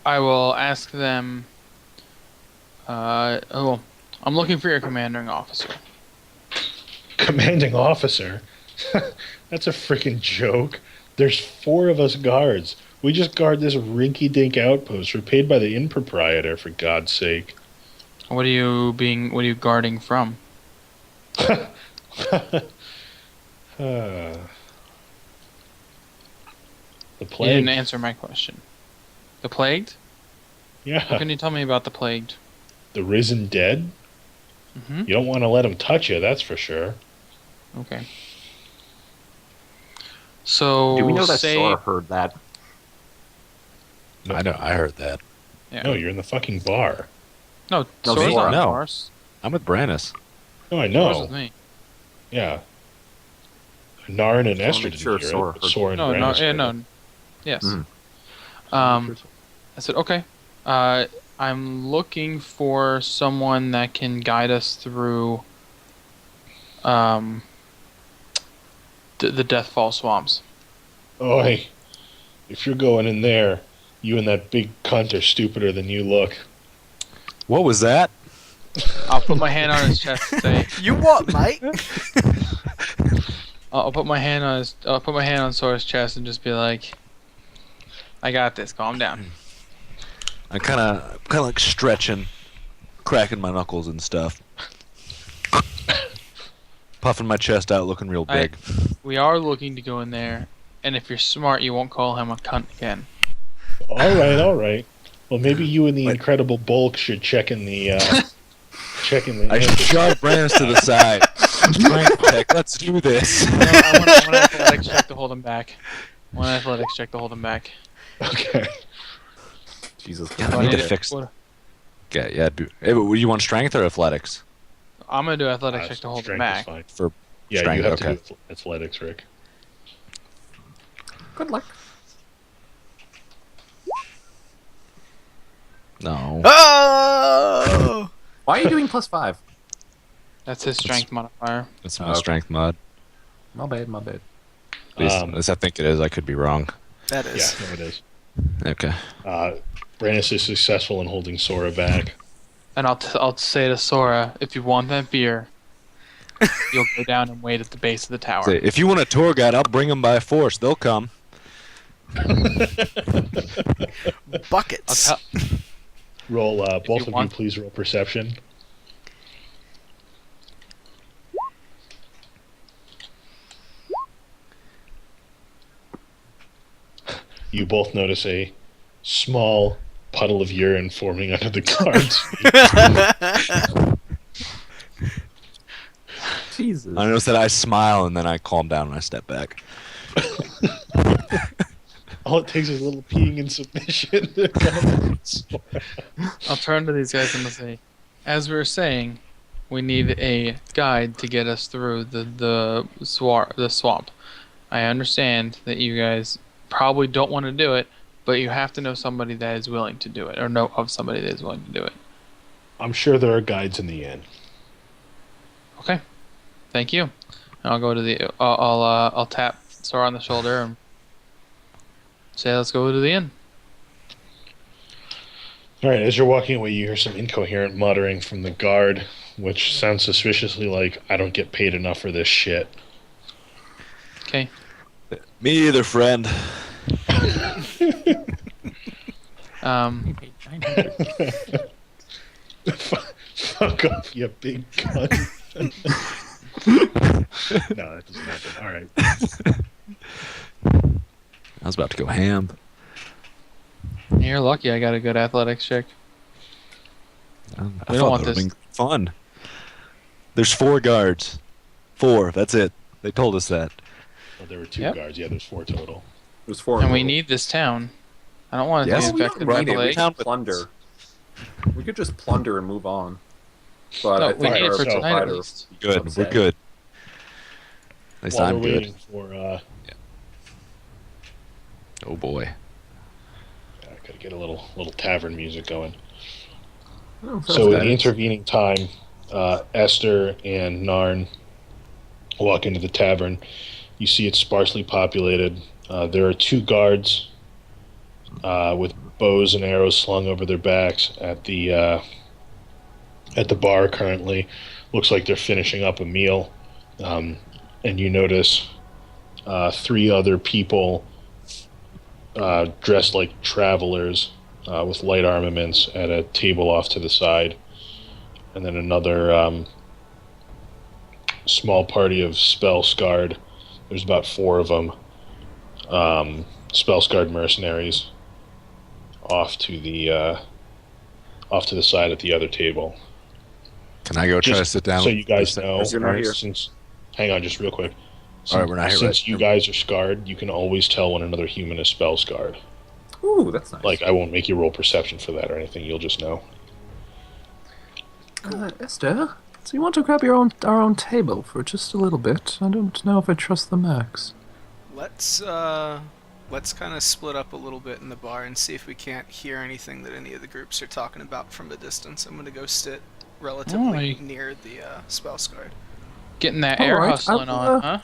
C: I will ask them. I'm looking for your commanding officer.
A: Commanding officer? That's a freaking joke. There's 4 of us guards. We just guard this rinky-dink outpost. We're paid by the inn proprietor, for God's sake.
C: What are you guarding from?
A: The
C: You
A: plague.
C: didn't answer my question. The plagued? What
A: Yeah,
C: can you tell me about the plagued?
A: the risen dead.
C: Mm-hmm.
A: You don't want to let them touch you, that's for sure.
C: Okay. So
E: Do we know that
C: say
E: Sora heard that?
A: No.
B: I know, I heard that.
C: yeah.
A: No, you're in the fucking bar.
C: No,
E: No,
C: Sora's
E: Sora.
C: not
B: No.
C: Mars.
B: I'm with Brandis.
A: No, I
C: Sora's
A: know.
C: with me.
A: Yeah. Narin and Esther
E: make
A: didn't
E: sure
A: hear
E: Sora
A: it, but
E: heard.
A: Sora and
C: No,
A: Brandis heard it.
C: no. Yes.
E: Mhm.
C: I said, okay. I'm looking for someone that can guide us through the Deathfall swamps.
A: Oi, if you're going in there, you and that big cunt are stupider than you look.
B: What was that?
C: I'll put my hand on his chest and say,
D: You what, mate?
C: I'll put my hand on Sora's chest and just be like, I got this. Calm down.
B: I'm kind of like stretching, cracking my knuckles and stuff. Puffing my chest out, looking real big.
C: We are looking to go in there, and if you're smart, you won't call him a cunt again.
A: All right. Well, maybe you and the Incredible Bulk should check in the
B: I shove Brandis to the side. Strength check. Let's do this.
C: No, I want an athletics check to hold him back.
A: Okay.
E: Jesus
B: Yeah,
E: Christ.
B: I need to
C: it.
B: fix.
C: What-
B: Okay, yeah. Hey, but would you want strength or athletics?
C: I'm gonna do athletics check to hold him
A: Strength
C: back.
A: is fine.
B: For
A: Yeah,
B: strength,
A: you have
B: okay.
A: to do athletics, Rick.
E: Good luck.
B: No.
D: Oh!
E: Why are you doing +5?
C: That's his strength modifier.
B: That's my
E: Okay.
B: strength mod.
E: My bad, my bad.
B: At least I think it is. I could be wrong.
D: That
A: Yeah,
D: is.
A: no, it is.
B: Okay.
A: Brandis is successful in holding Sora back.
C: And I'll say to Sora, if you want that beer, you'll go down and wait at the base of the tower.
B: Say, if you want a tour guide, I'll bring them by force. They'll come.
D: Buckets.
C: I'll
A: Roll, both of you
C: want-
A: please roll perception. You both notice a small puddle of urine forming under the guards.
E: Jesus.
B: I notice that I smile and then I calm down and I step back.
A: All it takes is a little peeing in submission to come Sora.
C: I'll turn to these guys and I'll say, as we were saying, we need a guide to get us through the swamp. I understand that you guys probably don't want to do it, but you have to know somebody that is willing to do it, or know of somebody that is willing to do it.
A: I'm sure there are guides in the inn.
C: Okay, thank you. And I'll go to the. I'll tap Sora on the shoulder and say, "Let's go to the inn."
A: All right, as you're walking away, you hear some incoherent muttering from the guard, which sounds suspiciously like, I don't get paid enough for this shit.
C: Okay.
B: Me either, friend.
A: Fuck off, you big cunt. No, that doesn't happen. All right.
B: I was about to go ham.
C: You're lucky I got a good athletics check.
B: I
C: We
B: thought
C: don't want
B: that would've
C: this.
B: been fun. There's 4 guards. 4. That's it. They told us that.
A: Well, there were 2
C: Yep.
A: guards. Yeah, there's 4 total.
E: There's 4.
C: And we need this town. I don't want it
B: Yes,
C: to
B: we
C: be
B: don't
C: infected by
E: Right, we
C: plague.
B: Town-
E: plunder. We could just plunder and move on. But
C: No,
E: I
C: we
E: think
C: need it
E: our
C: for tonight at
E: fighter
C: least.
B: Good.
E: upset.
B: We're good. At least
A: While
B: I'm
A: we're
B: good.
A: waiting for,
B: Oh boy.
A: I gotta get a little tavern music going.
E: Oh,
A: So in
E: that's
A: the intervening time, Esther and Narn walk into the tavern. You see it's sparsely populated. There are 2 guards with bows and arrows slung over their backs at the bar currently. Looks like they're finishing up a meal. And you notice 3 other people dressed like travelers with light armaments at a table off to the side. And then another small party of spell-scarred. There's about 4 of them. Spell-scarred mercenaries off to the side at the other table.
B: Can I go try to sit down?
A: So you guys know,
E: You're not here.
A: hang on just real quick.
B: All right, we're not here,
A: Since
B: right?
A: you guys are scarred, you can always tell when another human is spell-scarred.
E: Ooh, that's nice.
A: Like, I won't make you roll perception for that or anything. You'll just know.
E: Esther, so you want to grab our own table for just a little bit? I don't know if I trust the Max.
D: Let's kind of split up a little bit in the bar and see if we can't hear anything that any of the groups are talking about from a distance. I'm gonna go sit relatively near the spell scarred.
C: Getting that
E: All
C: air
E: right,
C: hustling
E: I'll,
C: on, huh?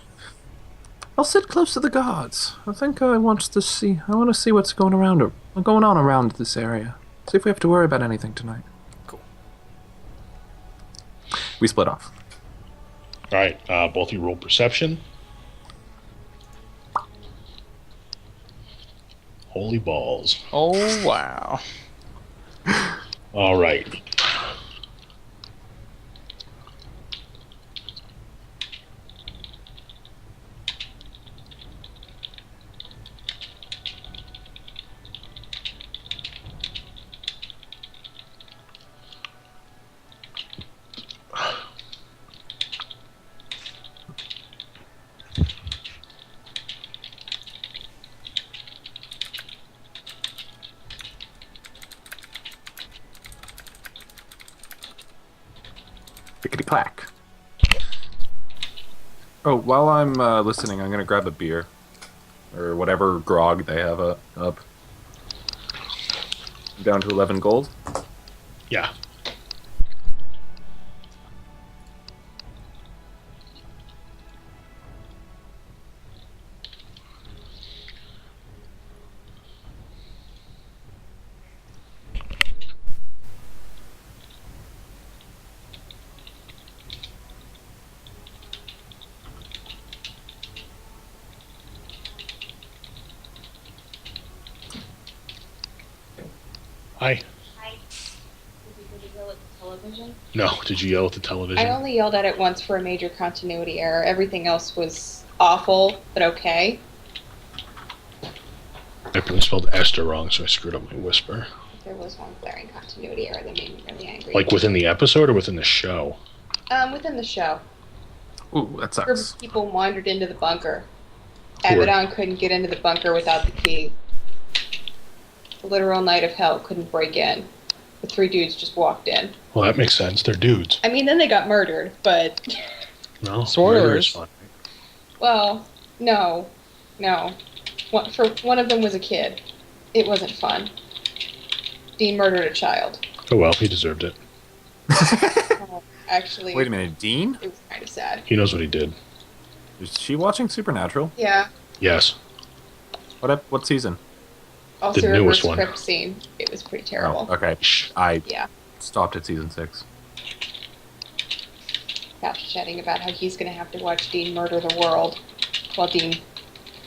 E: I'll sit close to the guards. I think I want to see what's going on around this area. See if we have to worry about anything tonight.
D: Cool.
E: We split off.
A: All right, both of you roll perception. Holy balls.
C: Oh, wow.
A: All right.
E: Pickety clack. Oh, while I'm listening, I'm gonna grab a beer, or whatever grog they have up. I'm down to 11 gold.
A: Yeah. Hi.
F: Did you yell at the television?
A: No, did you yell at the television?
F: I only yelled at it once for a major continuity error. Everything else was awful, but okay.
A: I probably spelled Esther wrong, so I screwed up my whisper.
F: There was one glaring continuity error that made me really angry.
A: Like within the episode or within the show?
F: Within the show.
E: Ooh, that
F: A group
E: sucks.
F: of people wandered into the bunker.
A: Who are-
F: Abaddon couldn't get into the bunker without the key. The literal Knight of Hell couldn't break in. The 3 dudes just walked in.
A: Well, that makes sense. They're dudes.
F: I mean, then they got murdered, but...
A: No,
C: Spoilers.
A: murder is fun.
F: Well, no. One of them was a kid. It wasn't fun. Dean murdered a child.
A: Oh well, he deserved it.
F: Actually,
E: Wait a minute, Dean?
F: it was kind of sad.
A: He knows what he did.
E: Is she watching Supernatural?
F: Yeah.
A: Yes.
E: What season?
F: Also,
A: The
F: reverse
A: newest one.
F: crypt scene. It was pretty terrible.
E: Oh, okay.
A: Shh.
E: I
F: Yeah.
E: stopped at season 6.
F: Couch chatting about how he's going to have to watch Dean murder the world while Dean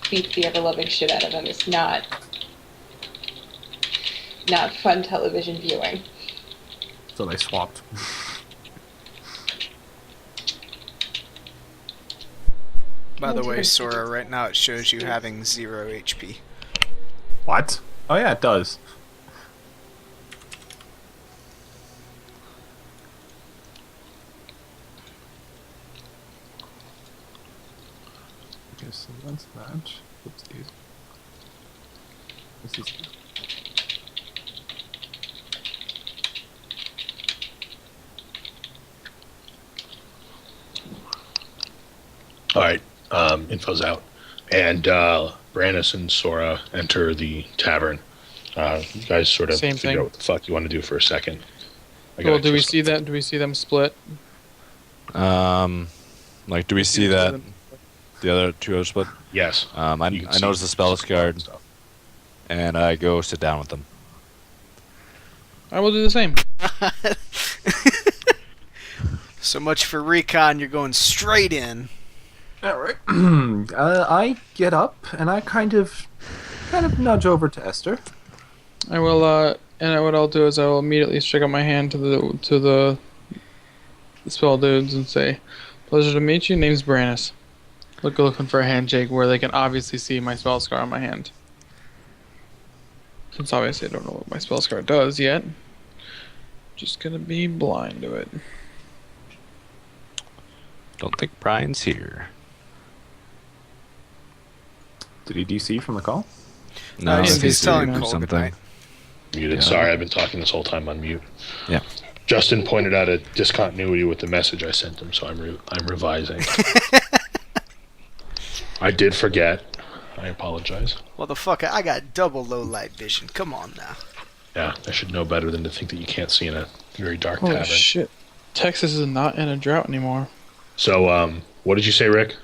F: beats the ever-loving shit out of him is not fun television viewing.
E: So they swapped.
D: By the way, Sora, right now it shows you having 0 HP.
E: What? Oh yeah, it does. Okay, so that's that. Oopsies. This is...
A: All right. Info's out, and Brannis and Sora enter the tavern. You guys sort of
C: Same
A: figure
C: thing.
A: out what the fuck you want to do for a second. I
C: Well,
A: gotta
C: do we
A: just-
C: see that? Do we see them split?
B: Like, do we see that the other 2 are split?
A: Yes.
B: I
A: You can
B: I
A: see
B: notice the spells card,
A: stuff.
B: and I go sit down with them.
C: I will do the same.
D: So much for recon, you're going straight in.
E: All right. I get up and I kind of nudge over to Esther.
C: I will. And what I'll do is I will immediately stick out my hand to the spell dudes and say, "Pleasure to meet you. Name's Brannis." Looking for a handshake where they can obviously see my spell scar on my hand. Since obviously I don't know what my spell scar does yet. Just gonna be blind to it.
B: Don't think Brian's here.
E: Did he DC from the call?
B: No,
C: he's
B: I think
D: telling
B: doing
D: Cole
B: something.
D: goodnight.
A: Muted.
B: Yeah.
A: Sorry, I've been talking this whole time on mute.
B: Yeah.
A: Justin pointed out a discontinuity with the message I sent him, so I'm revising. I did forget. I apologize.
D: Well, the fuck, I got double low light vision. Come on now.
A: Yeah, I should know better than to think that you can't see in a very dark
C: Holy
A: tavern.
C: shit! Texas is not in a drought anymore.
A: So, what did you say, Rick?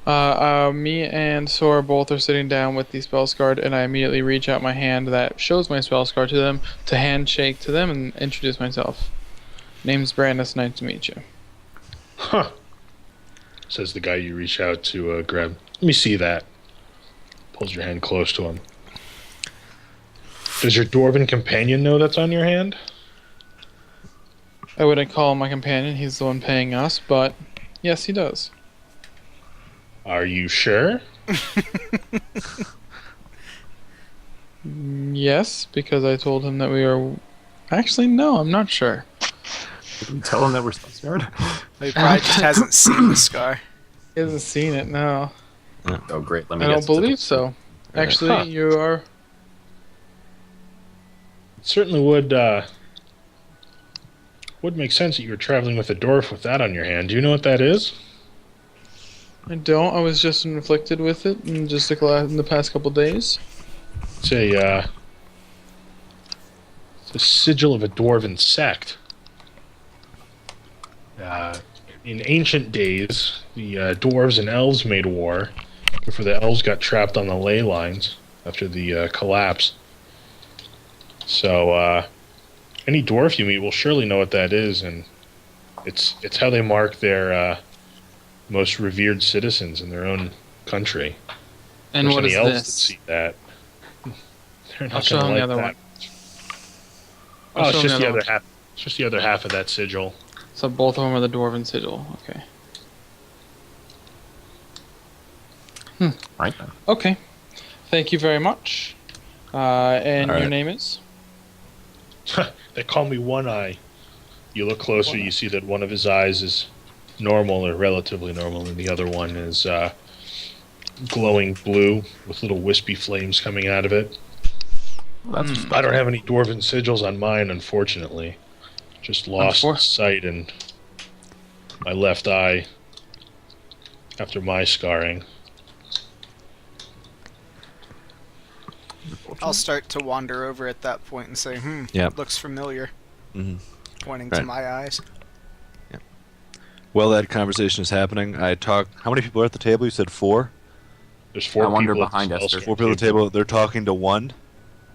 C: Me and Sora both are sitting down with the spell card, and I immediately reach out my hand that shows my spell card to them to handshake to them and introduce myself. Name's Brandis. Nice to meet you.
A: Huh. Says the guy you reach out to grab. Let me see that. Pulls your hand close to him. Does your dwarven companion know that's on your hand?
C: I wouldn't call him my companion. He's the one paying us, but yes, he does.
A: Are you sure?
C: Yes, because I told him that we are. Actually, no, I'm not sure.
E: Did we tell him that we're scared?
D: He probably just hasn't seen the scar.
C: He hasn't seen it. No,
E: Oh, great. Let me
C: I
E: get
C: don't
E: to
C: believe so. Actually,
A: Huh.
C: you are.
A: It certainly would make sense that you were traveling with a dwarf with that on your hand. Do you know what that is?
C: I don't. I was just inflicted with it in just in the past couple days.
A: It's a The sigil of a dwarven sect. In ancient days, the dwarves and elves made war before the elves got trapped on the ley lines after the collapse. So, any dwarf you meet will surely know what that is, and it's how they mark their most revered citizens in their own country.
C: And what
A: any
C: is
A: elves
C: this?
A: that see that, they're
C: I'll
A: not
C: show
A: going
C: him
A: to
C: the
A: like
C: other
A: that.
C: one. I'll
A: Oh, it's
C: show him
A: just the
C: other
A: other half. It's just the other half of that sigil.
C: So both of them are the dwarven sigil. Okay.
E: Right then.
C: Okay. Thank you very much. And
B: All
C: your
B: right.
C: name is?
A: They call me One Eye. You look closer, you see that one of his eyes is normal or relatively normal, and the other one is glowing blue with little wispy flames coming out of it.
E: Well, that's
A: I don't have any dwarven sigils on mine, unfortunately. Just lost sight in my left eye after my scarring.
D: I'll start to wander over at that point and say,
B: Yep.
D: looks familiar.
B: Mhm.
D: Pointing to
B: Right.
D: my eyes.
B: While that conversation is happening, I talk. How many people are at the table? You said 4.
A: There's 4
E: I wander
A: people at the
E: behind
A: spell
E: Esther.
A: scare
B: 4 people at the table. They're talking to one.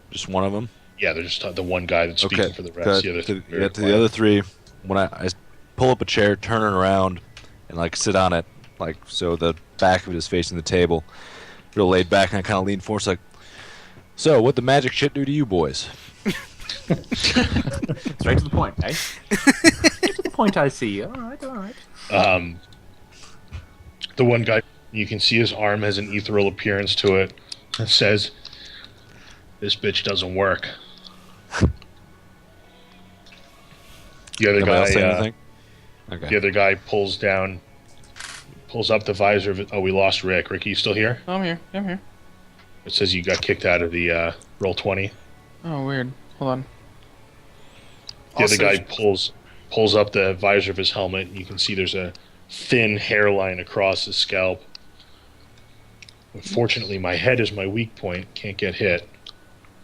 B: Just one of them.
A: Yeah, they're just the one guy that's speaking
B: Okay.
A: for the rest. The other
B: to,
A: very
B: to the
A: quiet.
B: other 3, when I pull up a chair, turn it around, and like sit on it, like so the back of it is facing the table, real laid back, and I kind of lean forward, like, so what the magic shit do to you boys?
E: Straight to the point, eh? Straight to the point, I see. All right, all right.
A: The one guy, you can see his arm has an ethereal appearance to it. It says, "This bitch doesn't work." The other
B: Nobody else say
A: guy,
B: anything? Okay.
A: the other guy pulls up the visor of it. Oh, we lost Rick. Rick, you still here?
C: Oh, I'm here. I'm here.
A: It says you got kicked out of the roll 20.
C: Oh, weird. Hold on.
A: The
D: Also-
A: other guy pulls up the visor of his helmet. And you can see there's a thin hairline across his scalp. Unfortunately, my head is my weak point. Can't get hit.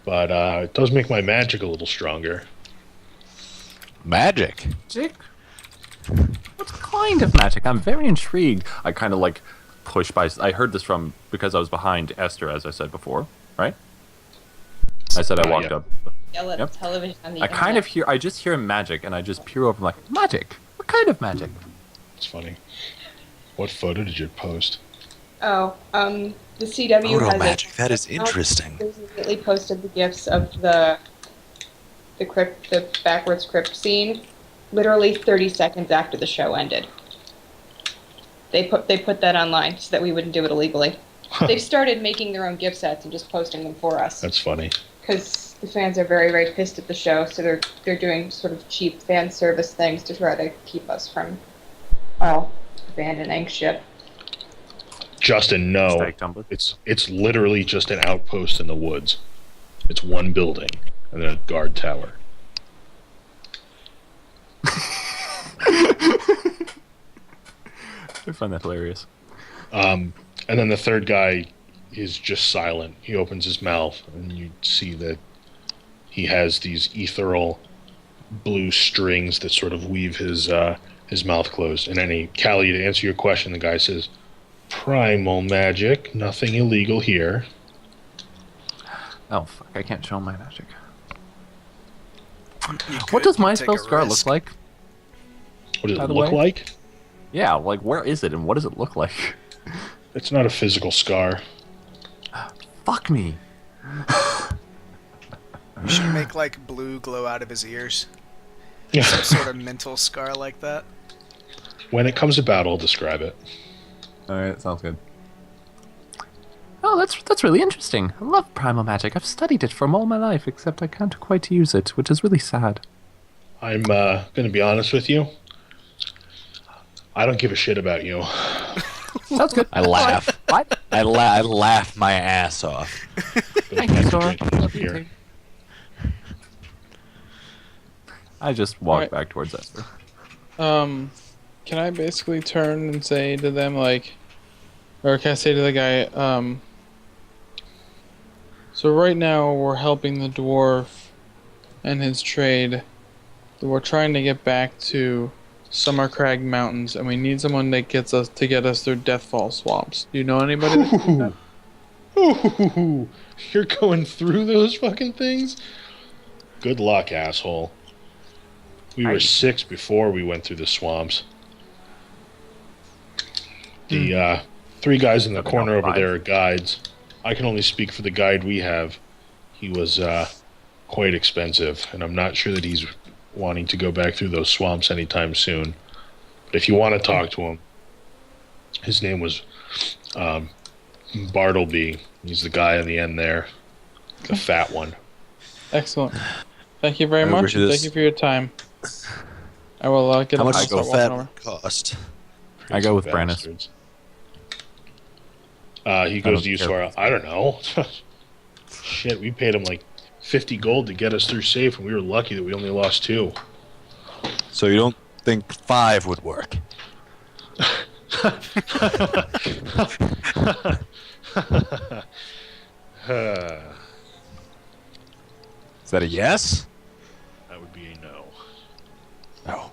A: But it does make my magic a little stronger.
B: Magic.
E: Magic? What kind of magic? I'm very intrigued. I kind of like push by. I heard this from because I was behind Esther, as I said before, right? I said I walked
A: yeah.
E: up.
F: Yell at
E: Yep.
F: the television on the
E: I kind
F: internet.
E: of hear. I just hear magic, and I just peer over. I'm like, magic? What kind of magic?
A: It's funny. What photo did you post?
F: Oh, the CW
B: Photo
F: has
B: magic.
F: a
B: That is interesting.
F: They immediately posted the gifs of the crypt, the backwards crypt scene, literally 30 seconds after the show ended. They put that online so that we wouldn't do it illegally. They've started making their own gift sets and just posting them for us
A: That's funny.
F: because the fans are very, very pissed at the show. So they're doing sort of cheap fan service things to try to keep us from, well, abandoning ship.
A: Justin, no.
E: Stag tumbler.
A: It's literally just an outpost in the woods. It's one building and then a guard tower.
E: I find that hilarious.
A: And then the third guy is just silent. He opens his mouth, and you see that he has these ethereal blue strings that sort of weave his mouth closed. And then Callie, to answer your question, the guy says, "Primal magic, nothing illegal here."
E: Oh fuck! I can't show my magic.
D: You
E: What
D: could
E: does my
D: take
E: spell
D: a
E: scar
D: risk.
E: look like?
A: What does
E: By
A: it
E: the
A: look
E: way?
A: like?
E: Yeah, like where is it and what does it look like?
A: It's not a physical scar.
E: Fuck me.
D: You should make like blue glow out of his ears.
A: Yeah.
D: Some sort of mental scar like that.
A: When it comes about, I'll describe it.
E: All right, sounds good. Oh, that's really interesting. I love primal magic. I've studied it for all my life, except I can't quite use it, which is really sad.
A: I'm going to be honest with you. I don't give a shit about you.
E: Sounds good.
B: I laugh.
E: What?
B: I laugh my ass off.
E: Thank you, Sora.
A: Drink this
E: Love you
A: beer.
E: too. I just walk
C: Alright.
E: back towards Esther.
C: Can I basically turn and say to them, like, or can I say to the guy, so right now we're helping the dwarf and his trade. We're trying to get back to Summer Crag Mountains, and we need someone that gets us to get us through Deathfall swamps. Do you know anybody? That can do that?
A: Ooh, you're going through those fucking things? Good luck, asshole. We were 6 before we went through the swamps. The 3 guys in the corner over there are guides. I can only speak for the guide we have. He was quite expensive, and I'm not sure that he's wanting to go back through those swamps anytime soon. But if you want to talk to him, his name was Bartleby. He's the guy on the end there, the fat one.
C: Excellent. Thank you very much. And thank you for your time. I will get.
B: How much
C: I'll
B: does
C: start walking
B: that
C: over.
B: cost?
E: I go with
A: Bastards. He goes to Uswara. I don't know. Shit, we paid him like 50 gold to get us through safe, and we were lucky that we only lost 2.
B: So you don't think 5 would work? Is that a yes?
A: That would be a no.
B: No.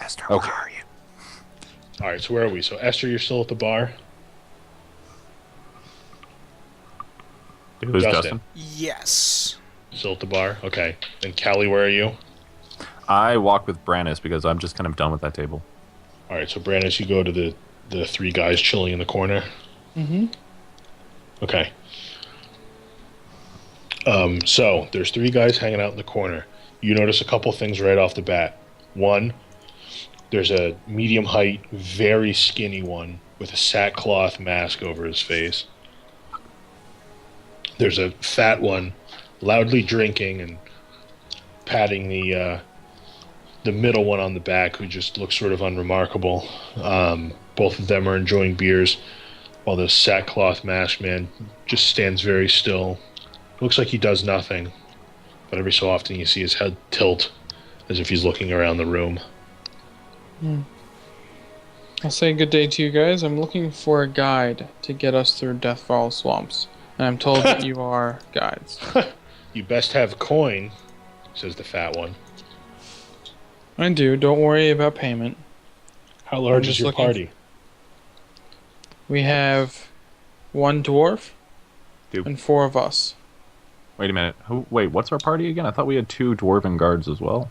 E: Esther,
B: Okay.
E: where are you?
A: All right, so where are we? So Esther, you're still at the bar.
E: Who's
A: Justin.
E: Justin?
D: Yes.
A: Still at the bar. Okay. And Callie, where are you?
E: I walk with Brannis because I'm just kind of done with that table.
A: All right, so Brandis, you go to the 3 guys chilling in the corner.
C: Mm-hmm.
A: Okay. So there's 3 guys hanging out in the corner. You notice a couple things right off the bat. One, there's a medium height, very skinny one with a sackcloth mask over his face. There's a fat one, loudly drinking and patting the middle one on the back, who just looks sort of unremarkable. Both of them are enjoying beers, while the sackcloth masked man just stands very still. Looks like he does nothing, but every so often you see his head tilt as if he's looking around the room.
C: I'll say good day to you guys. I'm looking for a guide to get us through Deathfall swamps, and I'm told that you are guides.
A: You best have coin, says the fat one.
C: I do. Don't worry about payment.
A: How large
C: I'm
A: is
C: just
A: your
C: looking
A: party?
C: We have 1 dwarf
E: Dude.
C: and 4 of us.
E: Wait a minute. Wait, what's our party again? I thought we had 2 dwarven guards as well.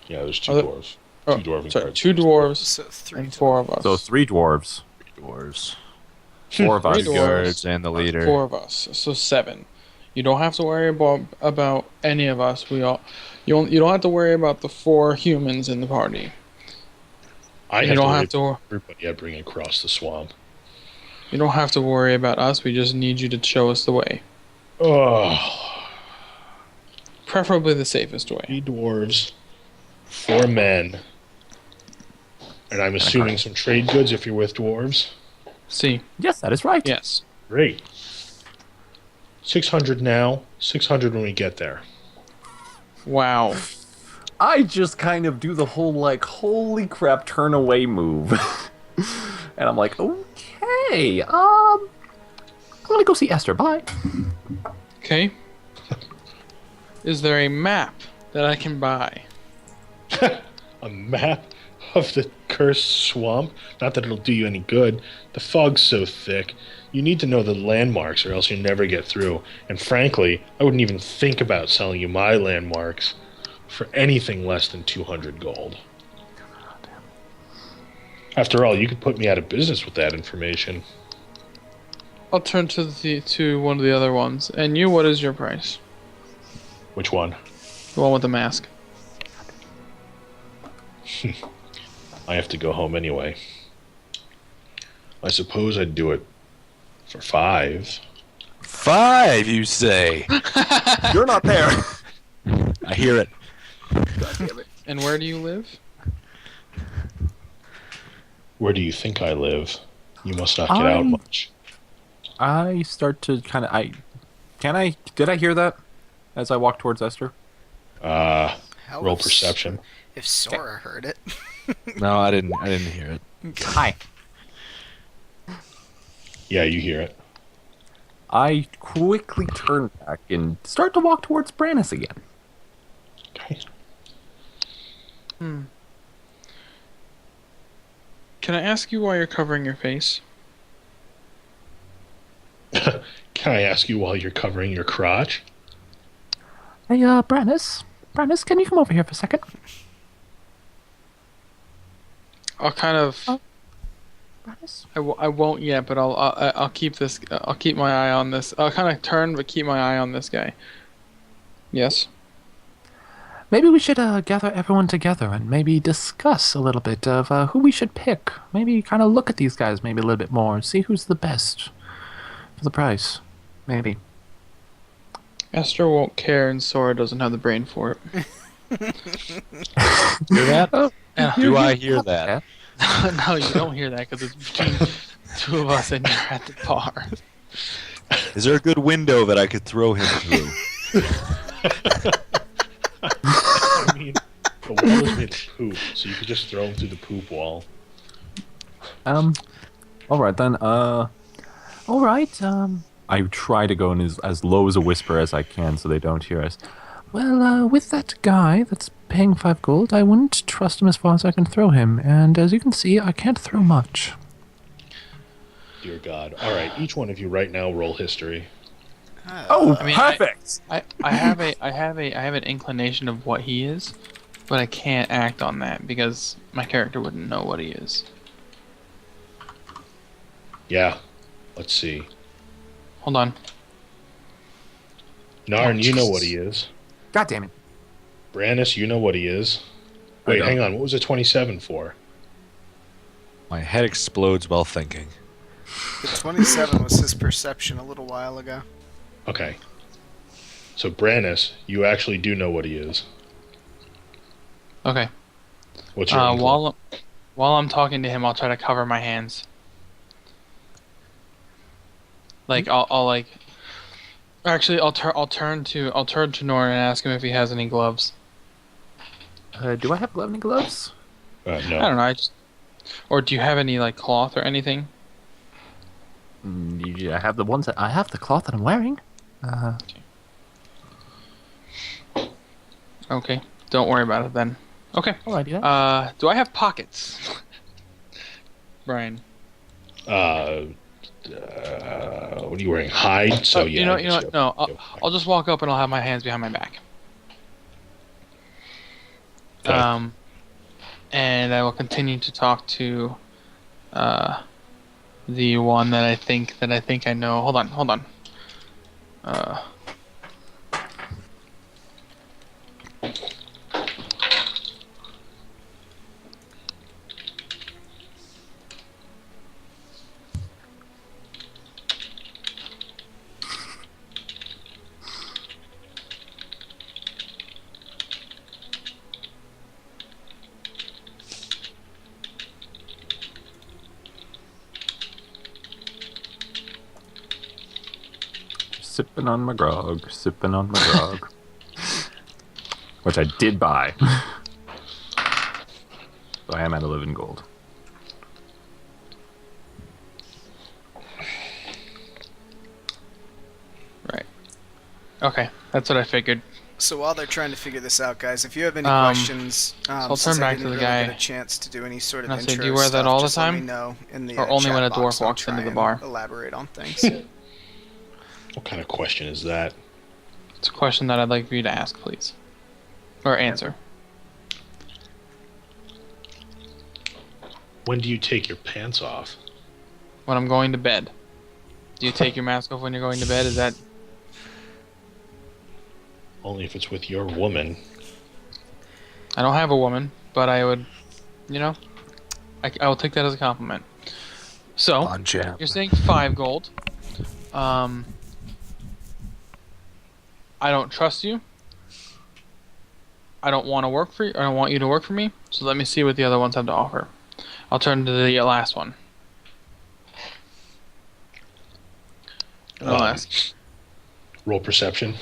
A: Yeah, there's 2
C: Oh,
A: dwarves.
C: Oh,
A: 2 dwarven
C: sorry,
A: guards.
C: 2 dwarves
D: So 3
C: and 4 of us.
E: So 3 dwarves,
B: Dwarves.
E: 4 of us.
C: 3
B: The
C: dwarves.
B: guards and the leader.
C: 4 of us, so 7. You don't have to worry about any of us. You don't have to worry about the 4 humans in the party.
A: I
C: You
A: have
C: don't
A: to worry
C: have to.
A: about everybody I bring across the swamp.
C: You don't have to worry about us. We just need you to show us the way,
A: Oh,
C: preferably the safest way.
A: 3 dwarves, 4 men, and I'm assuming some trade goods if you're with dwarves.
C: See,
E: Yes, that is right.
C: yes.
A: Great. 600 now, 600 when we get there.
C: Wow.
E: I just kind of do the whole, like, holy crap, turn away move. And I'm like, okay, I'm gonna go see Esther, bye.
C: Okay. Is there a map that I can buy?
A: A map of the cursed swamp? Not that it'll do you any good. The fog's so thick. You need to know the landmarks or else you never get through. And frankly, I wouldn't even think about selling you my landmarks for anything less than 200 gold. After all, you could put me out of business with that information.
C: I'll turn to one of the other ones. And you, what is your price?
A: Which one?
C: The one with the mask.
A: I have to go home anyway. I suppose I'd do it for 5.
B: 5, you say?
E: You're not there.
B: I hear it.
C: And where do you live?
A: Where do you think I live? You must not get out much.
E: I start to kind of, did I hear that as I walk towards Esther?
D: Hell,
A: Roll
D: if-
A: perception.
D: If Sora heard it.
B: No, I didn't hear it.
E: Hi.
A: Yeah, you hear it.
E: I quickly turn back and start to walk towards Brannis again.
C: Can I ask you why you're covering your face?
A: Can I ask you while you're covering your crotch?
E: Hey, Brandis, can you come over here for a second?
C: I'll kind of.
E: Brandis?
C: I won't yet, but I'll keep this. I'll keep my eye on this. I'll kind of turn, but keep my eye on this guy. Yes.
E: Maybe we should gather everyone together and maybe discuss a little bit of who we should pick. Maybe kind of look at these guys maybe a little bit more and see who's the best for the price. Maybe.
C: Esther won't care, and Sora doesn't have the brain for it.
B: Hear that?
E: Oh,
C: Yeah.
B: Do I hear that?
C: No, you don't hear that because it's between two of us and you're at the bar.
B: Is there a good window that I could throw him through?
A: I mean, the wall is made of poop, so you could just throw him through the poop wall.
E: All right then. All right. I try to go in as low as a whisper as I can so they don't hear us. Well, with that guy that's paying 5 gold, I wouldn't trust him as far as I can throw him, and as you can see, I can't throw much.
A: Dear God. All right, each one of you right now roll history.
E: Oh,
C: I mean,
E: perfect!
C: I have an inclination of what he is, but I can't act on that because my character wouldn't know what he is.
A: Yeah. Let's see.
C: Hold on.
A: Narn, you know what he is.
E: God damn it.
A: Brannis, you know what he is.
E: I
A: Wait,
E: don't.
A: hang on. What was a 27 for?
B: My head explodes while thinking.
D: The 27 was his perception a little while ago.
A: Okay. So, Brannis, you actually do know what he is.
C: Okay.
A: What's your inkling?
C: While I'm talking to him, I'll try to cover my hands. Like I'll like. Actually, I'll turn to Nora and ask him if he has any gloves.
E: Do I have any gloves?
A: No.
C: I don't know. Or do you have any like cloth or anything?
E: Yeah, I have the ones that I have the cloth that I'm wearing.
C: Okay. Don't worry about it then. Okay.
E: Alrighty then.
C: Do I have pockets? Brian.
A: What are you wearing? Hide? So, yeah.
C: You know
A: I guess
C: what? No.
A: you have
C: I'll just walk up and I'll have my hands behind my back.
A: Okay.
C: And I will continue to talk to the one that I think I know. Hold on.
E: Sipping on my grog. Which I did buy. So I am at 11 gold.
C: Right. Okay. That's what I figured.
D: So while they're trying to figure this out, guys, if you have any questions,
C: I'll
D: since
C: turn
D: I
C: back to
D: didn't
C: the
D: really
C: guy.
D: get a chance to do any sort of
C: And I'll say,
D: intro
C: do you wear that
D: stuff,
C: all the
D: just let me
C: time?
D: know in the
C: Or only
D: chat
C: when a
D: box,
C: dwarf
D: and I'll
C: walks
D: try
C: into the
D: and
C: bar?
D: Elaborate on things.
A: What kind of question is that?
C: It's a question that I'd like for you to ask, please. Or answer.
A: When do you take your pants off?
C: When I'm going to bed. Do you take your mask off when you're going to bed? Is that...
A: Only if it's with your woman.
C: I don't have a woman, but I would... I will take that as a compliment. So,
B: On jam.
C: you're saying 5 gold. I don't trust you. I don't want to work for you. I don't want you to work for me. So let me see what the other ones have to offer. I'll turn to the last one. And I'll ask.
A: Roll perception.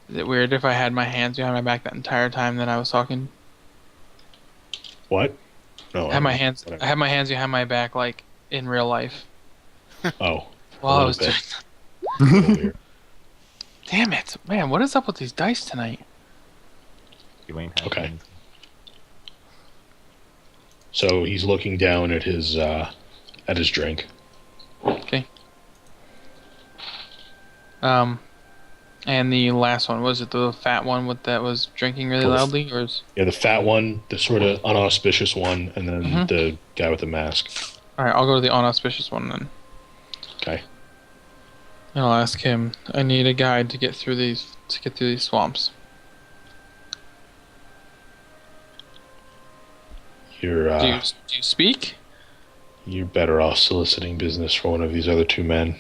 C: Is it weird if I had my hands behind my back that entire time that I was talking?
A: What? No.
C: I had my hands.
A: whatever.
C: I had my hands behind my back, like in real life,
A: Oh.
C: while I
A: little
C: was
A: bit.
C: doing.
A: A little weird.
C: Damn it, man! What is up with these dice tonight?
E: You ain't had
A: Okay.
E: any.
A: So he's looking down at his drink.
C: Okay. And the last one, was it the fat one that was drinking really loudly, or is?
A: Yeah, the fat one, the sort of unauspicious one, and then the guy with the mask.
C: All right, I'll go to the unauspicious one then.
A: Okay.
C: And I'll ask him. I need a guide to get through these swamps.
A: You're
C: Do you speak?
A: you're better off soliciting business for one of these other two men.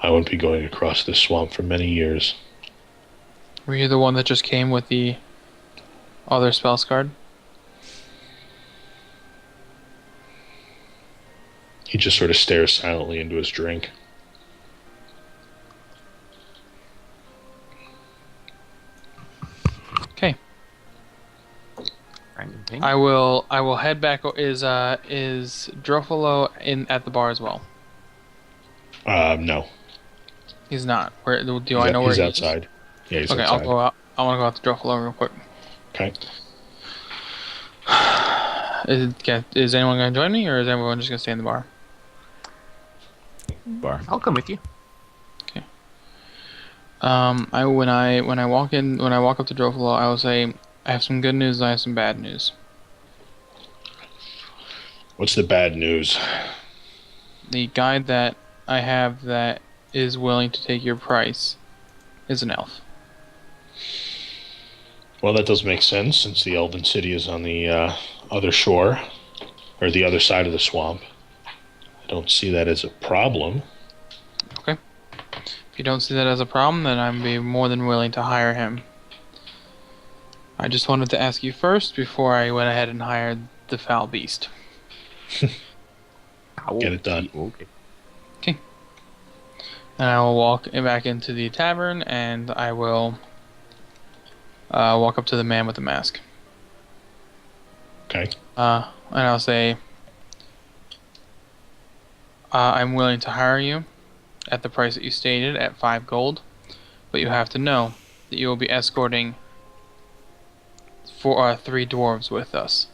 A: I won't be going across this swamp for many years.
C: Were you the one that just came with the other spells card?
A: He just sort of stares silently into his drink.
C: Okay.
E: Random thing.
C: I will head back. Is Druffalo in at the bar as well?
A: No.
C: He's not. Where do I know where
A: he's
C: he
A: outside. Yeah, he's
C: is? Okay,
A: outside.
C: I'll go out. I want to go out to Druffalo real quick.
A: Okay.
C: Is anyone going to join me, or is everyone just going to stay in the bar?
B: Bar.
E: I'll come with you.
C: When I walk up to Druffalo, I will say, I have some good news. I have some bad news.
A: What's the bad news?
C: The guide that I have that is willing to take your price is an elf.
A: Well, that does make sense, since the Elven City is on the other shore, or the other side of the swamp. I don't see that as a problem.
C: Okay. If you don't see that as a problem, then I'd be more than willing to hire him. I just wanted to ask you first before I went ahead and hired the foul beast.
A: Get it done.
E: Okay.
C: And I will walk back into the tavern, and I will walk up to the man with the mask.
A: Okay.
C: And I'll say, I'm willing to hire you at the price that you stated, at 5 gold. But you have to know that you will be escorting 3 dwarves with us.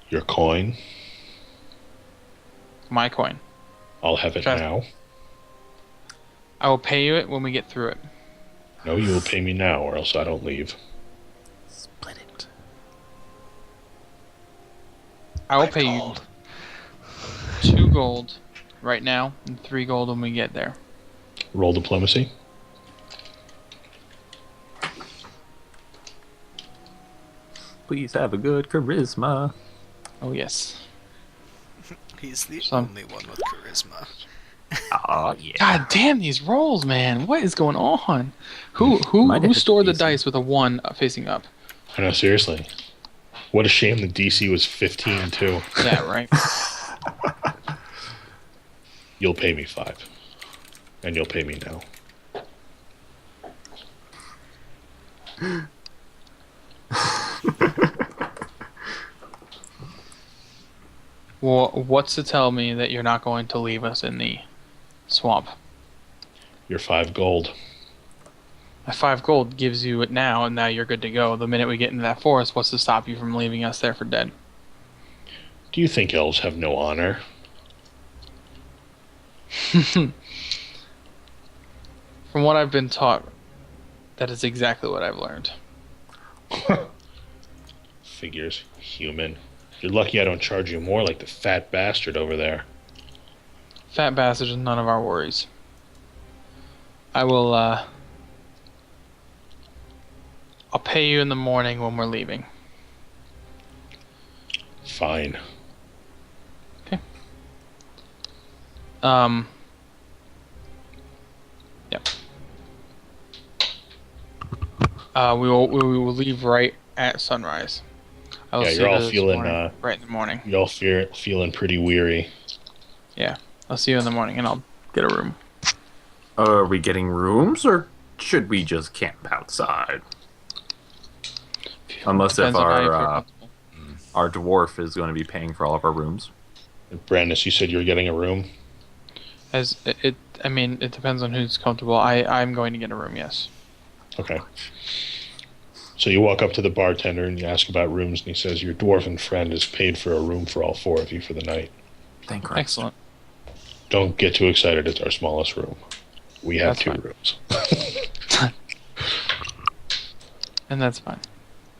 A: Your coin.
C: My coin.
A: I'll have it
C: Trust-
A: now.
C: I will pay you it when we get through it.
A: No, you will pay me now, or else I don't leave.
B: Split it.
C: I will pay you 2 gold right now, and 3 gold when we get there.
A: Roll diplomacy.
E: Please have a good charisma.
C: Oh yes.
D: He's the
C: Some-
D: only one with charisma.
E: Oh yeah.
C: God damn these rolls, man! What is going on? Who
E: Might have
C: stored the
E: hit the
C: dice with a 1 facing up?
A: I know, seriously. What a shame the DC was 15, too.
C: Yeah, right.
A: You'll pay me 5. And you'll pay me now.
C: Well, what's to tell me that you're not going to leave us in the swamp?
A: Your 5 gold.
C: My 5 gold gives you it now, and now you're good to go. The minute we get into that forest, what's to stop you from leaving us there for dead?
A: Do you think elves have no honor?
C: From what I've been taught, that is exactly what I've learned.
A: Figures. Human. You're lucky I don't charge you more like the fat bastard over there.
C: Fat bastard is none of our worries. I will, I'll pay you in the morning when we're leaving.
A: Fine.
C: Yep. We will leave right at sunrise. I will
A: Yeah,
C: see
A: you're
C: you
A: all
C: this
A: feeling,
C: morning, right in the morning.
A: You all feeling pretty weary.
C: Yeah, I'll see you in the morning, and I'll get a room.
E: Are we getting rooms, or should we just camp outside? Unless if
C: Depends on how you feel
E: our
C: comfortable.
E: our dwarf is going to be paying for all of our rooms.
A: Brandis, you said you were getting a room?
C: As it depends on who's comfortable. I'm going to get a room. Yes.
A: Okay. So you walk up to the bartender and you ask about rooms, and he says your dwarven friend has paid for a room for all 4 of you for the night.
E: Thank Christ.
C: Excellent.
A: Don't get too excited. It's our smallest room. We have
C: That's
A: 2
C: fine.
A: rooms.
C: And that's fine.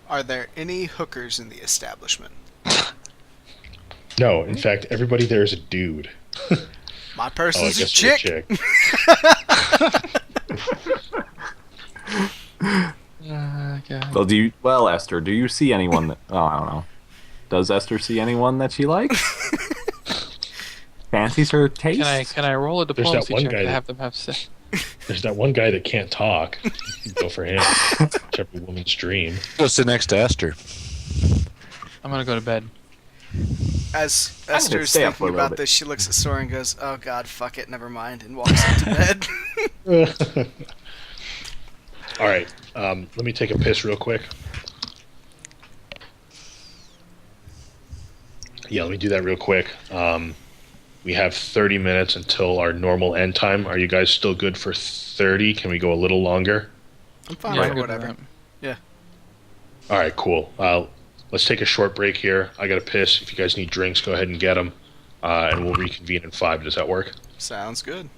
D: Are there any hookers in the establishment?
A: No, in fact, everybody there is a dude.
D: My
A: Oh, I
D: person's a
A: guess you're a
D: chick.
A: chick.
C: God.
E: Well, Esther, do you see anyone that? Oh, I don't know. Does Esther see anyone that she likes? Fancies her taste?
C: Can I roll a
A: that
C: diplomacy
A: one
C: check
A: guy
C: to
A: that-
C: have them have sex?
A: There's that one guy that can't talk. Go for him. It's every woman's dream.
B: Go sit next to Esther.
C: I'm gonna go to bed.
D: As
E: gonna
D: Esther's
E: stay up for a
D: thinking
E: little
D: about
E: bit.
D: this, she looks at Sora and goes, "Oh God, fuck it, never mind," and walks into bed.
A: All right. Let me take a piss real quick. Yeah, let me do that real quick. We have 30 minutes until our normal end time. Are you guys still good for 30? Can we go a little longer?
D: I'm fine
C: Yeah,
D: with
C: I'm good with
D: whatever.
C: that.
A: All right, cool. Let's take a short break here. I got to piss. If you guys need drinks, go ahead and get them. And we'll reconvene in 5. Does that work?
D: Sounds good.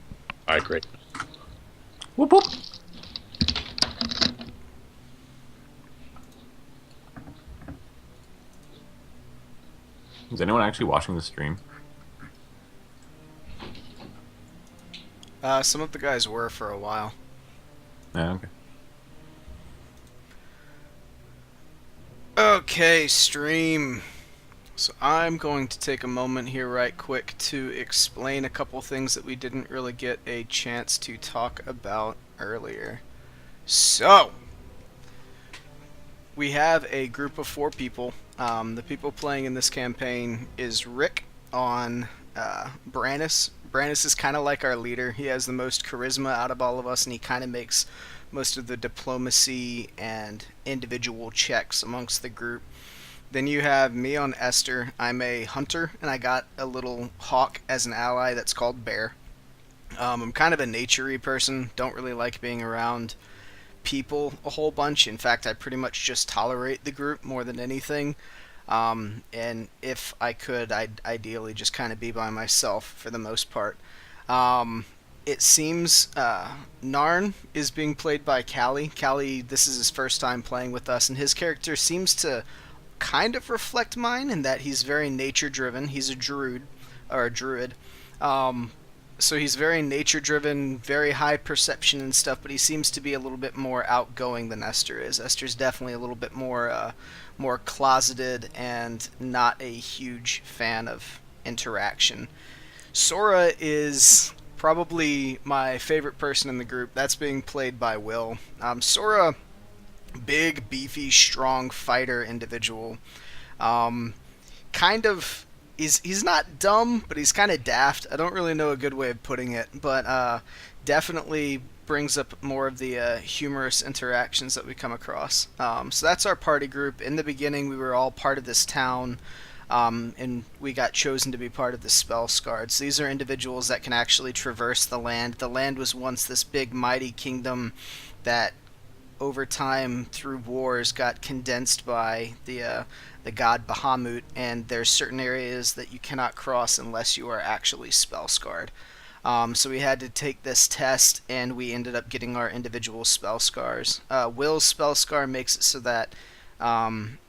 A: All right, great.
E: Whoop whoop. Is anyone actually watching the stream?
D: Some of the guys were for a while.
E: Yeah, okay.
D: Okay, stream. So I'm going to take a moment here right quick to explain a couple things that we didn't really get a chance to talk about earlier. So, we have a group of 4 people. The people playing in this campaign is Rick on Brannis. Brannis is kind of like our leader. He has the most charisma out of all of us, and he kind of makes most of the diplomacy and individual checks amongst the group. Then you have me on Esther. I'm a hunter, and I got a little hawk as an ally that's called Bear. I'm kind of a nature-y person. Don't really like being around people a whole bunch. In fact, I pretty much just tolerate the group more than anything. And if I could, I'd ideally just kind of be by myself for the most part. It seems Narn is being played by Callie. Callie, this is his first time playing with us, and his character seems to kind of reflect mine in that he's very nature-driven. He's a druid. So he's very nature-driven, very high perception and stuff, but he seems to be a little bit more outgoing than Esther is. Esther's definitely a little bit more closeted and not a huge fan of interaction. Sora is probably my favorite person in the group. That's being played by Will. Sora, big, beefy, strong fighter individual. Kind of, he's not dumb, but he's kind of daft. I don't really know a good way of putting it, but definitely brings up more of the humorous interactions that we come across. So that's our party group. In the beginning, we were all part of this town, and we got chosen to be part of the Spellscards. These are individuals that can actually traverse the land. The land was once this big, mighty kingdom that over time through wars got condensed by the god Bahamut, and there's certain areas that you cannot cross unless you are actually spell-scarred. So we had to take this test, and we ended up getting our individual spell scars. Will's spell scar makes it so that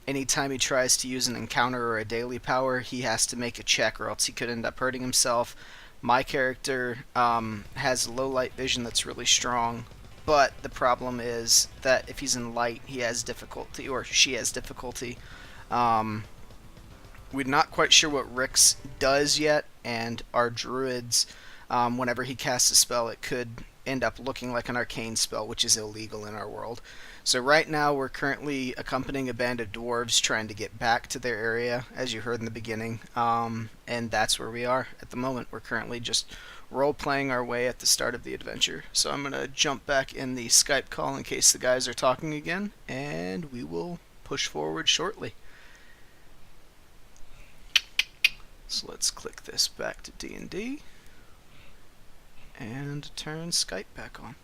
D: anytime he tries to use an encounter or a daily power, he has to make a check, or else he could end up hurting himself. My character has low light vision that's really strong, but the problem is that if he's in light, he has difficulty, or she has difficulty. We're not quite sure what Rick's does yet, and our druids, whenever he casts a spell, it could end up looking like an arcane spell, which is illegal in our world. So right now we're currently accompanying a band of dwarves trying to get back to their area, as you heard in the beginning, and that's where we are at the moment. We're currently just role-playing our way at the start of the adventure. So I'm going to jump back in the Skype call in case the guys are talking again, and we will push forward shortly. So let's click this back to D&D and turn Skype back on.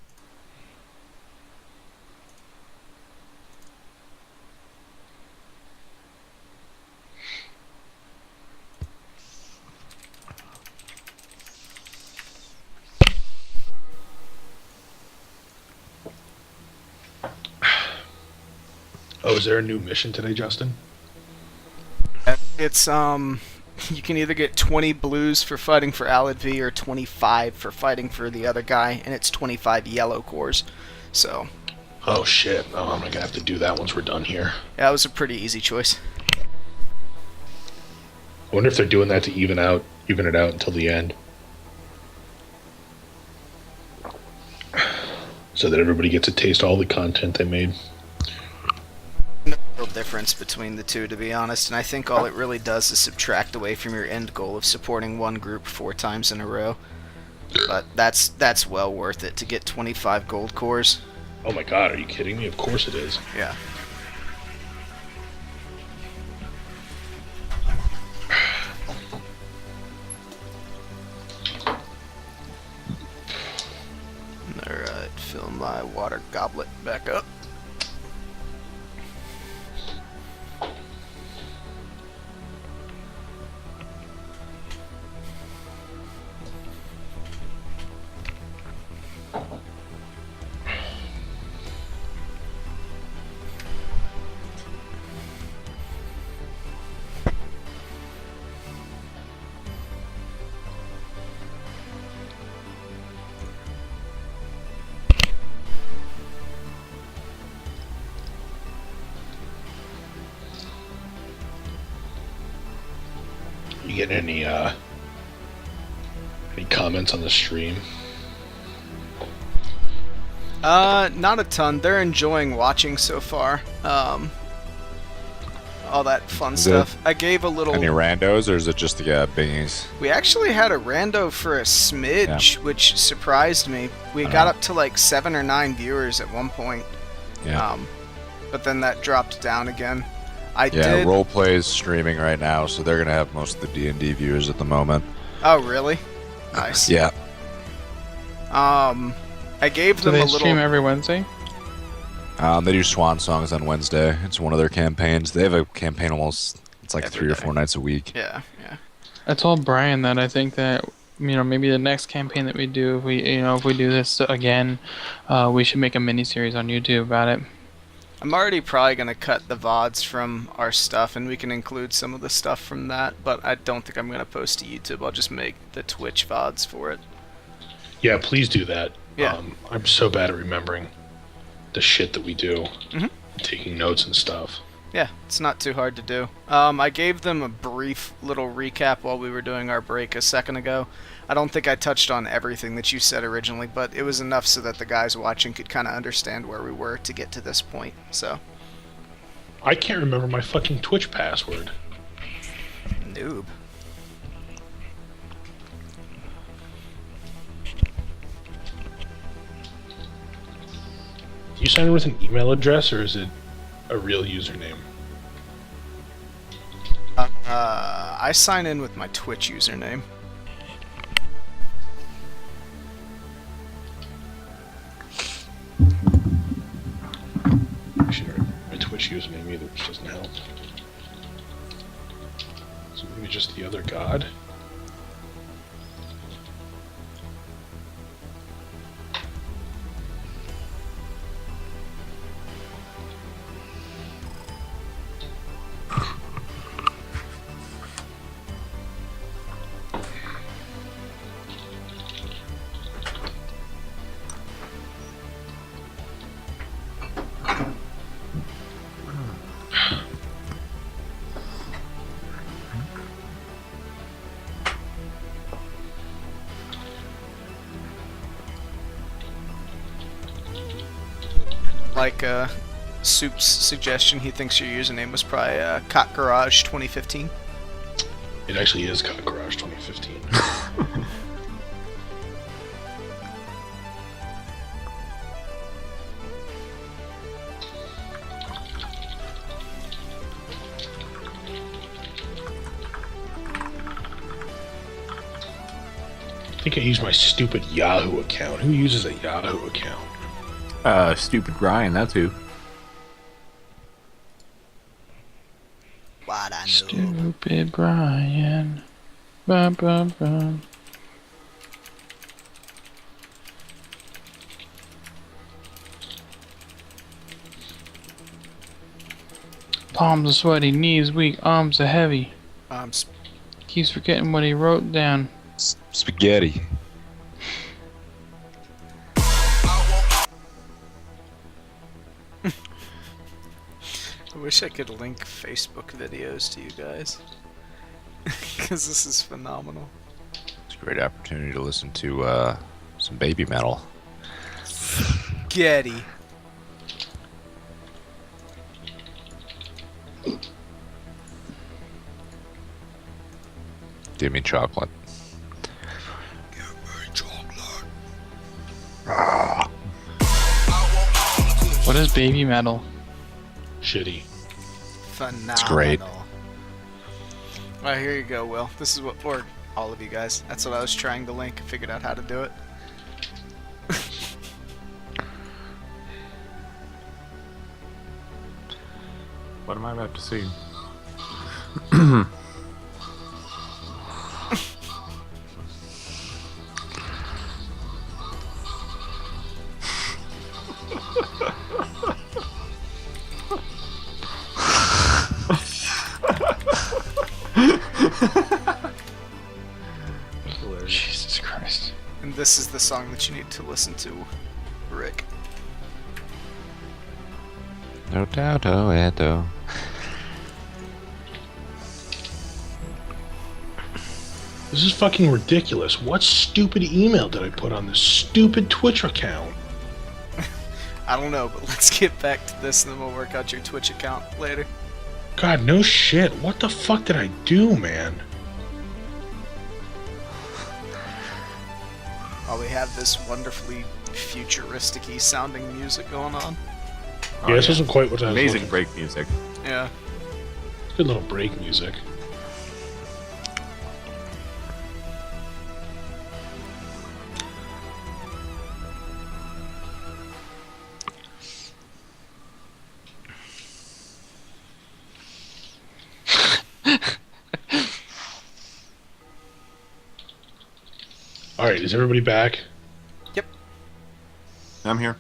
A: Was there a new mission today, Justin?
D: It's you can either get 20 blues for fighting for Alad V or 25 for fighting for the other guy, and it's 25 yellow cores. So,
A: Oh shit! Oh, I'm gonna have to do that once we're done here.
D: yeah, that was a pretty easy choice.
A: I wonder if they're doing that to even it out until the end, so that everybody gets to taste all the content they made.
D: No real difference between the two, to be honest, and I think all it really does is subtract away from your end goal of supporting one group 4 times in a row. But that's well worth it to get 25 gold cores.
A: Oh my god, are you kidding me? Of course it is.
D: Yeah. Alright, fill my water goblet back up.
A: You getting any comments on the stream?
D: Not a ton. They're enjoying watching so far. All that fun
B: Is
D: stuff. I gave a little.
B: Any randos, or is it just the bingies?
D: We actually had a rando for a smidge, which surprised me. We got up to like 7 or 9 viewers at one point.
B: Yeah.
D: But then that dropped down again. I
B: Yeah,
D: did.
B: Roleplay is streaming right now, so they're gonna have most of the D&D viewers at the moment.
D: Oh, really? Nice.
B: Yeah.
D: I gave
C: Do
D: them
C: they
D: a little.
C: stream every Wednesday?
B: They do Swan Songs on Wednesday. It's one of their campaigns. They have a campaign almost, it's like
D: Every
B: 3 or
D: day.
B: 4 nights a week.
D: Yeah, yeah.
C: I told Brian that I think that maybe the next campaign that we do, if we do this again, we should make a mini series on YouTube about it.
D: I'm already probably gonna cut the VODs from our stuff, and we can include some of the stuff from that. But I don't think I'm gonna post to YouTube. I'll just make the Twitch VODs for it.
A: Yeah, please do that.
D: Yeah.
A: I'm so bad at remembering the shit that we do,
D: Mhm.
A: taking notes and stuff.
D: Yeah, it's not too hard to do. I gave them a brief little recap while we were doing our break a second ago. I don't think I touched on everything that you said originally, but it was enough so that the guys watching could kind of understand where we were to get to this point. So,
A: I can't remember my fucking Twitch password.
D: noob.
A: You sign in with an email address, or is it a real username?
D: I sign in with my Twitch username.
A: Actually, my Twitch username either, which doesn't help. So maybe just the other god?
D: Like Soup's suggestion, he thinks your username was probably Cock Garage 2015.
A: It actually is Cock Garage 2015. I think I used my stupid Yahoo account. Who uses a Yahoo account?
E: Stupid Brian, that's who.
D: What I know.
C: Stupid Brian. Bum, bum, bum. Palms are sweaty, knees weak, arms are heavy. Keeps forgetting what he wrote down.
B: Spaghetti.
D: I wish I could link Facebook videos to you guys. Because this is phenomenal.
B: It's a great opportunity to listen to some baby metal.
D: Getty.
B: Give me chocolate.
C: What is baby metal?
A: Shitty.
D: Phenomenal.
B: It's great.
D: Alright, here you go, Will. This is what, or all of you guys. That's what I was trying to link. I figured out how to do it.
E: What am I about to see?
C: Jesus Christ.
D: And this is the song that you need to listen to, Rick.
B: No doubt, Edo.
A: This is fucking ridiculous. What stupid email did I put on this stupid Twitch account?
D: I don't know, but let's get back to this and then we'll work out your Twitch account later.
A: God, no shit. What the fuck did I do, man?
D: While we have this wonderfully futuristic-y sounding music going on.
A: Yeah, this wasn't quite what I was
E: Amazing
A: looking for.
E: break music.
D: Yeah.
A: Good little break music. Alright, is everybody back?
E: I'm here.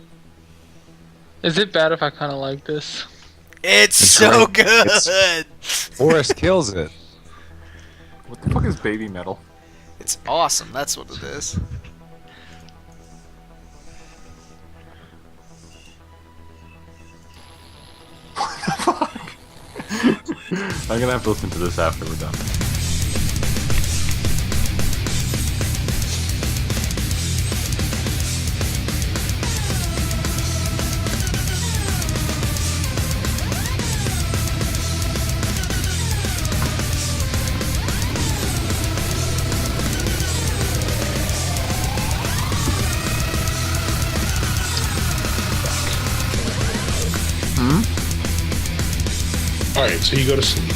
C: Is it bad if I kind of like this?
D: It's so
B: great.
D: good!
B: Forrest kills it.
E: What the fuck is baby metal?
D: It's awesome, that's what it is.
E: I'm gonna have to listen to this after we're done.
A: Alright, so you go to sleep.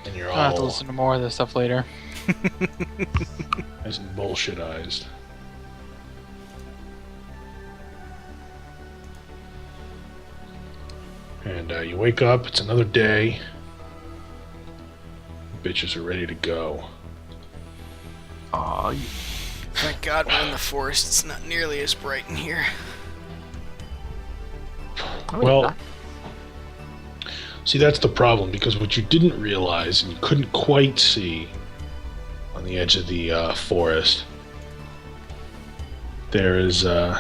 A: And you're
C: I'll have to
A: all
C: listen to more of this stuff later.
A: nice and bullshitized. And you wake up, it's another day. Bitches are ready to go.
E: Aw,
D: Thank God we're in the forest, it's not nearly as bright in here.
A: Well, see, that's the problem, because what you didn't realize and you couldn't quite see on the edge of the forest, there is, no,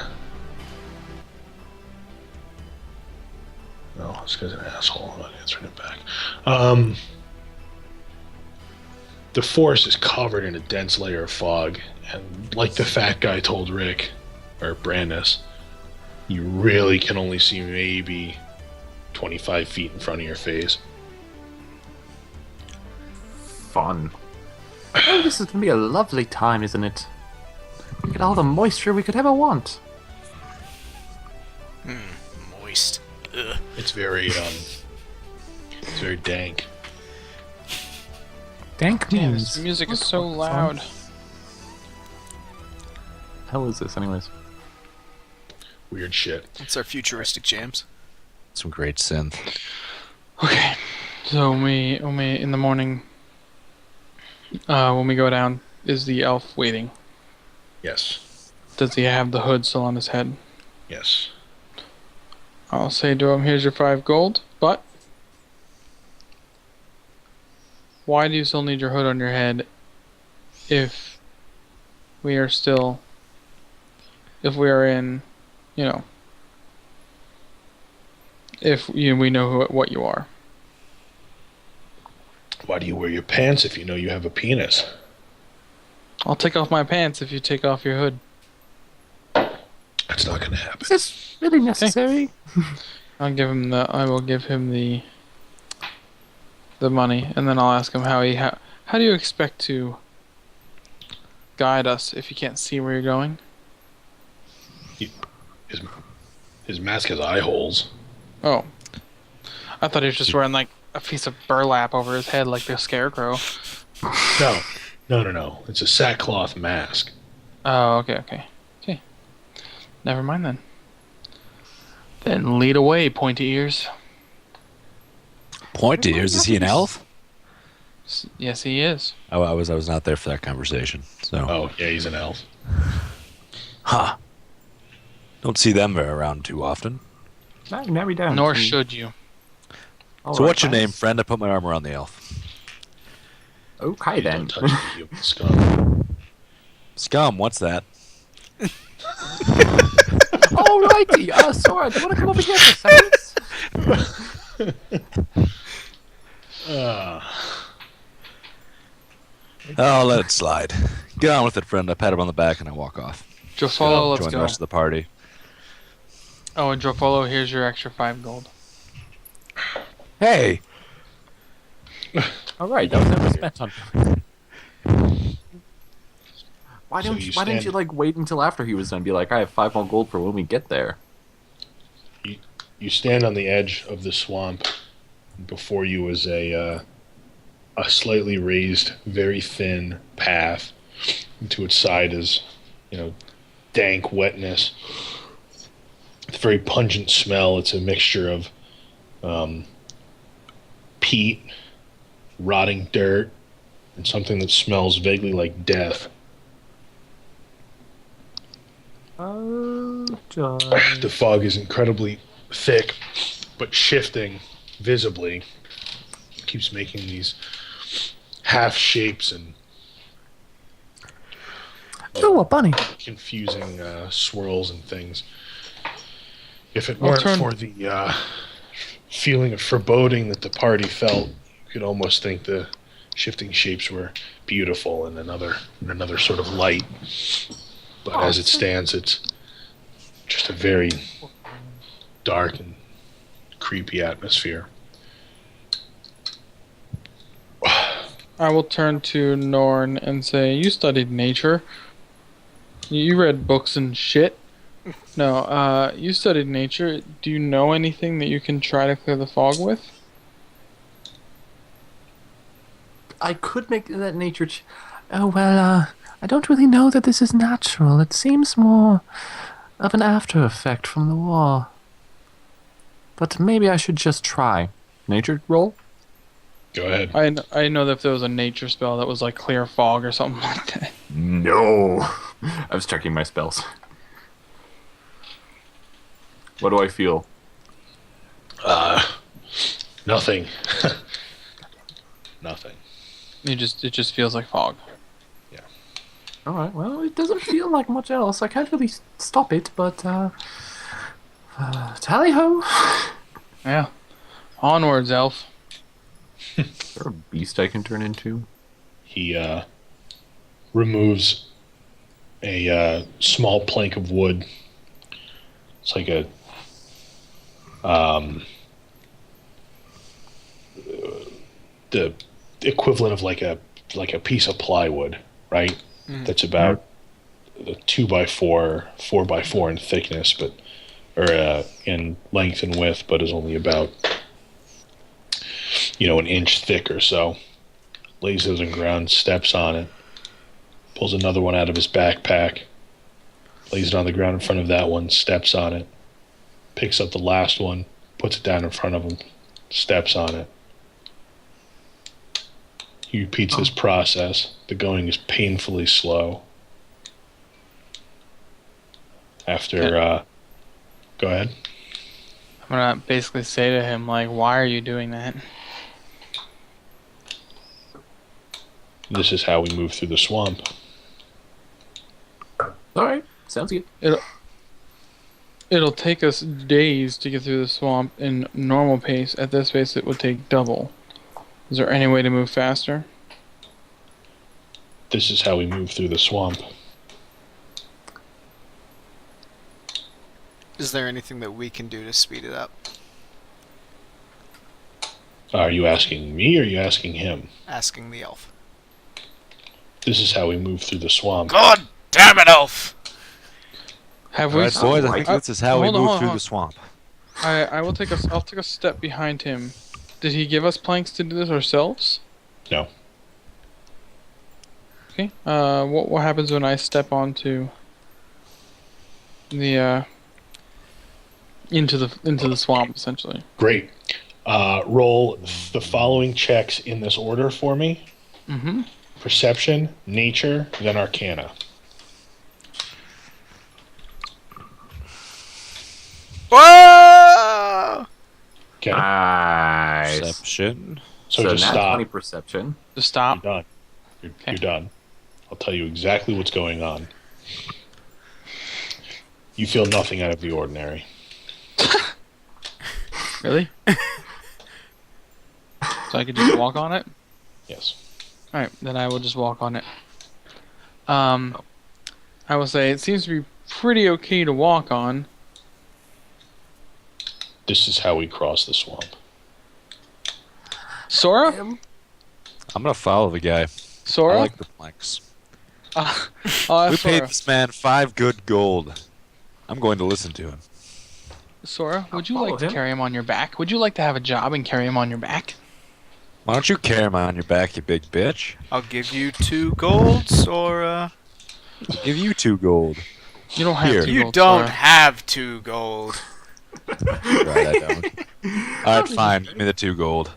A: this guy's an asshole. I'm not answering it back. The forest is covered in a dense layer of fog, and like the fat guy told Rick, or Brandis, you really can only see maybe 25 feet in front of your face.
E: fun. Oh, this is gonna be a lovely time, isn't it? We get all the moisture we could ever want.
D: Moist. Ugh.
A: It's very dank.
E: Dank
C: Damn,
E: means.
C: this music is so
E: What the
C: loud.
E: hell is this, anyways?
A: Weird shit.
D: It's our futuristic jams.
B: Some great synth.
C: Okay, so when we in the morning, when we go down, is the elf waiting?
A: Yes.
C: Does he have the hood still on his head?
A: Yes.
C: I'll say to him, "Here's your 5 gold, but why do you still need your hood on your head if we are still, if we are in, you know, if we know what you are?
A: Why do you wear your pants if you know you have a penis?
C: I'll take off my pants if you take off your hood.
A: That's not going to happen.
E: Is this really necessary?
C: I will give him the money, and then I'll ask him how do you expect to guide us if you can't see where you're going?
A: His mask has eye holes.
C: Oh, I thought he was just wearing like a piece of burlap over his head like the scarecrow.
A: No. It's a sackcloth mask.
C: Oh, okay. Never mind then. Then lead away, pointy ears.
B: Pointy ears? Is he an elf?
C: Yes, he is.
B: I was not there for that conversation. So.
A: Oh, yeah, he's an elf.
B: Huh. Don't see them very around too often.
E: Now we don't.
C: Nor should you.
B: So what's your name, friend? I put my arm around the elf.
E: Okay
A: You
E: then.
A: don't touch me, you scum.
B: Scum, what's that?
E: Alrighty, Sora, do you want to come over here for a second?
B: I'll let it slide. Get on with it, friend. I pat him on the back and I walk off.
C: Jofolo, let's
B: Join the
C: go.
B: rest of the party.
C: Oh, and Jofolo, here's your extra 5 gold.
B: Hey!
E: Alright, that was never spent on. Why
A: So
E: didn't you like wait until after he was done and be like, I have 5 more gold for when we get there?
A: You stand on the edge of the swamp. Before you is a slightly raised, very thin path. And to its side is, dank wetness. It's a very pungent smell. It's a mixture of peat, rotting dirt, and something that smells vaguely like death. The fog is incredibly thick, but shifting visibly. It keeps making these half shapes and
E: Oh, a bunny.
A: confusing swirls and things. If it
C: I'll
A: weren't
C: turn-
A: for the feeling of foreboding that the party felt, you could almost think the shifting shapes were beautiful in another sort of light. But as it stands, it's just a very dark and creepy atmosphere.
C: I will turn to Norn and say, you studied nature. You read books and shit. No, you studied nature. Do you know anything that you can try to clear the fog with?
E: I could make that nature. Oh well, I don't really know that this is natural. It seems more of an after effect from the war. But maybe I should just try. Nature roll?
A: Go ahead.
C: I know that if there was a nature spell that was like clear fog or something like that.
E: No. I was checking my spells. What do I feel?
A: Nothing. Nothing.
C: It just feels like fog.
E: Alright, well, it doesn't feel like much else. I can't really stop it, but, tally-ho!
C: Yeah. Onwards, elf.
E: Is there a beast I can turn into?
A: He removes a small plank of wood. It's like a the equivalent of like a piece of plywood, right? That's about a 2x4, 4x4 in thickness, but in length and width, but is only about an inch thick or so. Lays those on the ground, steps on it, pulls another one out of his backpack, lays it on the ground in front of that one, steps on it, picks up the last one, puts it down in front of him, steps on it. He repeats this process. The going is painfully slow. After, go ahead.
C: I'm gonna basically say to him, like, why are you doing that?
A: This is how we move through the swamp.
E: All right, sounds good.
C: It'll take us days to get through the swamp in normal pace. At this pace, it would take double. Is there any way to move faster?
A: This is how we move through the swamp.
D: Is there anything that we can do to speed it up?
A: Are you asking me or are you asking him?
D: Asking the elf.
A: This is how we move through the swamp.
D: God damn it, elf!
C: Have
B: All
C: we?
B: right, boys, I think this is how we
C: Hold on,
B: move
C: hold
B: through
C: on.
B: the swamp.
C: I'll take a step behind him. Did he give us planks to do this ourselves?
A: No.
C: Okay. What happens when I step onto the into the swamp essentially?
A: Great. Roll the following checks in this order for me.
C: Mm-hmm.
A: Perception, nature, then arcana.
D: Whoa!
A: Okay.
E: Nice.
B: Perception.
A: So
E: So
A: just
E: nat
A: stop.
E: 20 perception.
C: To stop.
A: You're done. You're
C: Okay.
A: done. I'll tell you exactly what's going on. You feel nothing out of the ordinary.
C: Really? So I could just walk on it?
A: Yes.
C: Alright, then I will just walk on it. I will say it seems to be pretty okay to walk on.
A: This is how we cross the swamp.
C: Sora?
B: I'm gonna follow the guy.
C: Sora?
B: I like the planks.
C: Oh,
B: We
C: that's
B: paid
C: Sora.
B: this man 5 good gold. I'm going to listen to him.
C: Sora, would you
E: follow
C: like to
E: him.
C: carry him on your back? Would you like to have a job and carry him on your back?
B: Why don't you carry him on your back, you big bitch?
D: I'll give you 2 gold, Sora.
B: I'll give you 2 gold.
C: You don't have
B: Here.
C: to.
D: You
C: gold,
D: don't
C: Sora.
D: have 2 gold.
B: Right, I don't. Alright, fine. Give me the 2 gold.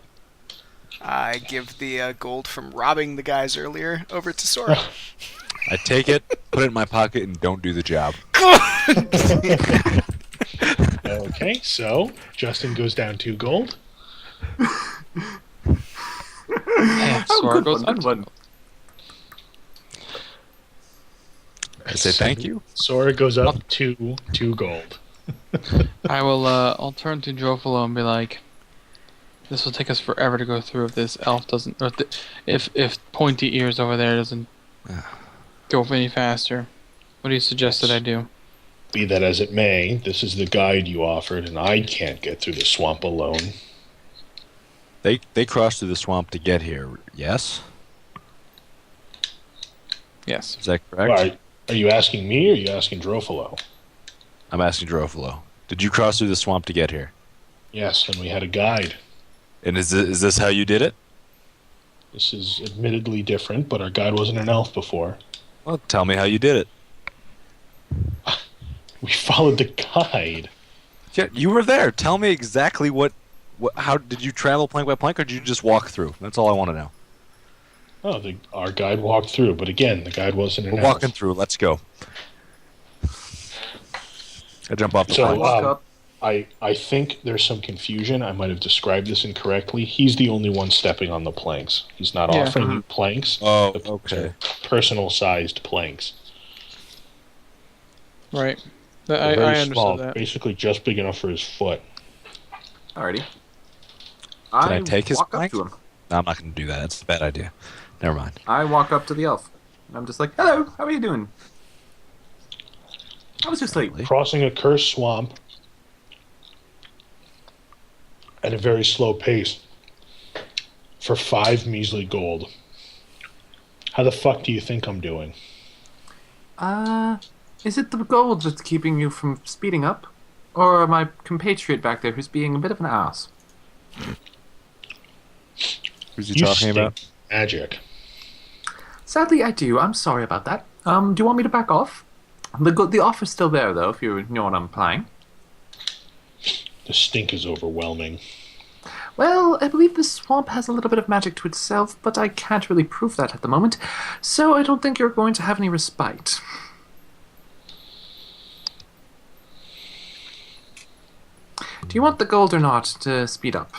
D: I give the gold from robbing the guys earlier over to Sora.
B: I take it, put it in my pocket, and don't do the job.
A: Okay, so Justin goes down 2 gold.
C: Yeah, Sora
E: good
C: goes
E: one,
C: up
E: good
C: to
E: one.
C: gold.
B: I say thank you.
A: Sora goes up 2 gold.
C: I will. I'll turn to Drofalo and be like, "This will take us forever to go through if this elf doesn't, or if pointy ears over there doesn't go any faster. What do you suggest that I do?"
A: Be that as it may, this is the guide you offered, and I can't get through the swamp alone.
B: They crossed through the swamp to get here, yes?
C: Yes.
B: Is that correct?
A: Are you asking me or are you asking Drofalo?
B: I'm asking Drofalo. Did you cross through the swamp to get here?
A: Yes, and we had a guide.
B: And is this how you did it?
A: This is admittedly different, but our guide wasn't an elf before.
B: Well, tell me how you did it.
A: We followed the guide.
B: Yeah, you were there. Tell me exactly how did you travel plank by plank, or did you just walk through? That's all I want to know.
A: Oh, our guide walked through, but again, the guide wasn't an
B: We're
A: elf.
B: walking through. Let's go. I jump off the
A: So,
B: plank.
E: Walk up.
A: I think there's some confusion. I might have described this incorrectly. He's the only one stepping on the planks. He's not
C: Yeah.
A: offering you planks.
B: Oh,
A: The planks
B: okay.
A: are personal-sized planks.
C: Right.
A: They're
C: I
A: very
C: understood
A: small,
C: that.
A: basically just big enough for his foot.
E: Alrighty.
B: Can I take his
E: walk
B: plank?
E: up to him.
B: No, I'm not going to do that. That's a bad idea. Never mind.
E: I walk up to the elf. And I'm just like, hello, how are you doing? I was just like,
A: Crossing a cursed swamp at a very slow pace for 5 measly gold. How the fuck do you think I'm doing?
E: is it the gold that's keeping you from speeding up? Or my compatriot back there who's being a bit of an ass?
B: Who's he
A: You
B: talking
A: stink
B: about?
A: magic.
E: Sadly, I do. I'm sorry about that. Do you want me to back off? The offer's still there, though, if you know what I'm implying.
A: The stink is overwhelming.
E: Well, I believe this swamp has a little bit of magic to itself, but I can't really prove that at the moment, so I don't think you're going to have any respite. Do you want the gold or not to speed up?